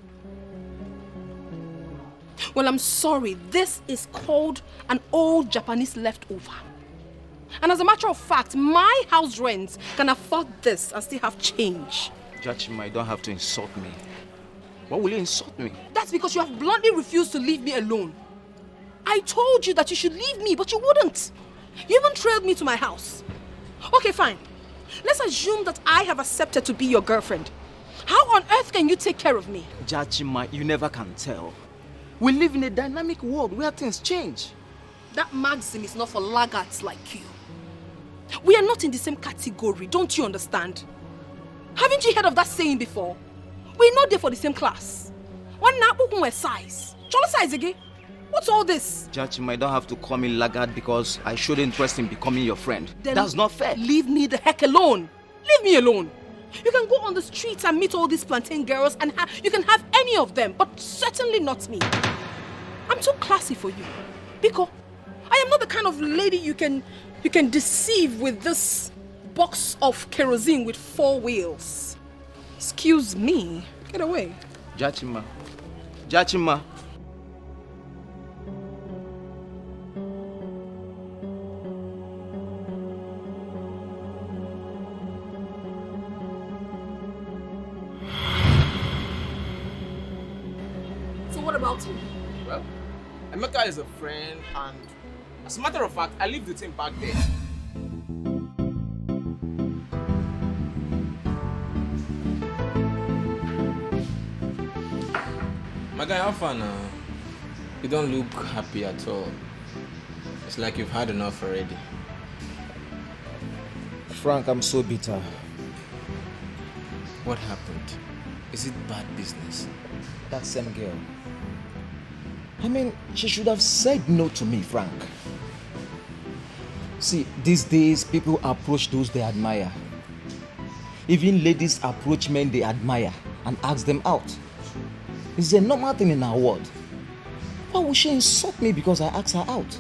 Well, I'm sorry. This is called an old Japanese leftover. And as a matter of fact, my house rents can afford this and still have change. Jachima, you don't have to insult me. Why will you insult me? That's because you have bluntly refused to leave me alone. I told you that you should leave me, but you wouldn't. You even trailed me to my house. Okay, fine. Let's assume that I have accepted to be your girlfriend. How on earth can you take care of me? Jachima, you never can tell. We live in a dynamic world where things change. That maxim is not for laggards like you. We are not in the same category, don't you understand? Haven't you heard of that saying before? We're not there for the same class. One now size. Chola size again. What's all this? Jachima, you don't have to call me laggard because I showed interest in becoming your friend. Then that's not fair. Leave me the heck alone. Leave me alone. You can go on the streets and meet all these plantain girls and you can have any of them, but certainly not me. I'm too classy for you. Biko, I am not the kind of lady you can deceive with this box of kerosene with 4 wheels. Excuse me. Get away. Jachima. Jachima. about him? Well, Emeka is a friend, and as a matter of fact, I lived with him back there. My guy, how far now? You don't look happy at all. It's like you've had enough already. Frank, I'm so bitter. What happened? Is it bad business? That same girl. I mean, she should have said no to me, Frank. See, these days, people approach those they admire. Even ladies approach men they admire and ask them out. It's a normal thing in our world. Why would she insult me because I asked her out?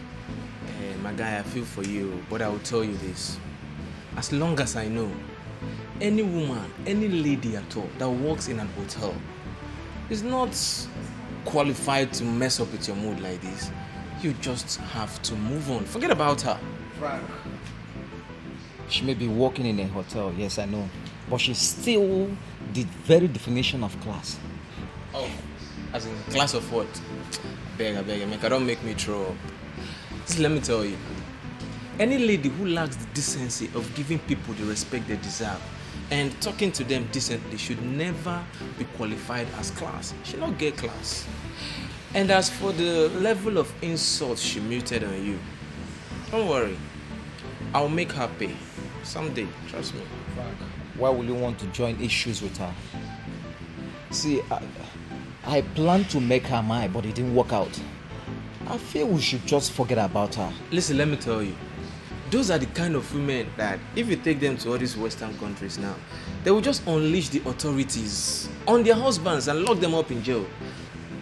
Hey, my guy, I feel for you, but I will tell you this. As long as I know, any woman, any lady at all that works in an hotel is not qualified to mess up with your mood like this. You just have to move on. Forget about her. Frank. She may be working in a hotel, yes, I know. But she's still the very definition of class. Oh, as in class of what? I beg, make don't make me throw up. See, let me tell you. Any lady who lacks the decency of giving people the respect they deserve and talking to them decently should never be qualified as class. She not get class. And as for the level of insult she muted on you, don't worry. I'll make her pay. Someday, trust me. Frank, why will you want to join issues with her? See, I planned to make her mine, but it didn't work out. I feel we should just forget about her. Listen, let me tell you. Those are the kind of women that if you take them to all these Western countries now, they will just unleash the authorities on their husbands and lock them up in jail.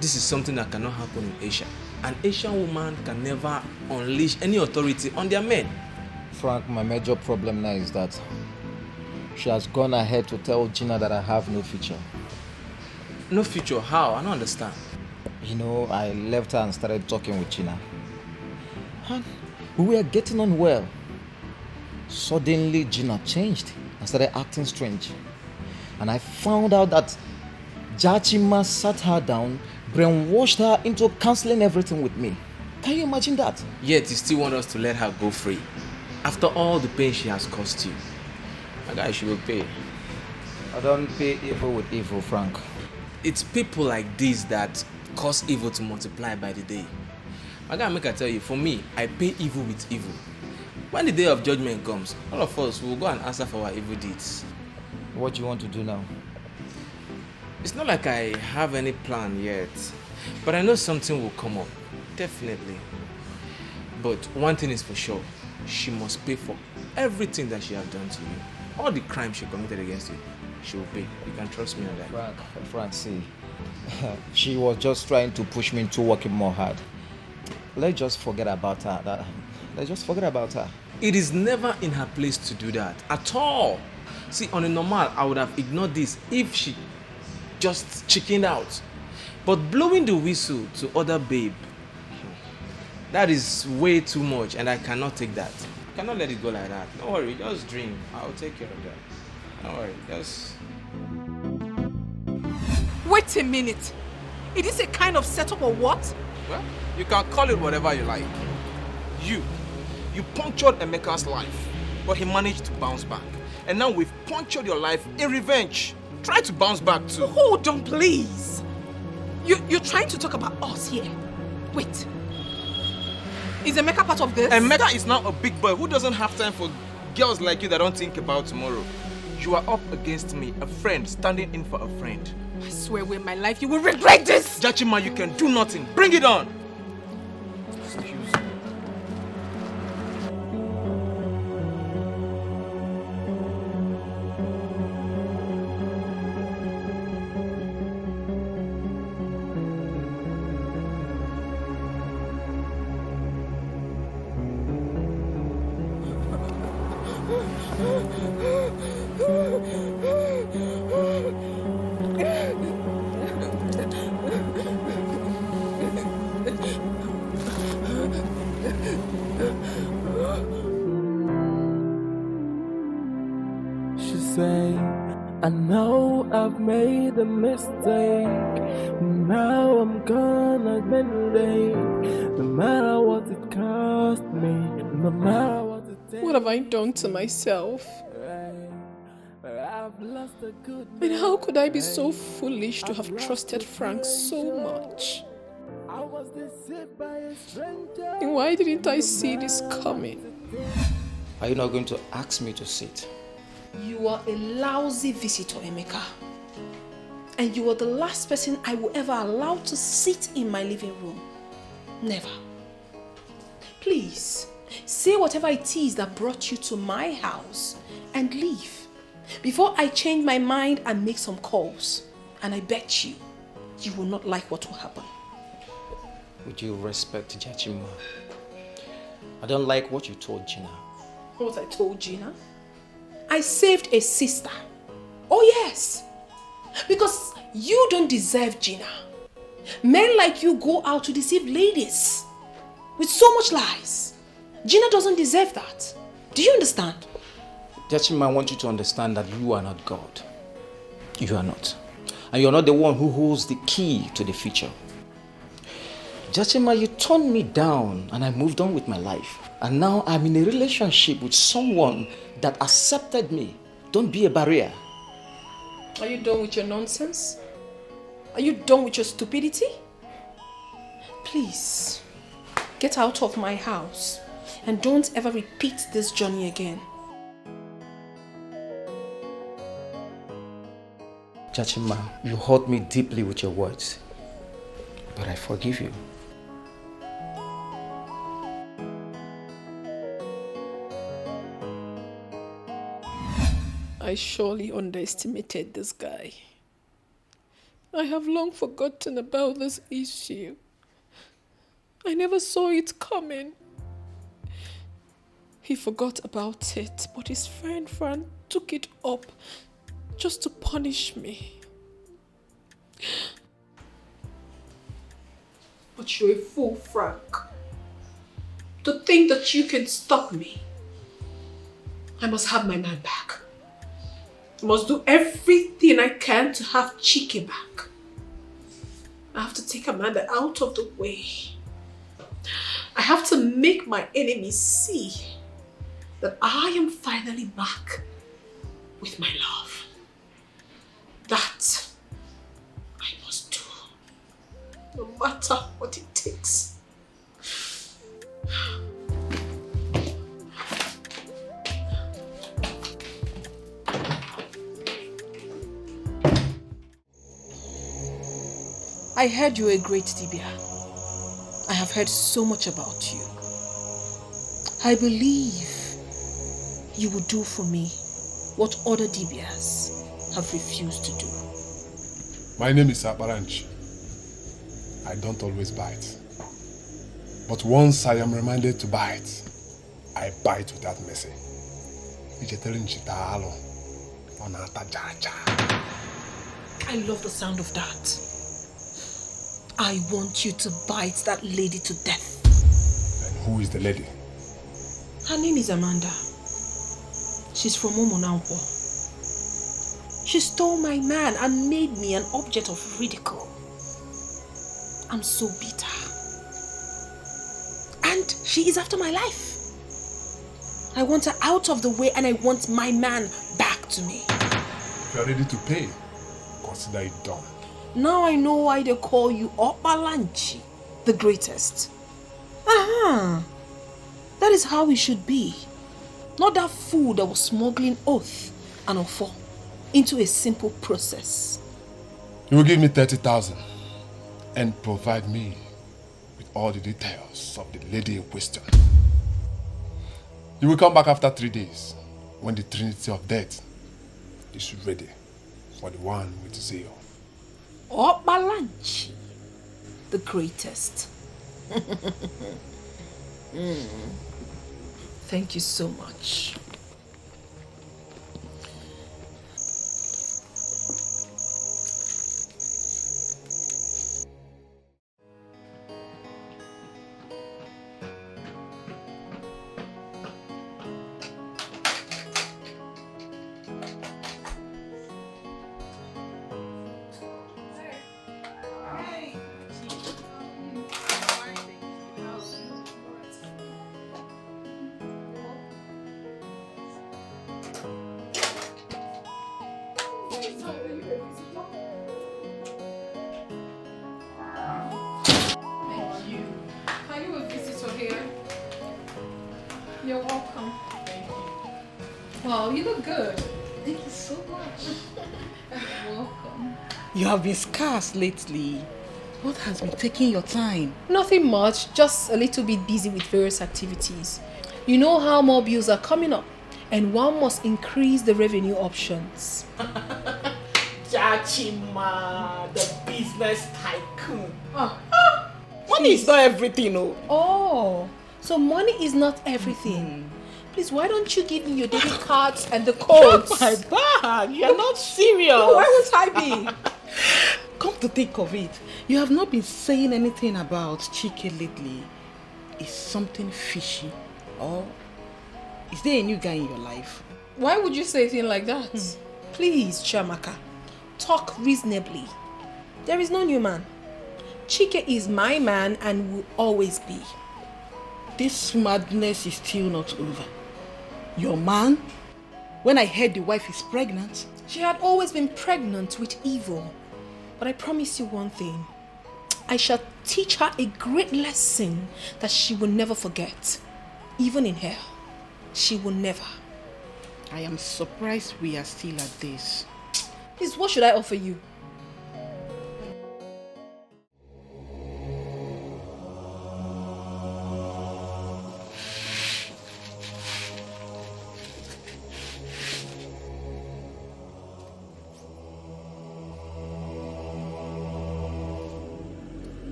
This is something that cannot happen in Asia. An Asian woman can never unleash any authority on their men. Frank, my major problem now is that she has gone ahead to tell Gina that I have no future. No future? How? I don't understand. You know, I left her and started talking with Gina. And we were getting on well. Suddenly, Gina changed and started acting strange. And I found out that Jachima sat her down, brainwashed her into cancelling everything with me. Can you imagine that? Yet you still want us to let her go free. After all the pain she has caused you. My guy, she will pay. I don't pay evil with evil, Frank. It's people like this that cause evil to multiply by the day. My guy, make I tell you, for me, I pay evil with evil. When the day of judgment comes, all of us will go and answer for our evil deeds. What do you want to do now? It's not like I have any plan yet, but I know something will come up, definitely. But one thing is for sure, she must pay for everything that she has done to you. All the crimes she committed against you, she will pay. You can trust me on that. Frank, see, she was just trying to push me into working more hard. Let's just forget about her. Let's just forget about her. It is never in her place to do that, at all. See, on a normal, I would have ignored this if she just chickened out. But blowing the whistle to other babe, that is way too much, and I cannot take that. I cannot let it go like that. Don't worry, just dream. I'll take care of that. Don't worry, just... Wait a minute. Is this a kind of setup or what? Well, you can call it whatever you like. You punctured Emeka's life, but he managed to bounce back. And now we've punctured your life in revenge. Try to bounce back too. Hold on, please. You're trying to talk about us here. Wait. Is Emeka part of this? Emeka is now a big boy who doesn't have time for girls like you that don't think about tomorrow. You are up against me, a friend standing in for a friend. I swear with my life you will regret this! Jachima, you can do nothing. Bring it on! Excuse me. She say, I know I've made a mistake. Now I'm gonna spend the day, no matter what it cost me, no matter what it takes. What have I done to myself? And how could I be so foolish to have trusted Frank so much? And why didn't I see this coming? Are you not going to ask me to sit? You are a lousy visitor, Emeka. And you are the last person I will ever allow to sit in my living room. Never. Please, say whatever it is that brought you to my house and leave before I change my mind and make some calls. And I bet you will not like what will happen. Would you respect Jachima? I don't like what you told Gina. What I told Gina? I saved a sister. Oh yes. Because you don't deserve Gina. Men like you go out to deceive ladies with so much lies. Gina doesn't deserve that. Do you understand? Jachima, I want you to understand that you are not God. You are not. And you're not the one who holds the key to the future. Jachima, you turned me down and I moved on with my life. And now I'm in a relationship with someone that accepted me. Don't be a barrier. Are you done with your nonsense? Are you done with your stupidity? Please, get out of my house and don't ever repeat this journey again. Jachima, you hurt me deeply with your words, but I forgive you. I surely underestimated this guy. I have long forgotten about this issue. I never saw it coming. He forgot about it, but his friend Fran took it up just to punish me. But you're a fool, Frank. To think that you can stop me. I must have my man back. I must do everything I can to have Chike back. I have to take Amanda out of the way. I have to make my enemies see that I am finally back with my love. That I must do, no matter what it takes. I heard you're a great Dibia. I have heard so much about you. I believe you will do for me what other Dibias have refused to do. My name is Aparanchi. I don't always bite. But once I am reminded to bite, I bite without mercy. I love the sound of that. I want you to bite that lady to death. And who is the lady? Her name is Amanda. She's from Omonaupo. She stole my man and made me an object of ridicule. I'm so bitter. And she is after my life. I want her out of the way and I want my man back to me. If you are ready to pay, consider it done. Now I know why they call you Opalanchi, the greatest. Aha! That is how it should be. Not that fool that was smuggling oath and offer into a simple process. You will give me 30,000 and provide me with all the details of the lady in question. You will come back after 3 days when the Trinity of Death is ready for the one with zeal. Opalanchi, the greatest. Thank you so much. You're welcome. Thank you. Wow, you look good. Thank you so much. You're welcome. You have been scarce lately. What has been taking your time? Nothing much, just a little bit busy with various activities. You know how more bills are coming up, and one must increase the revenue options. Jachima, the business tycoon. Money is not everything, oh. Oh, so money is not everything. Please, why don't you give me your debit cards and the codes? My bag, you're not serious. Why would I be? Come to think of it, you have not been saying anything about Chike lately. Is something fishy? Or is there a new guy in your life? Why would you say a thing like that? Please, Chamaka, talk reasonably. There is no new man. Chike is my man and will always be. This madness is still not over. Your man? When I heard the wife is pregnant. She had always been pregnant with evil. But I promise you one thing. I shall teach her a great lesson that she will never forget. Even in hell, she will never. I am surprised we are still at this. Please, what should I offer you?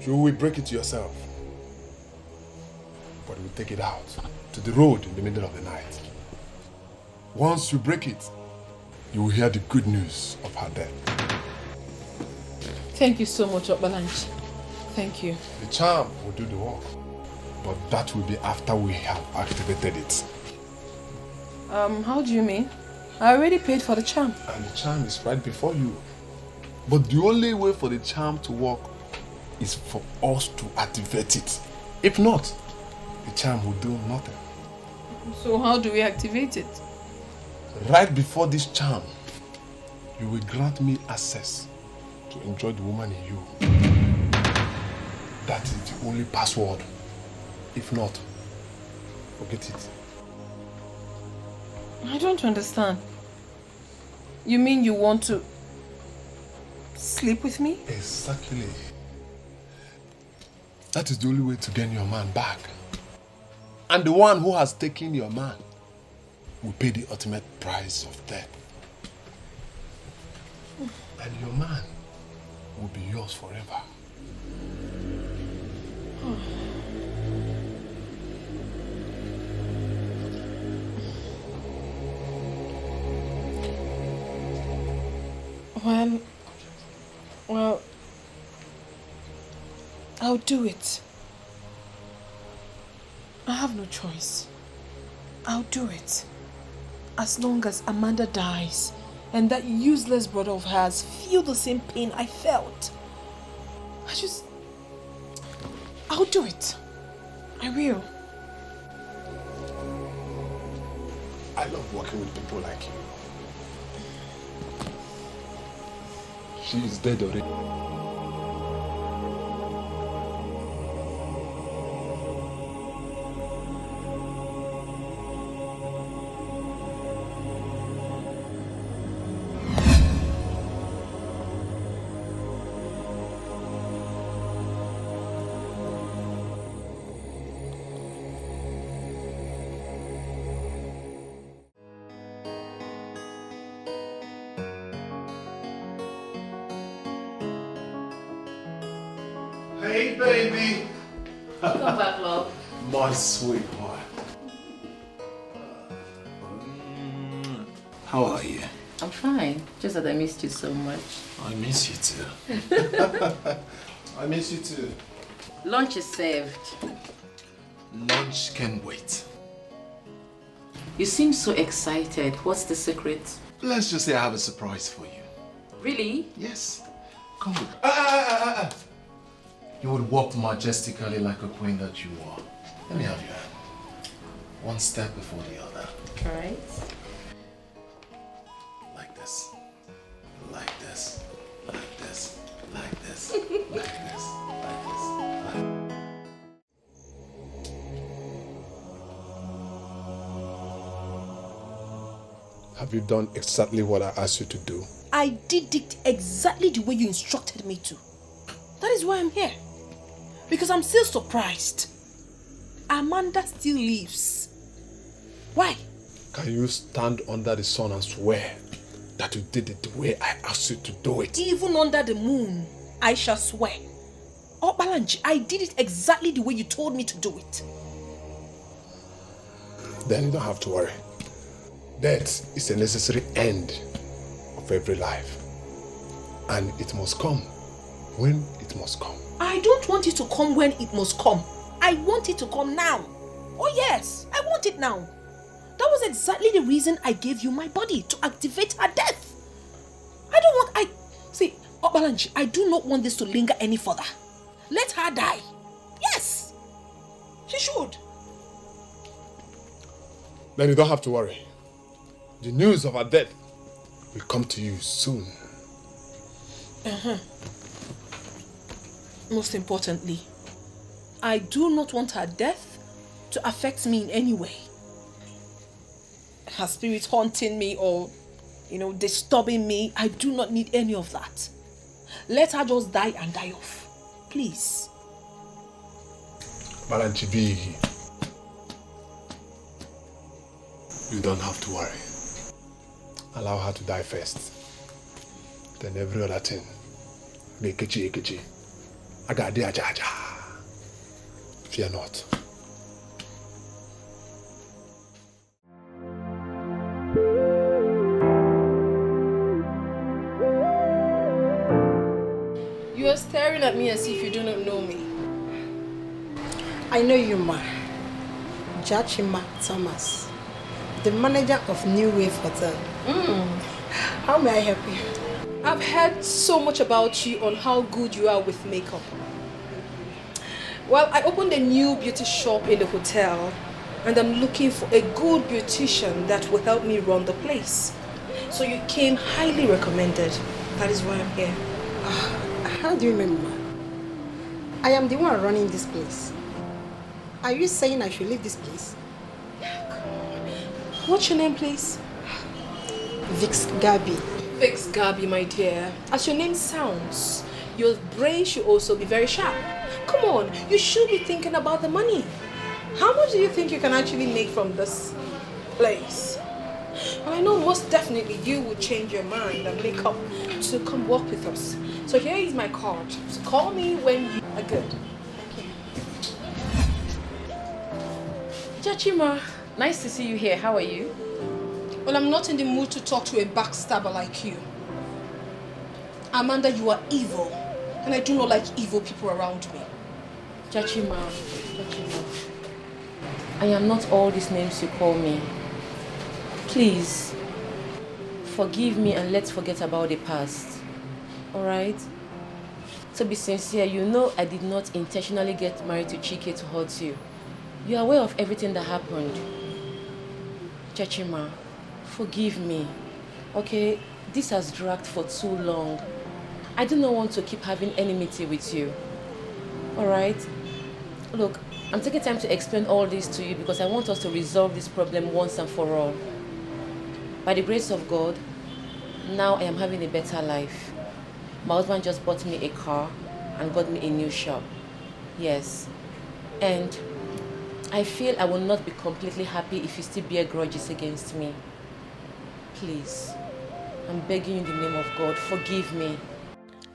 You will break it yourself. But we'll take it out to the road in the middle of the night. Once you break it, you will hear the good news of her death. Thank you so much, Obalanchi. Thank you. The charm will do the work. But that will be after we have activated it. How do you mean? I already paid for the charm. And the charm is right before you. But the only way for the charm to work is for us to activate it. If not, the charm will do nothing. So how do we activate it? Right before this charm, you will grant me access to enjoy the woman in you. That is the only password. If not, forget it. I don't understand. You mean you want to sleep with me? Exactly. That is the only way to gain your man back. And the one who has taken your man will pay the ultimate price of death. And your man will be yours forever. Well, I'll do it. I have no choice. I'll do it. As long as Amanda dies and that useless brother of hers feel the same pain I felt. I'll do it. I will. I love working with people like you. She is dead already. Hey, baby. Come back, love. My sweetheart. How are you? I'm fine. Just that I missed you so much. I miss you too. I miss you too. Lunch is served. Lunch can wait. You seem so excited. What's the secret? Let's just say I have a surprise for you. Really? Yes. Come with. You would walk majestically like a queen that you are. Let me have your hand. One step before the other. All right. Like this. Have you done exactly what I asked you to do? I did it exactly the way you instructed me to. That is why I'm here. Because I'm still surprised. Amanda still lives. Why? Can you stand under the sun and swear that you did it the way I asked you to do it? Even under the moon, I shall swear. Oh, Balanji, I did it exactly the way you told me to do it. Then you don't have to worry. Death is a necessary end of every life. And it must come when it must come. I don't want it to come when it must come. I want it to come now. Oh yes, I want it now. That was exactly the reason I gave you my body, to activate her death. See, Obalanji, I do not want this to linger any further. Let her die. Yes, she should. Then you don't have to worry. The news of her death will come to you soon. Most importantly, I do not want her death to affect me in any way. Her spirit haunting me or, disturbing me. I do not need any of that. Let her just die and die off. Please. Balanchibi, you don't have to worry. Allow her to die first. Then every other thing. Ekechi. Agade ajaja. Fear not. You are staring at me as if you do not know me. I know you, ma. Jachima Thomas, the manager of New Wave Hotel. How may I help you? I've heard so much about you on how good you are with makeup. Well, I opened a new beauty shop in the hotel and I'm looking for a good beautician that will help me run the place. So you came highly recommended. That is why I'm here. How do you remember? I am the one running this place. Are you saying I should leave this place? What's your name, please? Vix Gabi. Vix Gabi, my dear. As your name sounds, your brain should also be very sharp. Come on, you should be thinking about the money. How much do you think you can actually make from this place? I know most definitely you will change your mind and make up to come work with us. So here is my card. So call me when you are good. Thank you. Jachima, nice to see you here. How are you? Well, I'm not in the mood to talk to a backstabber like you. Amanda, you are evil. And I do not like evil people around me. Jachima. I am not all these names you call me. Please, forgive me and let's forget about the past. Alright? To be sincere, you know I did not intentionally get married to Chike to hurt you. You are aware of everything that happened. Jachima, forgive me. Okay? This has dragged for too long. I do not want to keep having enmity with you. Alright? Look, I'm taking time to explain all this to you because I want us to resolve this problem once and for all. By the grace of God, now I am having a better life. My husband just bought me a car and got me a new shop. Yes. And I feel I will not be completely happy if you still bear grudges against me. Please, I'm begging you in the name of God, forgive me.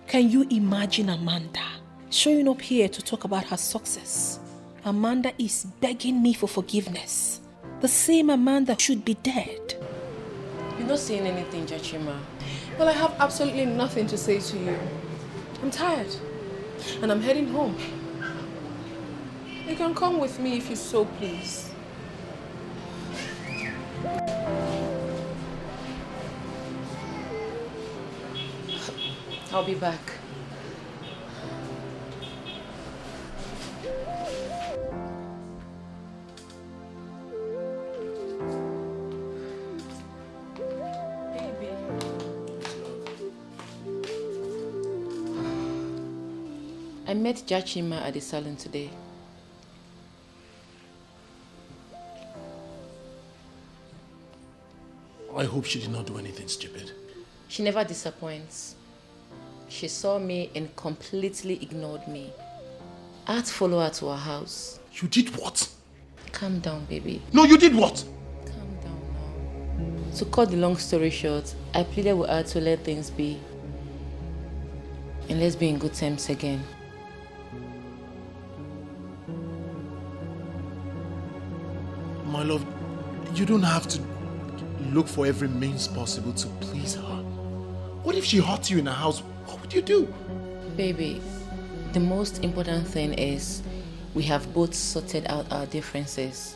Can you imagine Amanda showing up here to talk about her success? Amanda is begging me for forgiveness. The same Amanda should be dead. You're not saying anything, Jachima. Well, I have absolutely nothing to say to you. I'm tired and I'm heading home. You can come with me if you so please. I'll be back. I met Jachima at the salon today. I hope she did not do anything stupid. She never disappoints. She saw me and completely ignored me. I had to follow her to her house. You did what? Calm down, baby. No, you did what? To cut the long story short, I pleaded with her to let things be. And let's be in good terms again. My love, you don't have to look for every means possible to please her. What if she hurt you in her house? What would you do? Baby, the most important thing is we have both sorted out our differences.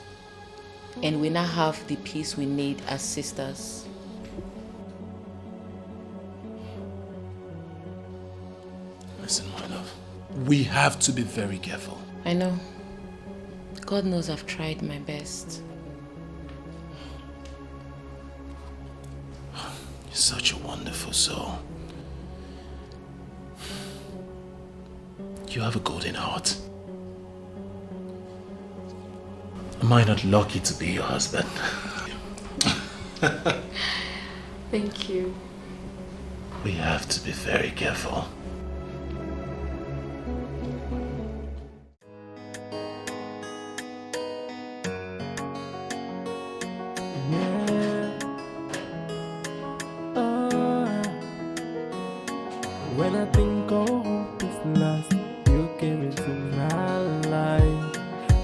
And we now have the peace we need as sisters. Listen, my love, we have to be very careful. I know. God knows I've tried my best. You're such a wonderful soul. You have a golden heart. Am I not lucky to be your husband? Thank you. We have to be very careful. When I think all hope is lost, you came into my life.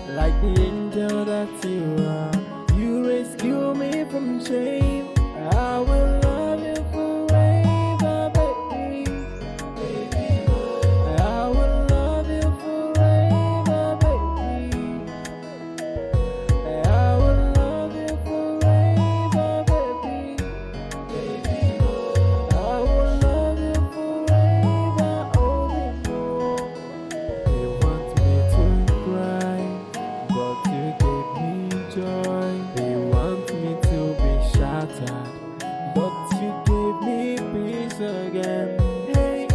Like the angel that you are, you rescue me from shame. I will love you forever, baby. I will love you forever, baby. I will love you forever, baby. I will love you forever, oh no. You want me to cry, but you gave me joy. They want me to be shattered, but you gave me peace again. Hey,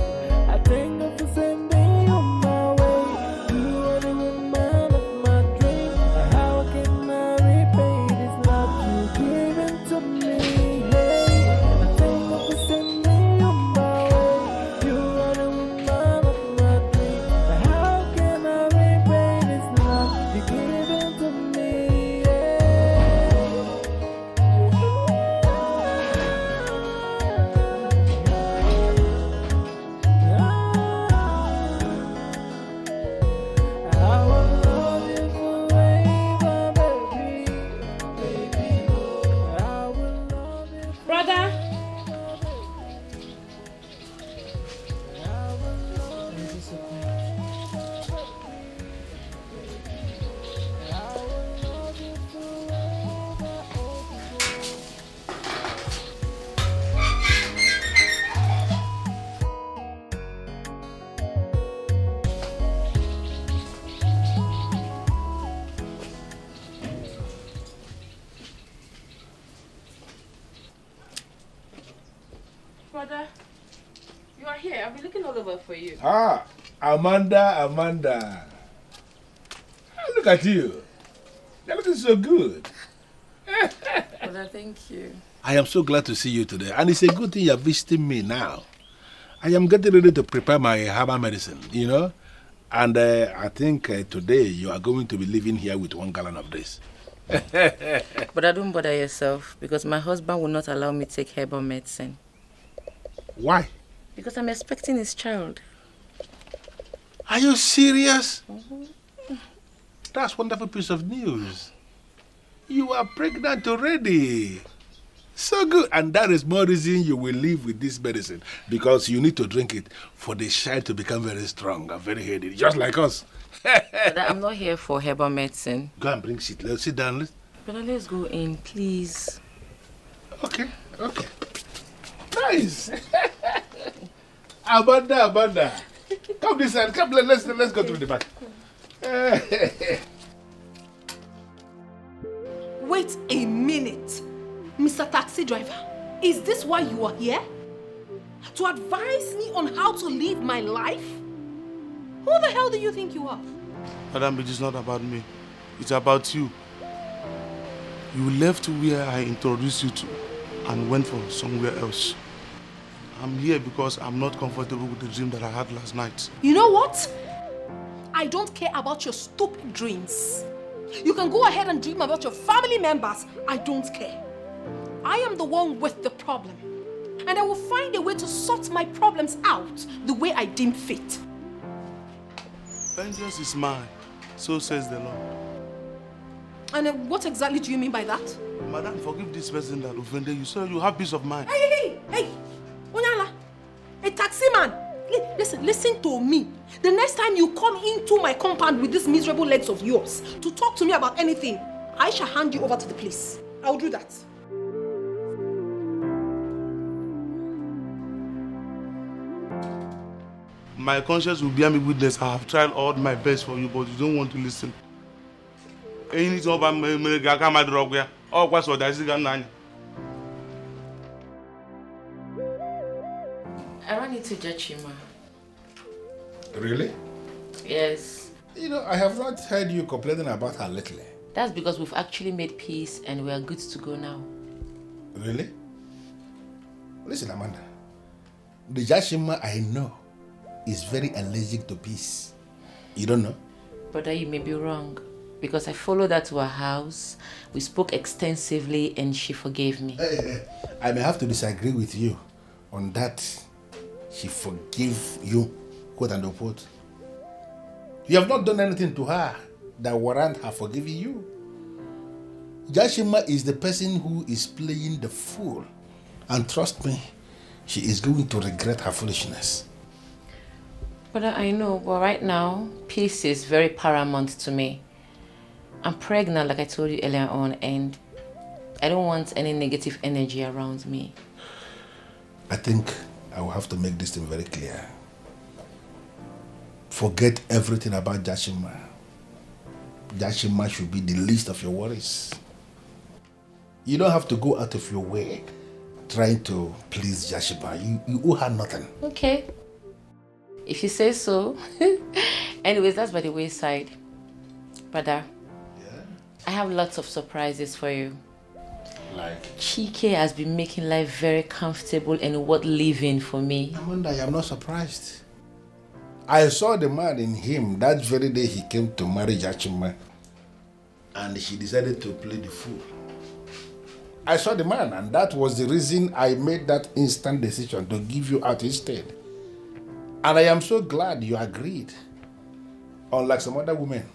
I thank God for sending you on my way. You are the woman of my dreams. How can I repay this love you given to me? Hey, I thank God for sending you on my way. You are the woman of my dreams. How can I repay this love you given to me? I will love you forever, baby. I will love you. Brother. Brother, you are here. I've been looking all over for you. Ah, Amanda. Ah, look at you. You're looking so good. Brother, thank you. I am so glad to see you today. And it's a good thing you're visiting me now. I am getting ready to prepare my herbal medicine, you know. And I think today you are going to be living here with 1 gallon of this. But don't bother yourself, because my husband will not allow me to take herbal medicine. Why? Because I'm expecting his child. Are you serious? That's a wonderful piece of news. You are pregnant already. So good. And that is more reason you will live with this medicine. Because you need to drink it for the child to become very strong and very healthy. Just like us. But I'm not here for herbal medicine. Go and bring seat. Let's sit down. Brother, let's go in, please. Okay. Nice. Amanda. Come this side. Come, let's go through the back. Wait a minute. Mr. Taxi Driver, is this why you are here? To advise me on how to live my life? Who the hell do you think you are? Madam, it is not about me. It's about you. You left where I introduced you to. and went for somewhere else. I'm here because I'm not comfortable with the dream that I had last night. You know what? I don't care about your stupid dreams. You can go ahead and dream about your family members. I don't care. I am the one with the problem. And I will find a way to sort my problems out the way I deem fit. Vengeance is mine, so says the Lord. And what exactly do you mean by that? Madam, forgive this person that offended you so you have peace of mind. Hey! Onyala, a taxi man. Listen to me. The next time you come into my compound with these miserable legs of yours to talk to me about anything, I shall hand you over to the police. I'll do that. My conscience will bear me witness. I have tried all my best for you, but you don't want to listen. I ran into Jachima. Really? Yes. You know, I have not heard you complaining about her lately. That's because we've actually made peace and we are good to go now. Really? Listen, Amanda. The Jachima I know is very allergic to peace. You don't know? Brother, you may be wrong. Because I followed her to her house, we spoke extensively and she forgave me. I may have to disagree with you on that. She forgave you, quote and unquote. You have not done anything to her that warrant her forgiving you. Jachima is the person who is playing the fool. And trust me, she is going to regret her foolishness. Brother, I know, but right now, peace is very paramount to me. I'm pregnant, like I told you earlier on, and I don't want any negative energy around me. I think I will have to make this thing very clear. Forget everything about Jachima. Jachima should be the least of your worries. You don't have to go out of your way trying to please Jachima. You owe her nothing. Okay. If you say so. Anyways, that's by the wayside. Brother, I have lots of surprises for you. Like? Chike has been making life very comfortable and worth living for me. Amanda, I am not surprised. I saw the man in him that very day he came to marry Jachima, and he decided to play the fool. I saw the man, and that was the reason I made that instant decision to give you out instead. And I am so glad you agreed. Unlike some other women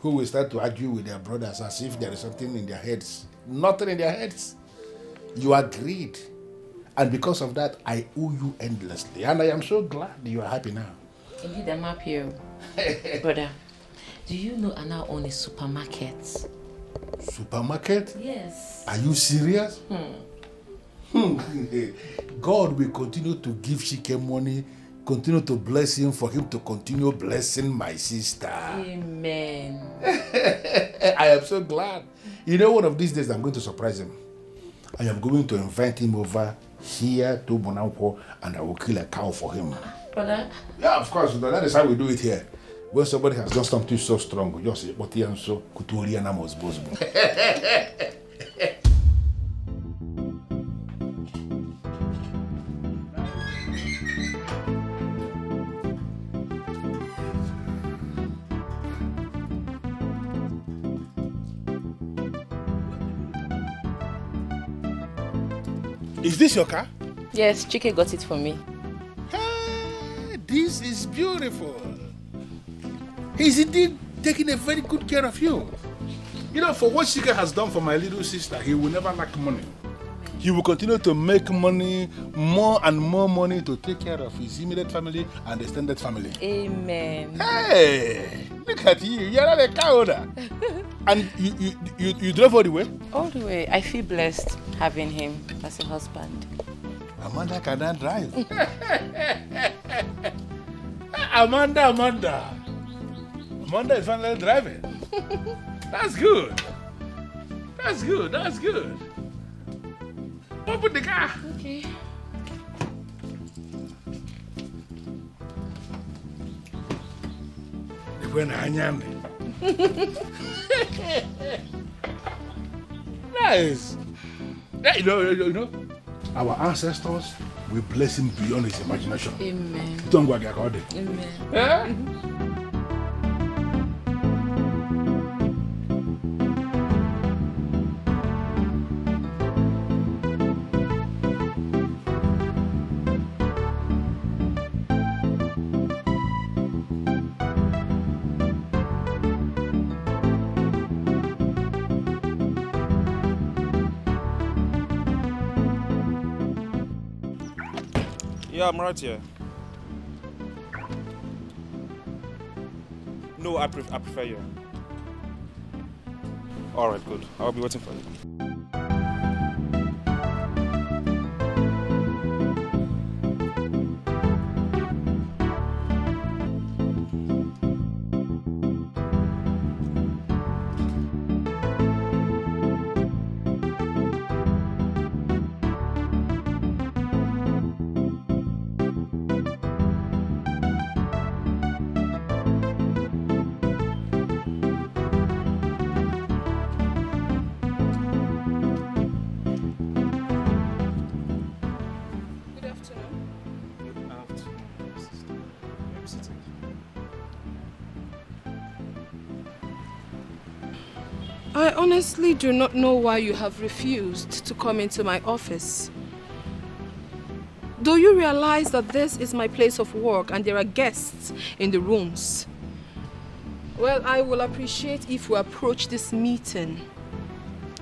who will start to argue with their brothers as if there is something in their heads. Nothing in their heads. You agreed. And because of that, I owe you endlessly. And I am so glad you are happy now. Indeed, I'm happy. Brother, do you know I now own a supermarket? Supermarket? Yes. Are you serious? God will continue to give Chike money, continue to bless him for him to continue blessing my sister. Amen. I am so glad. You know, one of these days I'm going to surprise him. I am going to invite him over here to Bonampo and I will kill a cow for him. Brother? Yeah, of course. That is how we do it here. When somebody has done something so strong, you just say, but he am so Kuturiana must both. Is this your car? Yes, Chike got it for me. Hey, this is beautiful. He's indeed taking a very good care of you. You know, for what Chike has done for my little sister, he will never lack money. He will continue to make money, more and more money to take care of his immediate family and extended family. Amen. Hey, look at you. You're not a cow owner. And you drove all the way? All the way. I feel blessed having him as a husband. Amanda cannot drive. Amanda is finally driving. That's good. That's good. Open the car. Okay. Nice. Yeah, you know, our ancestors will bless him beyond his imagination. Amen. Don't go get caught. Amen. Eh? Yeah, I'm right here. No, I prefer you. Alright, good. I'll be waiting for you. I honestly do not know why you have refused to come into my office. Do you realize that this is my place of work and there are guests in the rooms? Well, I will appreciate if we approach this meeting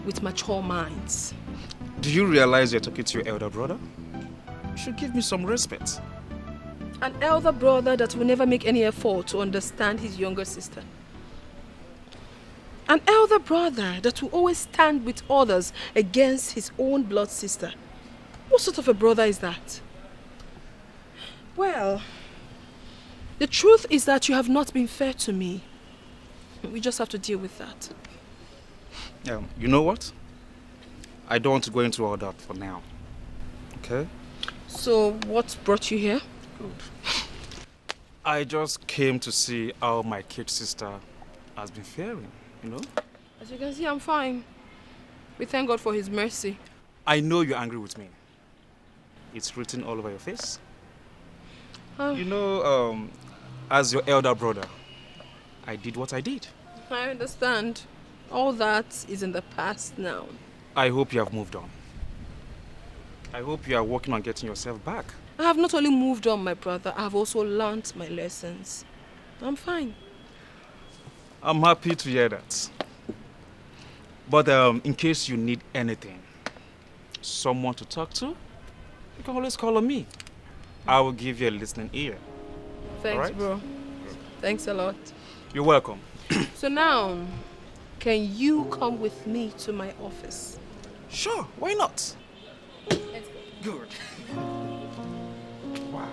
with mature minds. Do you realize you're talking to your elder brother? You should give me some respect. An elder brother that will never make any effort to understand his younger sister. An elder brother that will always stand with others against his own blood sister. What sort of a brother is that? Well, the truth is that you have not been fair to me. We just have to deal with that. You know what? I don't want to go into all that for now. Okay? So, what brought you here? I just came to see how my kid sister has been faring, you know? As you can see, I'm fine. We thank God for His mercy. I know you're angry with me. It's written all over your face. You know, as your elder brother, I did what I did. I understand. All that is in the past now. I hope you have moved on. I hope you are working on getting yourself back. I have not only moved on, my brother, I have also learnt my lessons. I'm fine. I'm happy to hear that. But in case you need anything, someone to talk to, you can always call on me. I will give you a listening ear. Thanks, right? bro. Thanks a lot. You're welcome. So now, can you come with me to my office? Sure, why not? Let's go. Good. Wow.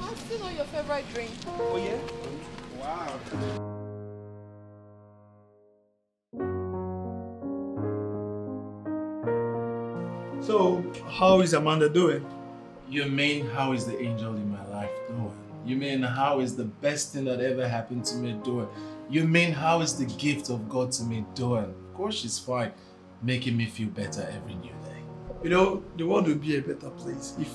I still know your favorite drink. Oh yeah? Wow. So, how is Amanda doing? You mean how is the angel in my life doing? You mean how is the best thing that ever happened to me doing? You mean how is the gift of God to me doing? Of course she's fine, making me feel better every new day. You know, the world will be a better place if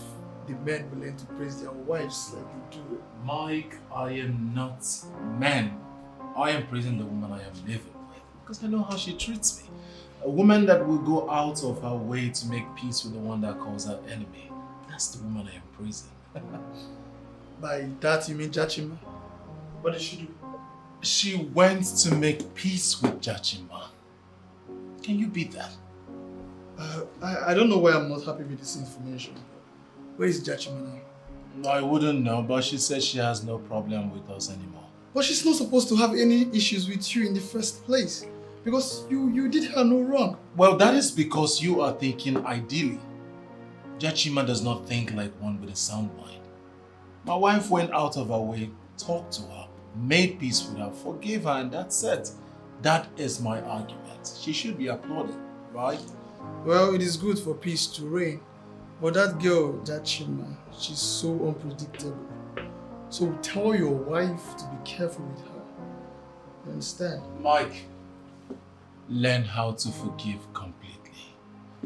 the men will learn to praise their wives like you do. Mike, I am not man. I am praising the woman I am living with because I know how she treats me. A woman that will go out of her way to make peace with the one that calls her enemy. That's the woman I am praising. By that you mean Jachima? What did she do? She went to make peace with Jachima. Can you beat that? I don't know why I'm not happy with this information. Where is Jachima now? I wouldn't know, but she says she has no problem with us anymore. But she's not supposed to have any issues with you in the first place. Because you did her no wrong. Well, that is because you are thinking ideally. Jachima does not think like one with a sound mind. My wife went out of her way, talked to her, made peace with her, forgave her, and that's it. That is my argument. She should be applauded, right? Well, it is good for peace to reign. But that girl, Jachima, she's so unpredictable. So tell your wife to be careful with her. You understand? Mike, learn how to forgive completely.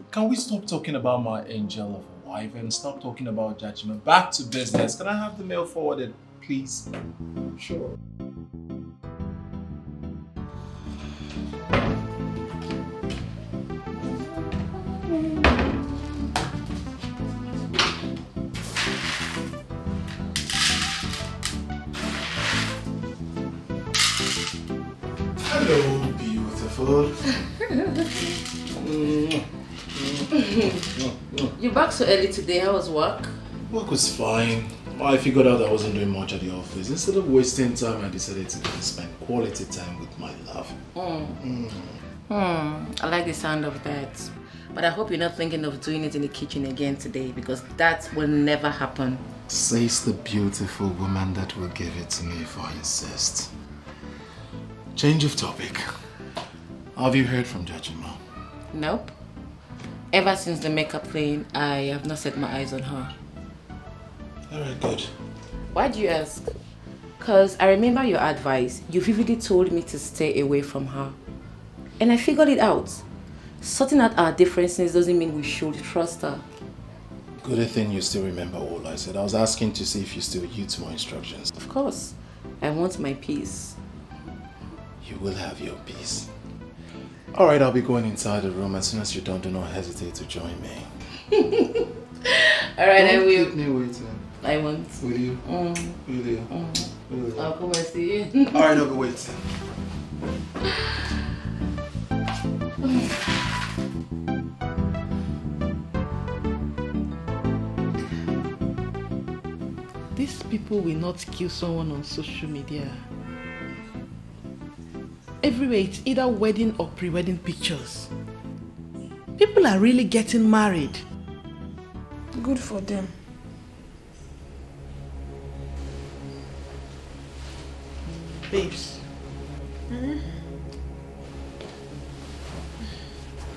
Can we stop talking about my angel of a wife and stop talking about judgment? Back to business. Can I have the mail forwarded, please? Sure. Hello, beautiful. You're back so early today. How was work? Work was fine. I figured out I wasn't doing much at the office. Instead of wasting time, I decided to spend quality time with my love. I like the sound of that. But I hope you're not thinking of doing it in the kitchen again today, because that will never happen. Says the beautiful woman that will give it to me if I insist. Change of topic. Have you heard from Jachima? Nope. Ever since the makeup thing, I have not set my eyes on her. Alright, good. Why do you ask? Because I remember your advice. You vividly told me to stay away from her. And I figured it out. Sorting out our differences doesn't mean we should trust her. Good thing you still remember all I said. I was asking to see if you still heed to my instructions. Of course. I want my peace. You will have your peace. Alright, I'll be going inside the room. As soon as you're done, do not hesitate to join me. Alright, I Don't will. keep me waiting. I won't. Will you? Will you? Will you? I'll come and see you. Alright, I'll be waiting. These people will not kill someone on social media. Everywhere it's either wedding or pre-wedding pictures. People are really getting married. Good for them. Babes.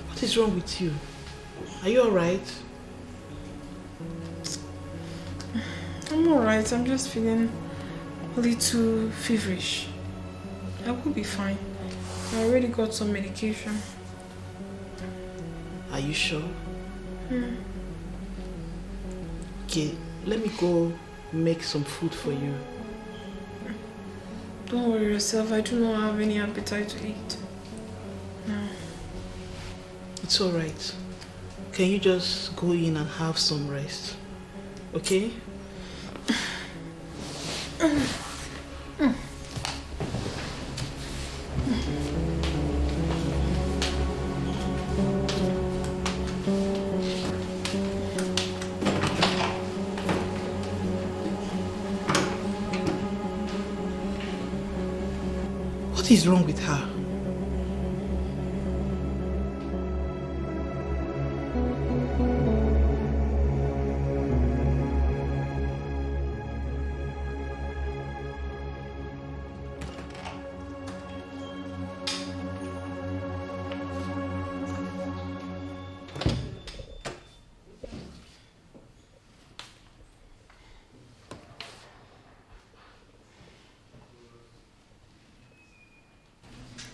What is wrong with you? Are you alright? I'm alright. I'm just feeling a little feverish. I will be fine. I already got some medication. Are you sure? Okay, let me go make some food for you. Don't worry yourself. I do not have any appetite to eat. No. It's alright. Can you just go in and have some rest? Okay? What is wrong with her?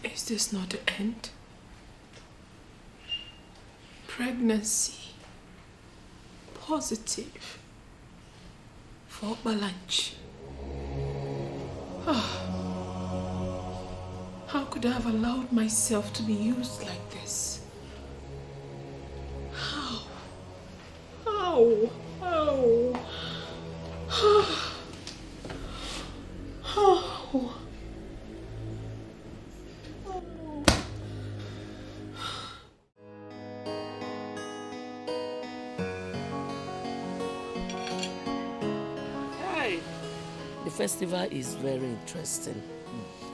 Is this not the end? Pregnancy. Positive. For lunch. How could I have allowed myself to be used like this? How? How? How? The festival is very interesting.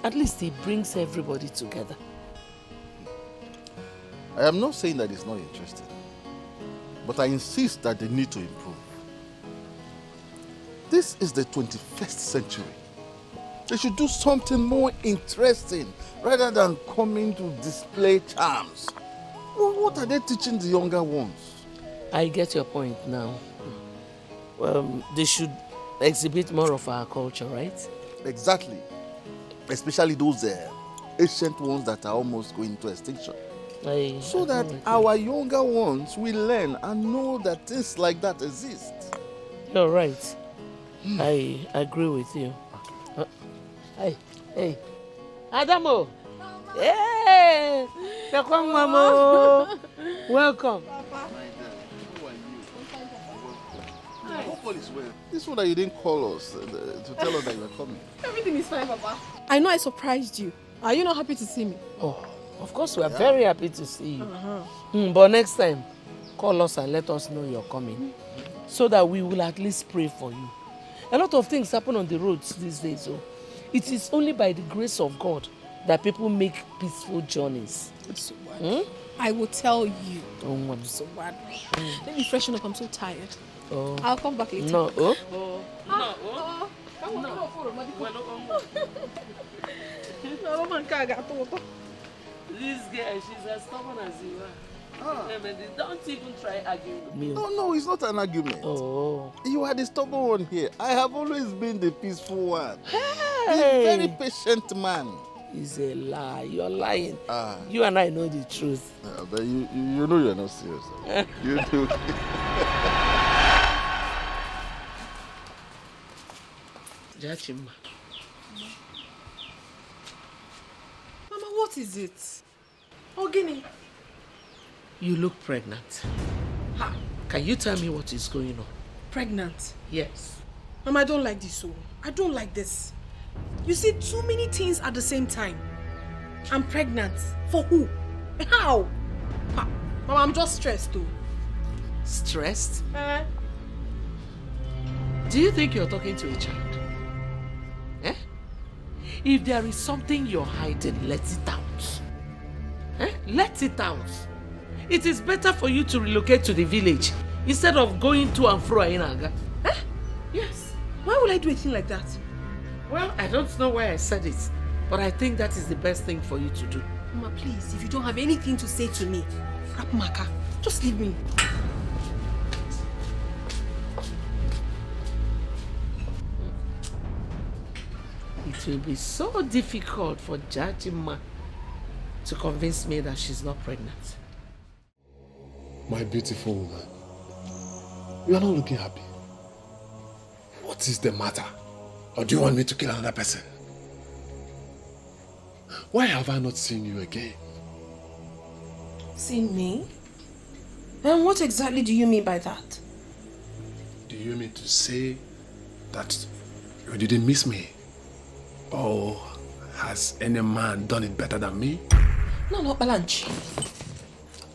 At least it brings everybody together. I am not saying that it's not interesting, but I insist that they need to improve. This is the 21st century. They should do something more interesting rather than coming to display charms. What are they teaching the younger ones? I get your point now. They should exhibit more of our culture, right? Exactly. Especially those ancient ones that are almost going to extinction. So that our younger ones will learn and know that things like that exist. You're right. I agree with you. Hey, Adamo. Hey, welcome, Mama. Welcome. Hopefully it's well. This one that you didn't call us to tell us that you were coming. Everything is fine, Papa. I know I surprised you. Are you not happy to see me? Oh, of course we are very happy to see you. But next time, call us and let us know you're coming, so that we will at least pray for you. A lot of things happen on the roads these days, so it is only by the grace of God that people make peaceful journeys. So I will tell you. I'm so bad. Let me freshen up. I'm so tired. I'll come back later. No. Come on. This girl, she's as stubborn as you are. Don't even try arguing with me. No, it's not an argument. You are the stubborn one here. I have always been the peaceful one. Hey! The very patient man. It's a lie. You're lying. You and I know the truth. But you know you're not serious. You do. Jachima. Mama, what is it? Ogini. You look pregnant. Ha. Can you tell me what is going on? Pregnant? Yes. Mama, I don't like this. I don't like this. You see too many things at the same time. I'm pregnant. For who? How? Mama, I'm just stressed too. Stressed? Do you think you're talking to a child? If there is something you're hiding, let it out. Let it out. It is better for you to relocate to the village instead of going to and fro in Aga. Yes. Why would I do a thing like that? Well, I don't know why I said it, but I think that is the best thing for you to do. Mama, please, if you don't have anything to say to me, Rapmaka, just leave me. It will be so difficult for Jachima to convince me that she's not pregnant. My beautiful woman, you are not looking happy. What is the matter? Or do you want me to kill another person? Why have I not seen you again? Seen me? And what exactly do you mean by that? Do you mean to say that you didn't miss me? Or has any man done it better than me? No, Balanchi.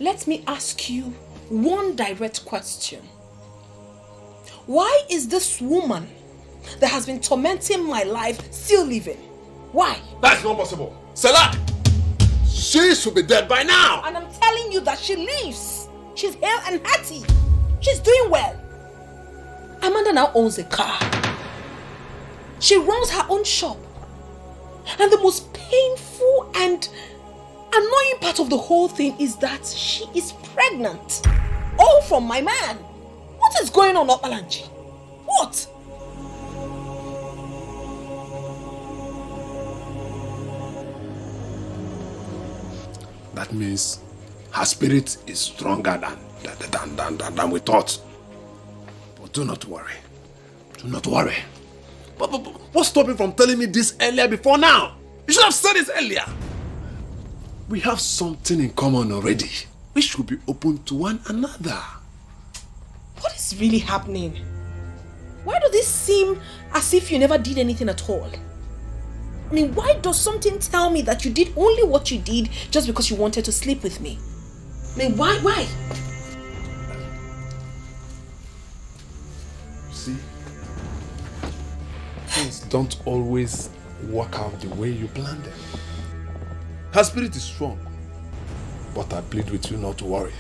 Let me ask you one direct question. Why is this woman that has been tormenting my life still living? Why? That's not possible. Salah! She should be dead by now! And I'm telling you that she lives. She's hale and hearty. She's doing well. Amanda now owns a car. She runs her own shop. And the most painful and annoying part of the whole thing is that she is pregnant. All from my man. What is going on, Opalanchi? What? That means her spirit is stronger than we thought. But do not worry. Do not worry. But what's stopping from telling me this earlier before now? You should have said it earlier. We have something in common already. We should be open to one another. What is really happening? Why does this seem as if you never did anything at all? I mean, why does something tell me that you did only what you did just because you wanted to sleep with me? I mean, why? See, things don't always work out the way you planned them. Her spirit is strong, but I plead with you not to worry.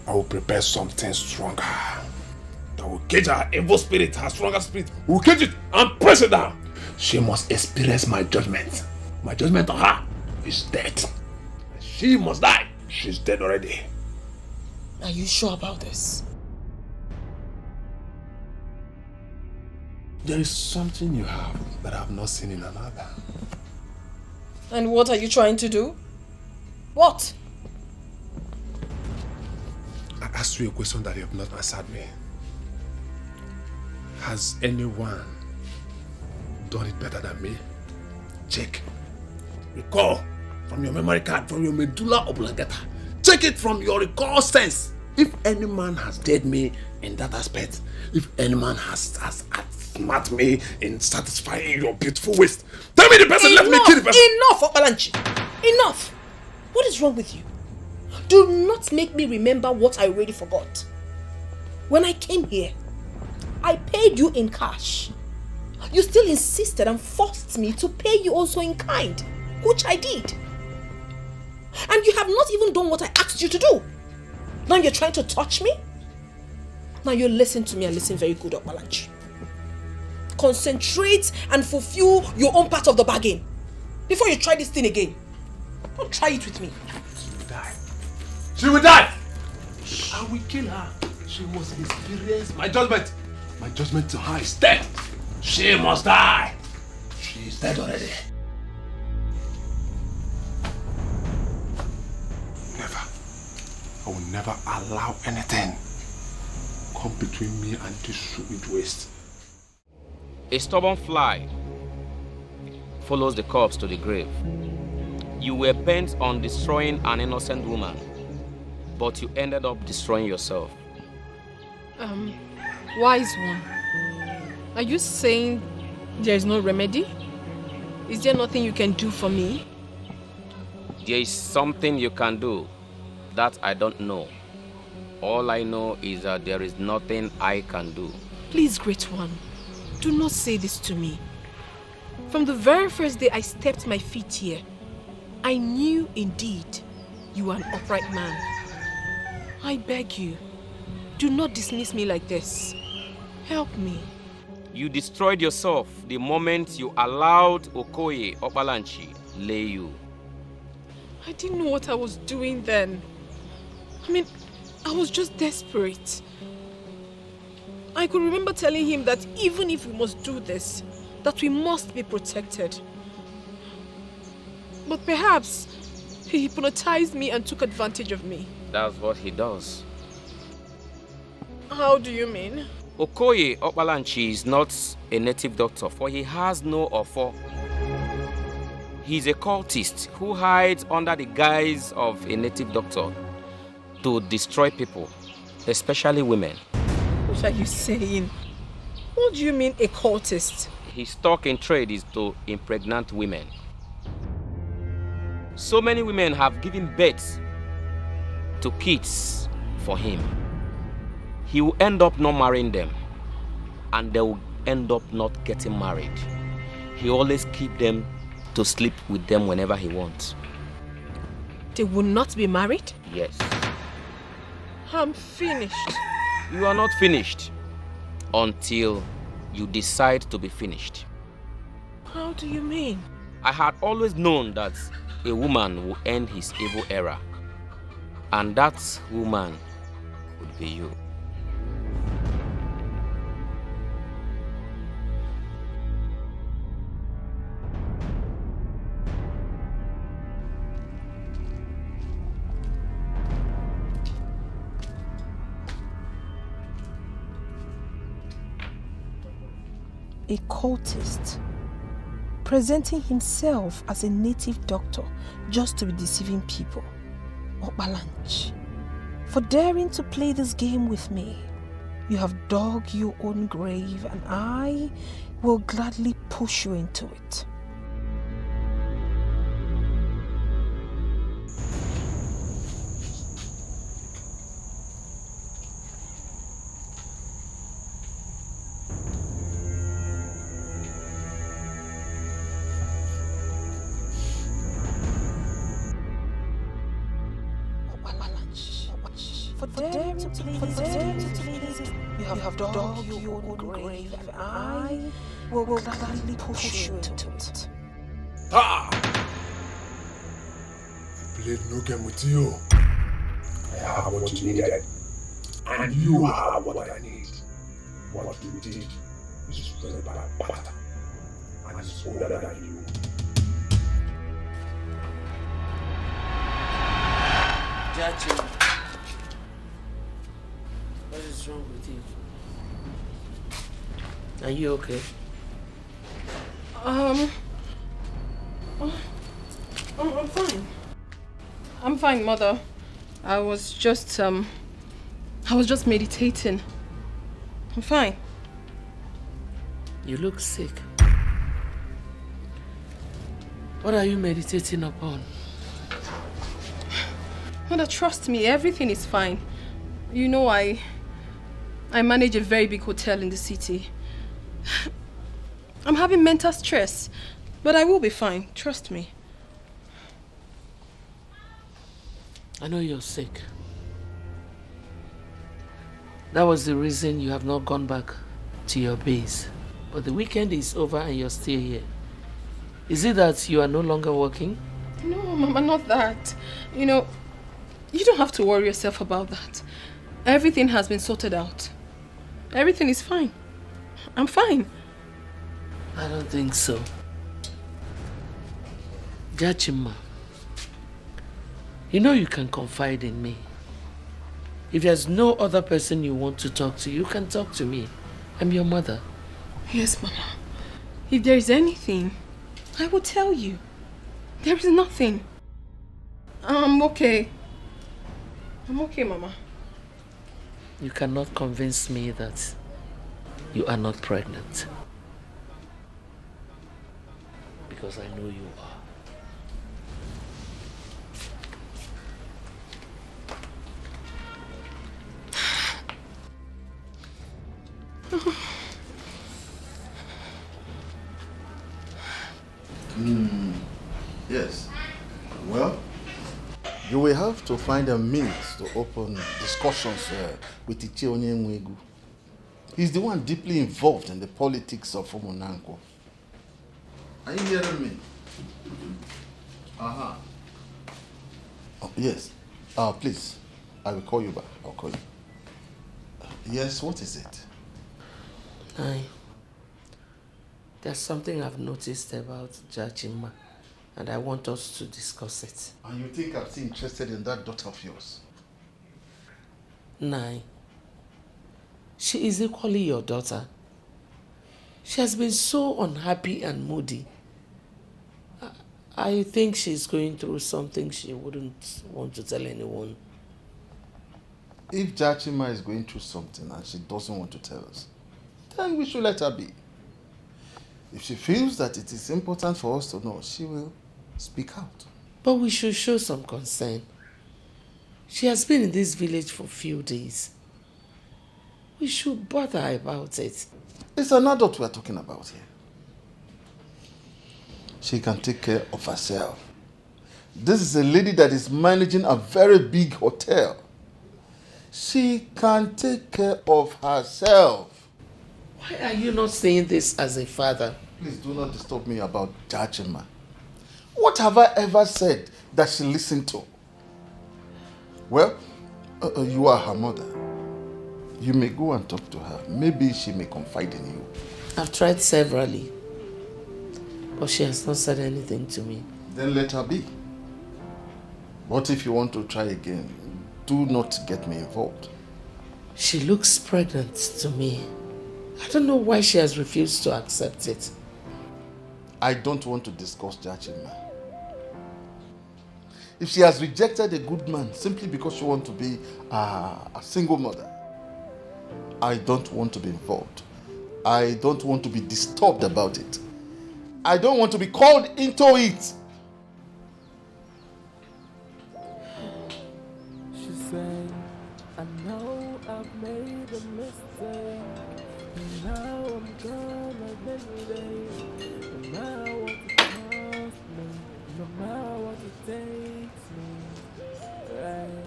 I will prepare something stronger that will cage her evil spirit, her stronger spirit. We will cage it and press it down. She must experience my judgment. My judgment on her is death. She must die. She's dead already. Are you sure about this? There is something you have that I have not seen in another. And what are you trying to do? What? asked you a question that you have not answered me. Has anyone done it better than me? Check. Recall from your memory card, from your medulla oblongata. Check it from your recall sense. If any man has dared me in that aspect, if any man has outsmarted me in satisfying your beautiful waist, tell me the person, let me kill the person. Enough, Obalanchi. Enough. What is wrong with you? Do not make me remember what I already forgot. When I came here, I paid you in cash. You still insisted and forced me to pay you also in kind, which I did. And you have not even done what I asked you to do. Now you're trying to touch me? Now you listen to me and listen very good, Obalanchi. Concentrate and fulfill your own part of the bargain before you try this thing again. Don't try it with me. She will die. She will die! I will kill her. She must experience my judgment. My judgment to her is death. She must die. She is dead already. Never. I will never allow anything come between me and this sweet waste. A stubborn fly follows the corpse to the grave. You were bent on destroying an innocent woman, but you ended up destroying yourself. Wise one, are you saying there is no remedy? Is there nothing you can do for me? There is something you can do that I don't know. All I know is that there is nothing I can do. Please, great one, do not say this to me. From the very first day I stepped my feet here, I knew indeed you are an upright man. I beg you, do not dismiss me like this. Help me. You destroyed yourself the moment you allowed Okoye Obalanchi lay you. I didn't know what I was doing then. I mean, I was just desperate. I could remember telling him that even if we must do this, that we must be protected. But perhaps he hypnotized me and took advantage of me. That's what he does. How do you mean? Okoye Obalanchi is not a native doctor, for he has no offer. He's a cultist who hides under the guise of a native doctor to destroy people, especially women. What are you saying? What do you mean a cultist? His stock in trade is to impregnate women. So many women have given birth to kids for him. He will end up not marrying them, and they will end up not getting married. He always keeps them to sleep with them whenever he wants. They will not be married? Yes. I'm finished. You are not finished until you decide to be finished. How do you mean? I had always known that a woman will end his evil era, and that woman would be you. A cultist, presenting himself as a native doctor just to be deceiving people. Obalanchi, for daring to play this game with me, you have dug your own grave and I will gladly push you into it. You have dug your own grave and I will gladly push you into it. Ah! I played no game with you. I have what you needed, and you have what I need. What you did is very bad pattern, and it's older than you. Judge, What's wrong with you? Are you okay? I'm fine. I'm fine, Mother. I was just meditating. I'm fine. You look sick. What are you meditating upon? Mother, trust me, everything is fine. You know, I manage a very big hotel in the city. I'm having mental stress, but I will be fine. Trust me. I know you're sick. That was the reason you have not gone back to your base. But the weekend is over and you're still here. Is it that you are no longer working? No, Mama, not that. You know, you don't have to worry yourself about that. Everything has been sorted out. Everything is fine. I'm fine. I don't think so. Jachima, you know you can confide in me. If there's no other person you want to talk to, you can talk to me. I'm your mother. Yes, Mama. If there is anything, I will tell you. There is nothing. I'm okay. I'm okay, Mama. You cannot convince me that you are not pregnant. Because I know you are. Yes. Well, you will have to find a means to open discussions with Ichie Onyenwegu. He's the one deeply involved in the politics of Umunanko. Are you hearing me? Uh-huh. Oh, yes. Please, I will call you back. I'll call you. Yes, what is it? There's something I've noticed about Jachima, and I want us to discuss it. And you think I'm still interested in that daughter of yours? Nai, she is equally your daughter. She has been so unhappy and moody. I think she's going through something she wouldn't want to tell anyone. If Jachima is going through something and she doesn't want to tell us, then we should let her be. If she feels that it is important for us to know, she will speak out. But we should show some concern. She has been in this village for a few days. We should bother her about it. It's an adult we are talking about here. She can take care of herself. This is a lady that is managing a very big hotel. She can take care of herself. Why are you not saying this as a father? Please do not disturb me about Jachima. What have I ever said that she listened to? Well, you are her mother. You may go and talk to her. Maybe she may confide in you. I've tried severally, but she has not said anything to me. Then let her be. But if you want to try again, do not get me involved. She looks pregnant to me. I don't know why she has refused to accept it. I don't want to discuss Jachima. If she has rejected a good man simply because she wants to be a single mother, I don't want to be involved. I don't want to be disturbed about it. I don't want to be called into it. She said, I know I've made a mistake. Now I'm gonna meditate. No matter what it costs me, no matter what it takes me. Right.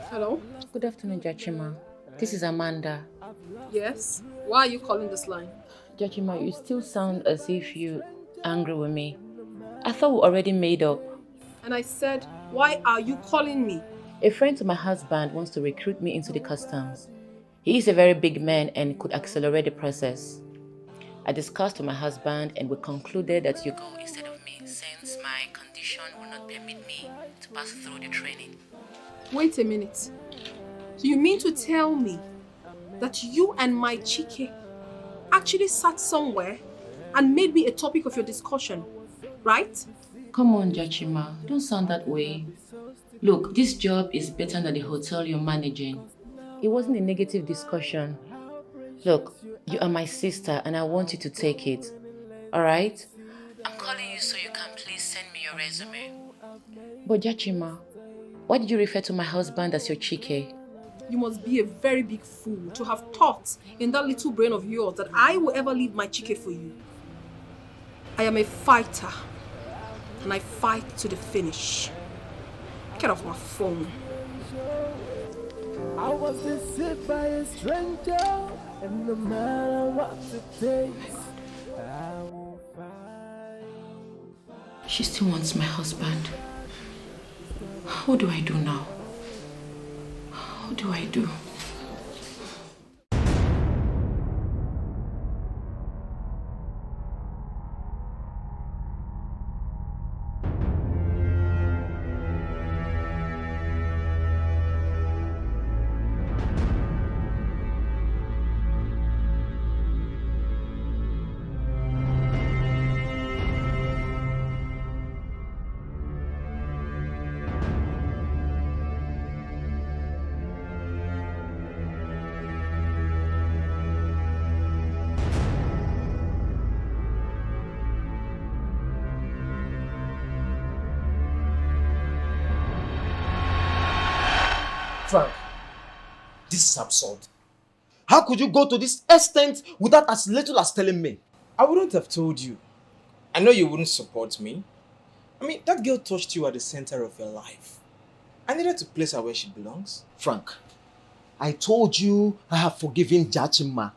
Hello? Good afternoon, Jachima. This is Amanda. Yes? Why are you calling this line? Jachima, you still sound as if you're angry with me. I thought we already made up. And I said, why are you calling me? A friend to my husband wants to recruit me into the customs. He is a very big man and could accelerate the process. I discussed with my husband and we concluded that you go instead of me since my condition will not permit me to pass through the training. Wait a minute. So you mean to tell me that you and my Chike actually sat somewhere and made me a topic of your discussion, right? Come on, Jachima. Don't sound that way. Look, this job is better than the hotel you're managing. It wasn't a negative discussion. Look, you are my sister and I want you to take it. Alright? I'm calling you so you can please send me your resume. But Jachima, why did you refer to my husband as your Chike? You must be a very big fool to have thought in that little brain of yours that I will ever leave my Chike for you. I am a fighter and I fight to the finish. Get off my phone. I was deceived by a stranger, and no matter what it takes, I will fight. She still wants my husband. What do I do now? What do I do? Frank, this is absurd. How could you go to this extent without as little as telling me? I wouldn't have told you. I know you wouldn't support me. I mean, that girl touched you at the center of your life. I needed to place her where she belongs. Frank, I told you I have forgiven Jachima.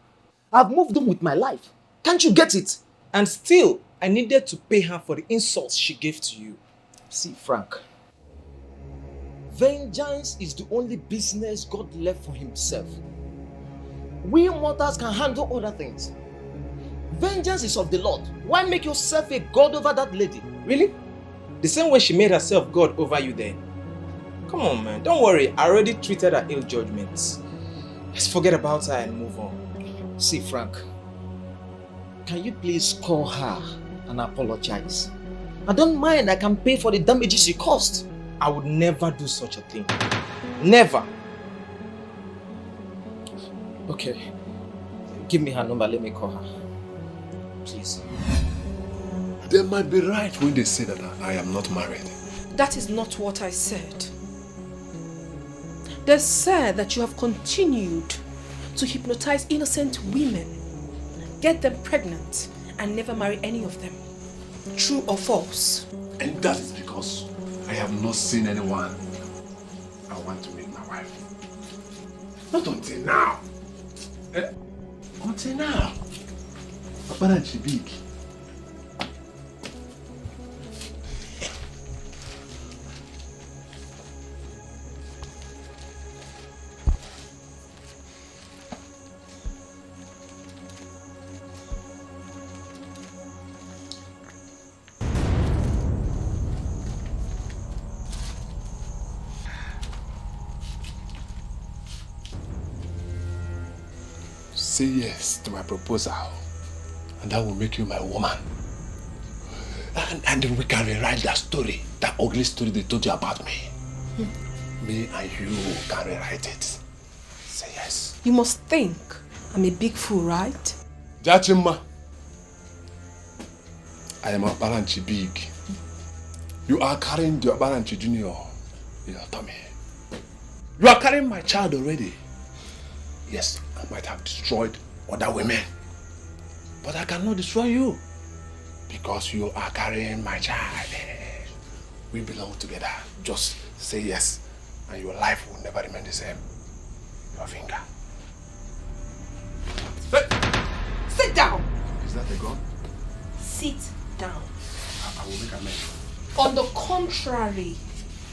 I've moved on with my life. Can't you get it? And still, I needed to pay her for the insults she gave to you. See, Frank, vengeance is the only business God left for himself. We mortals can handle other things. Vengeance is of the Lord. Why make yourself a god over that lady? Really? The same way she made herself god over you then? Come on, man. Don't worry. I already treated her ill judgments. Let's forget about her and move on. See, Frank, can you please call her and apologize? I don't mind. I can pay for the damages you caused. I would never do such a thing. Never. Okay. Give me her number. Let me call her. Please. They might be right when they say that I am not married. That is not what I said. They said that you have continued to hypnotize innocent women, get them pregnant, and never marry any of them. True or false? And that is because I have not seen anyone I want to make my wife. Not until now. Until now. Papa and Chibik. Say yes to my proposal, and that will make you my woman. And then we can rewrite that story, that ugly story they told you about me. Me and you can rewrite it. Say yes. You must think I'm a big fool, right? Jachima, I am Abaranchi big. You are carrying the Abaranchi Junior in your tummy. You are carrying my child already. Yes, I might have destroyed other women, but I cannot destroy you because you are carrying my child. We belong together. Just say yes, and your life will never remain the same. Your finger. Sit down! Is that a gun? Sit down. I will make amends. On the contrary,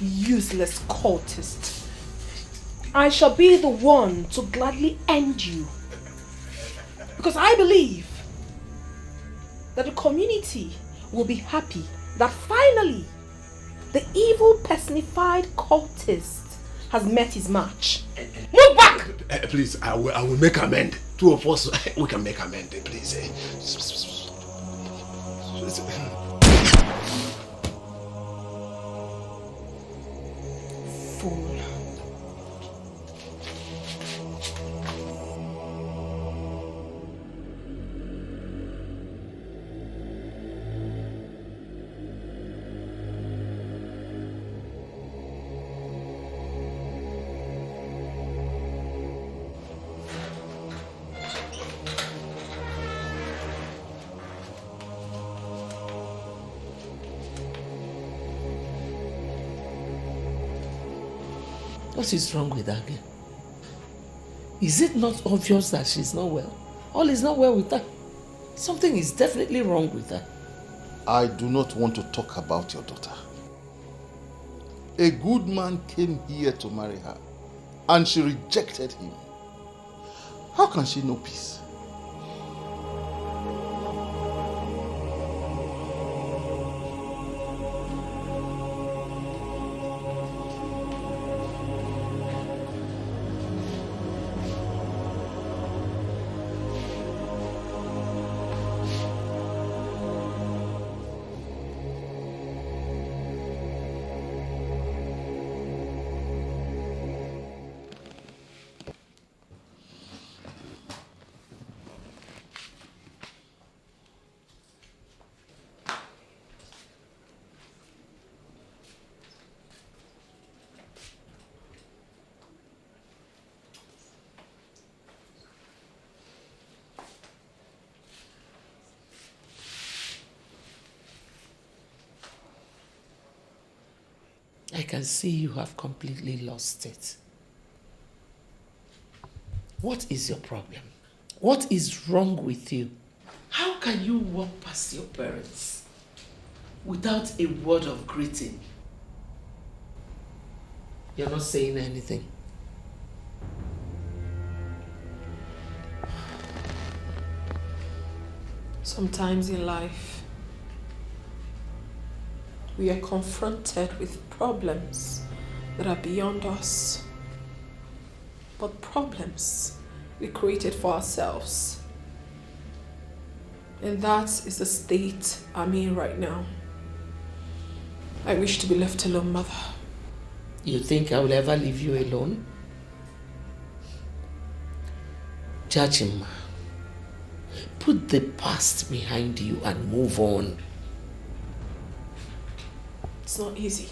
useless cultist, I shall be the one to gladly end you. Because I believe that the community will be happy that finally the evil personified cultist has met his match. Move back! Please, I will make amend. Two of us, we can make amend, please. Fool. What is wrong with that girl? Is it not obvious that she's not well? All is not well with her. Something is definitely wrong with her. I do not want to talk about your daughter. A good man came here to marry her, and she rejected him. How can she know peace? I can see you have completely lost it. What is your problem? What is wrong with you? How can you walk past your parents without a word of greeting? You're not saying anything. Sometimes in life, we are confronted with problems that are beyond us. But problems we created for ourselves. And that is the state I'm in right now. I wish to be left alone, Mother. You think I will ever leave you alone? Jachima, put the past behind you and move on. It's not easy.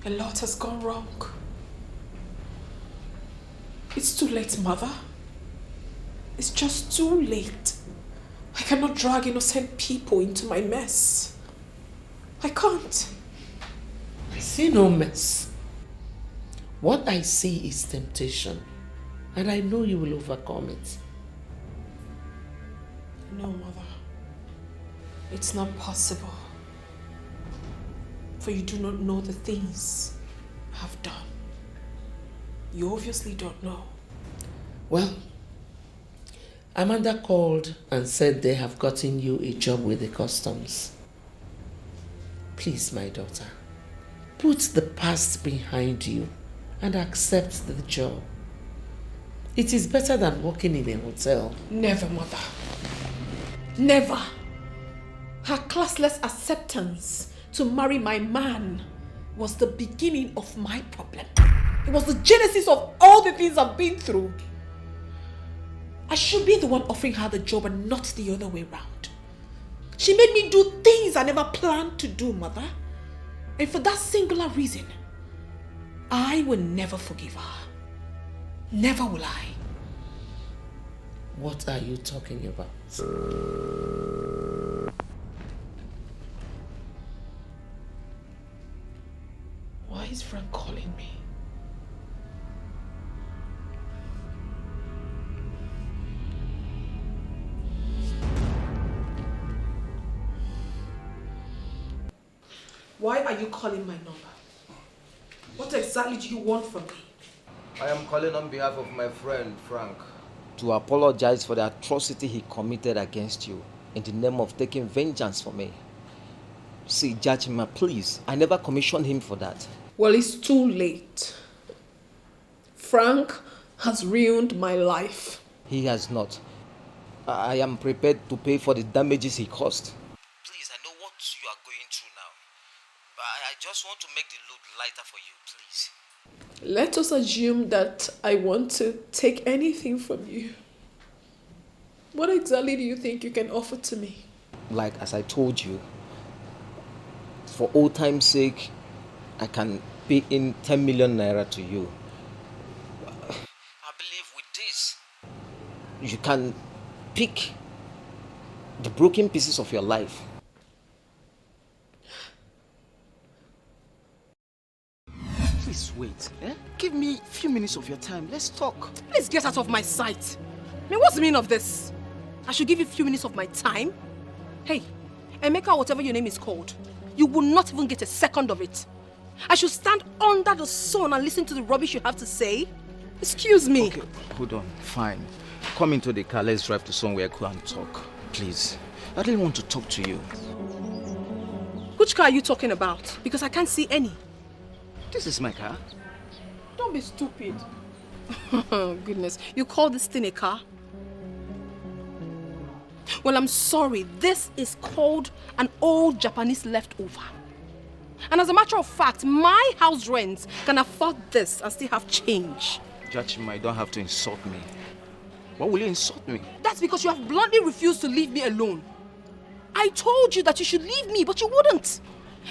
A lot has gone wrong. It's too late, Mother. It's just too late. I cannot drag innocent people into my mess. I can't. I see no mess. What I see is temptation, and I know you will overcome it. No, Mother. It's not possible. For you do not know the things I have done. You obviously don't know. Well, Amanda called and said they have gotten you a job with the customs. Please, my daughter, put the past behind you and accept the job. It is better than working in a hotel. Never, Mother. Never. Her classless acceptance to marry my man was the beginning of my problem. It was the genesis of all the things I've been through. I should be the one offering her the job and not the other way around. She made me do things I never planned to do, Mother. And for that singular reason, I will never forgive her. Never will I. What are you talking about? Why is Frank calling me? Why are you calling my number? What exactly do you want from me? I am calling on behalf of my friend, Frank, to apologize for the atrocity he committed against you in the name of taking vengeance for me. See, Jachima, please, I never commissioned him for that. Well, it's too late. Frank has ruined my life. He has not. I am prepared to pay for the damages he caused. Please, I know what you are going through now. But I just want to make the load lighter for you, please. Let us assume that I want to take anything from you. What exactly do you think you can offer to me? Like as I told you, for old time's sake, I can pay in 10 million naira to you. I believe with this, you can pick the broken pieces of your life. Please wait. Give me a few minutes of your time. Let's talk. Please get out of my sight. I mean, what's the meaning of this? I should give you a few minutes of my time? Hey, Emeka, whatever your name is called, you will not even get a second of it. I should stand under the sun and listen to the rubbish you have to say? Excuse me. Okay, hold on. Fine. Come into the car. Let's drive to somewhere cool and talk. Please. I really want to talk to you. Which car are you talking about? Because I can't see any. This is my car. Don't be stupid. Oh, goodness. You call this thing a car? Well, I'm sorry. This is called an old Japanese leftover. And as a matter of fact, my house rents can afford this and still have change. Jachima, you don't have to insult me. Why will you insult me? That's because you have bluntly refused to leave me alone. I told you that you should leave me, but you wouldn't.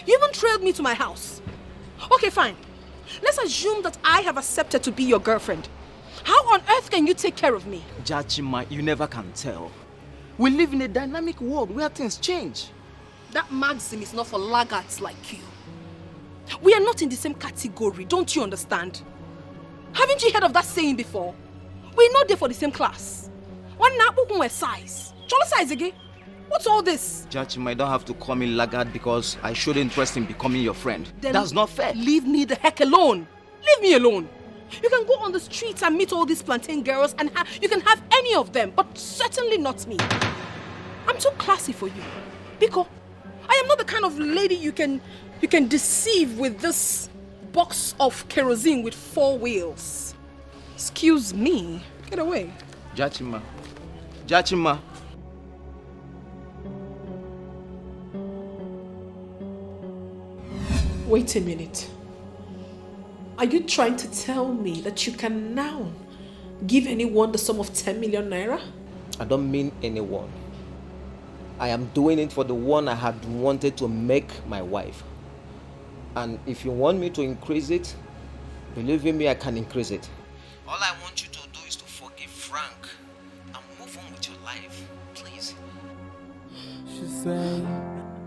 You even trailed me to my house. Okay, fine. Let's assume that I have accepted to be your girlfriend. How on earth can you take care of me? Jachima, you never can tell. We live in a dynamic world where things change. That maxim is not for laggards like you. We are not in the same category, don't you understand? Haven't you heard of that saying before? We're not there for the same class. One na size. Chola size again. What's all this? Jachima, you don't have to call me laggard because I showed interest in becoming your friend. Then that's not fair. Leave me the heck alone. Leave me alone. You can go on the streets and meet all these plantain girls and you can have any of them, but certainly not me. I'm too classy for you. Biko, I am not the kind of lady you can deceive with this box of kerosene with 4 wheels. Excuse me. Get away. Jachima. Jachima. Wait a minute. Are you trying to tell me that you can now give anyone the sum of 10 million naira? I don't mean anyone. I am doing it for the one I had wanted to make my wife. And if you want me to increase it, believe in me, I can increase it. All I want you to do is to forgive Frank and move on with your life, please. She said,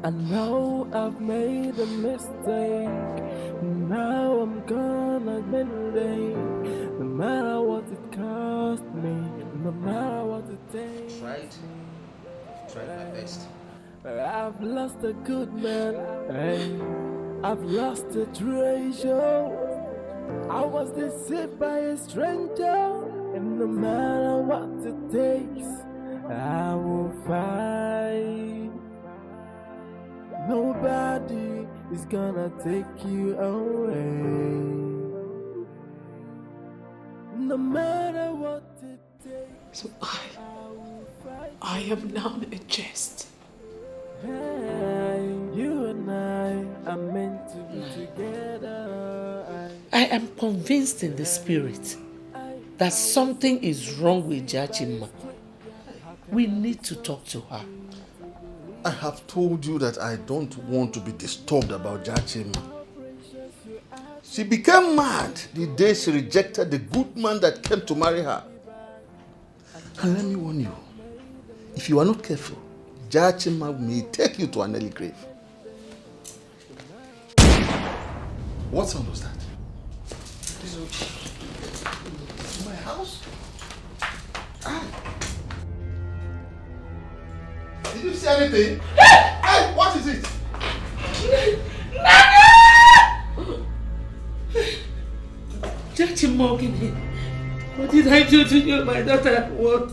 I know I've made a mistake. Now I'm gonna mend it. No matter what it cost me, no matter what it takes. Tried my best. I've lost a good man. Hey, I've lost a treasure. I was deceived by a stranger. And no matter what it takes, I will fight. Nobody is gonna take you away. No matter what it takes. So I am now a jest. Hey, you and I are meant to be together. I am convinced in the spirit that something is wrong with Jachima. We need to talk to her. I have told you that I don't want to be disturbed about Jachima. She became mad the day she rejected the good man that came to marry her. And let me warn you, if you are not careful, Jachima may take you to an early grave. What sound was that? My house? Did you see anything? Hey, what is it? Jachima, what did I do to you, my daughter? What?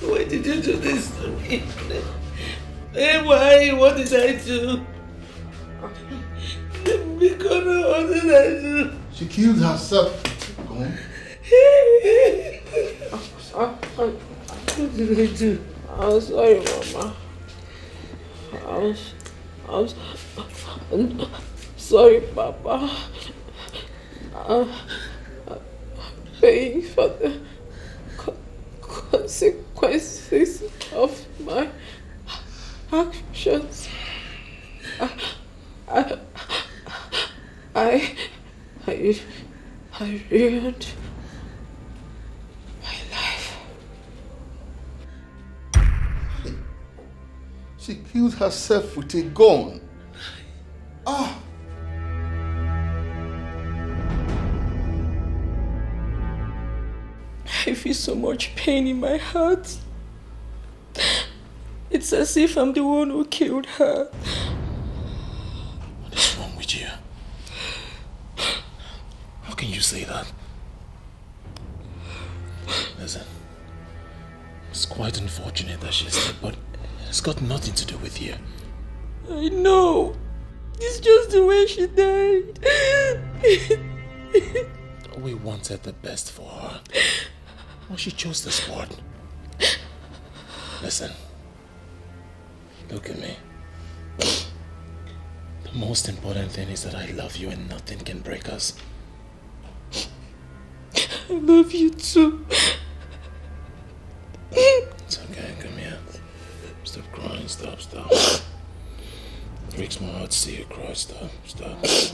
Why did you do this to me? Hey, why? What did I do? She killed herself. Come on. What did I do? I'm sorry, Mama. I'm sorry, Papa. I'm paying for the consequences of my actions. I ruined my life. She killed herself with a gun. Ah! I feel so much pain in my heart. It's as if I'm the one who killed her. What is wrong with you? How can you say that? Listen, it's quite unfortunate that she's dead, but it's got nothing to do with you. I know. It's just the way she died. We wanted the best for her. Well, she chose the spot. Listen, look at me. The most important thing is that I love you and nothing can break us. I love you too. It's okay, come here. Stop crying, stop. It breaks my heart to see you cry, stop. Stop crying.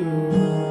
you.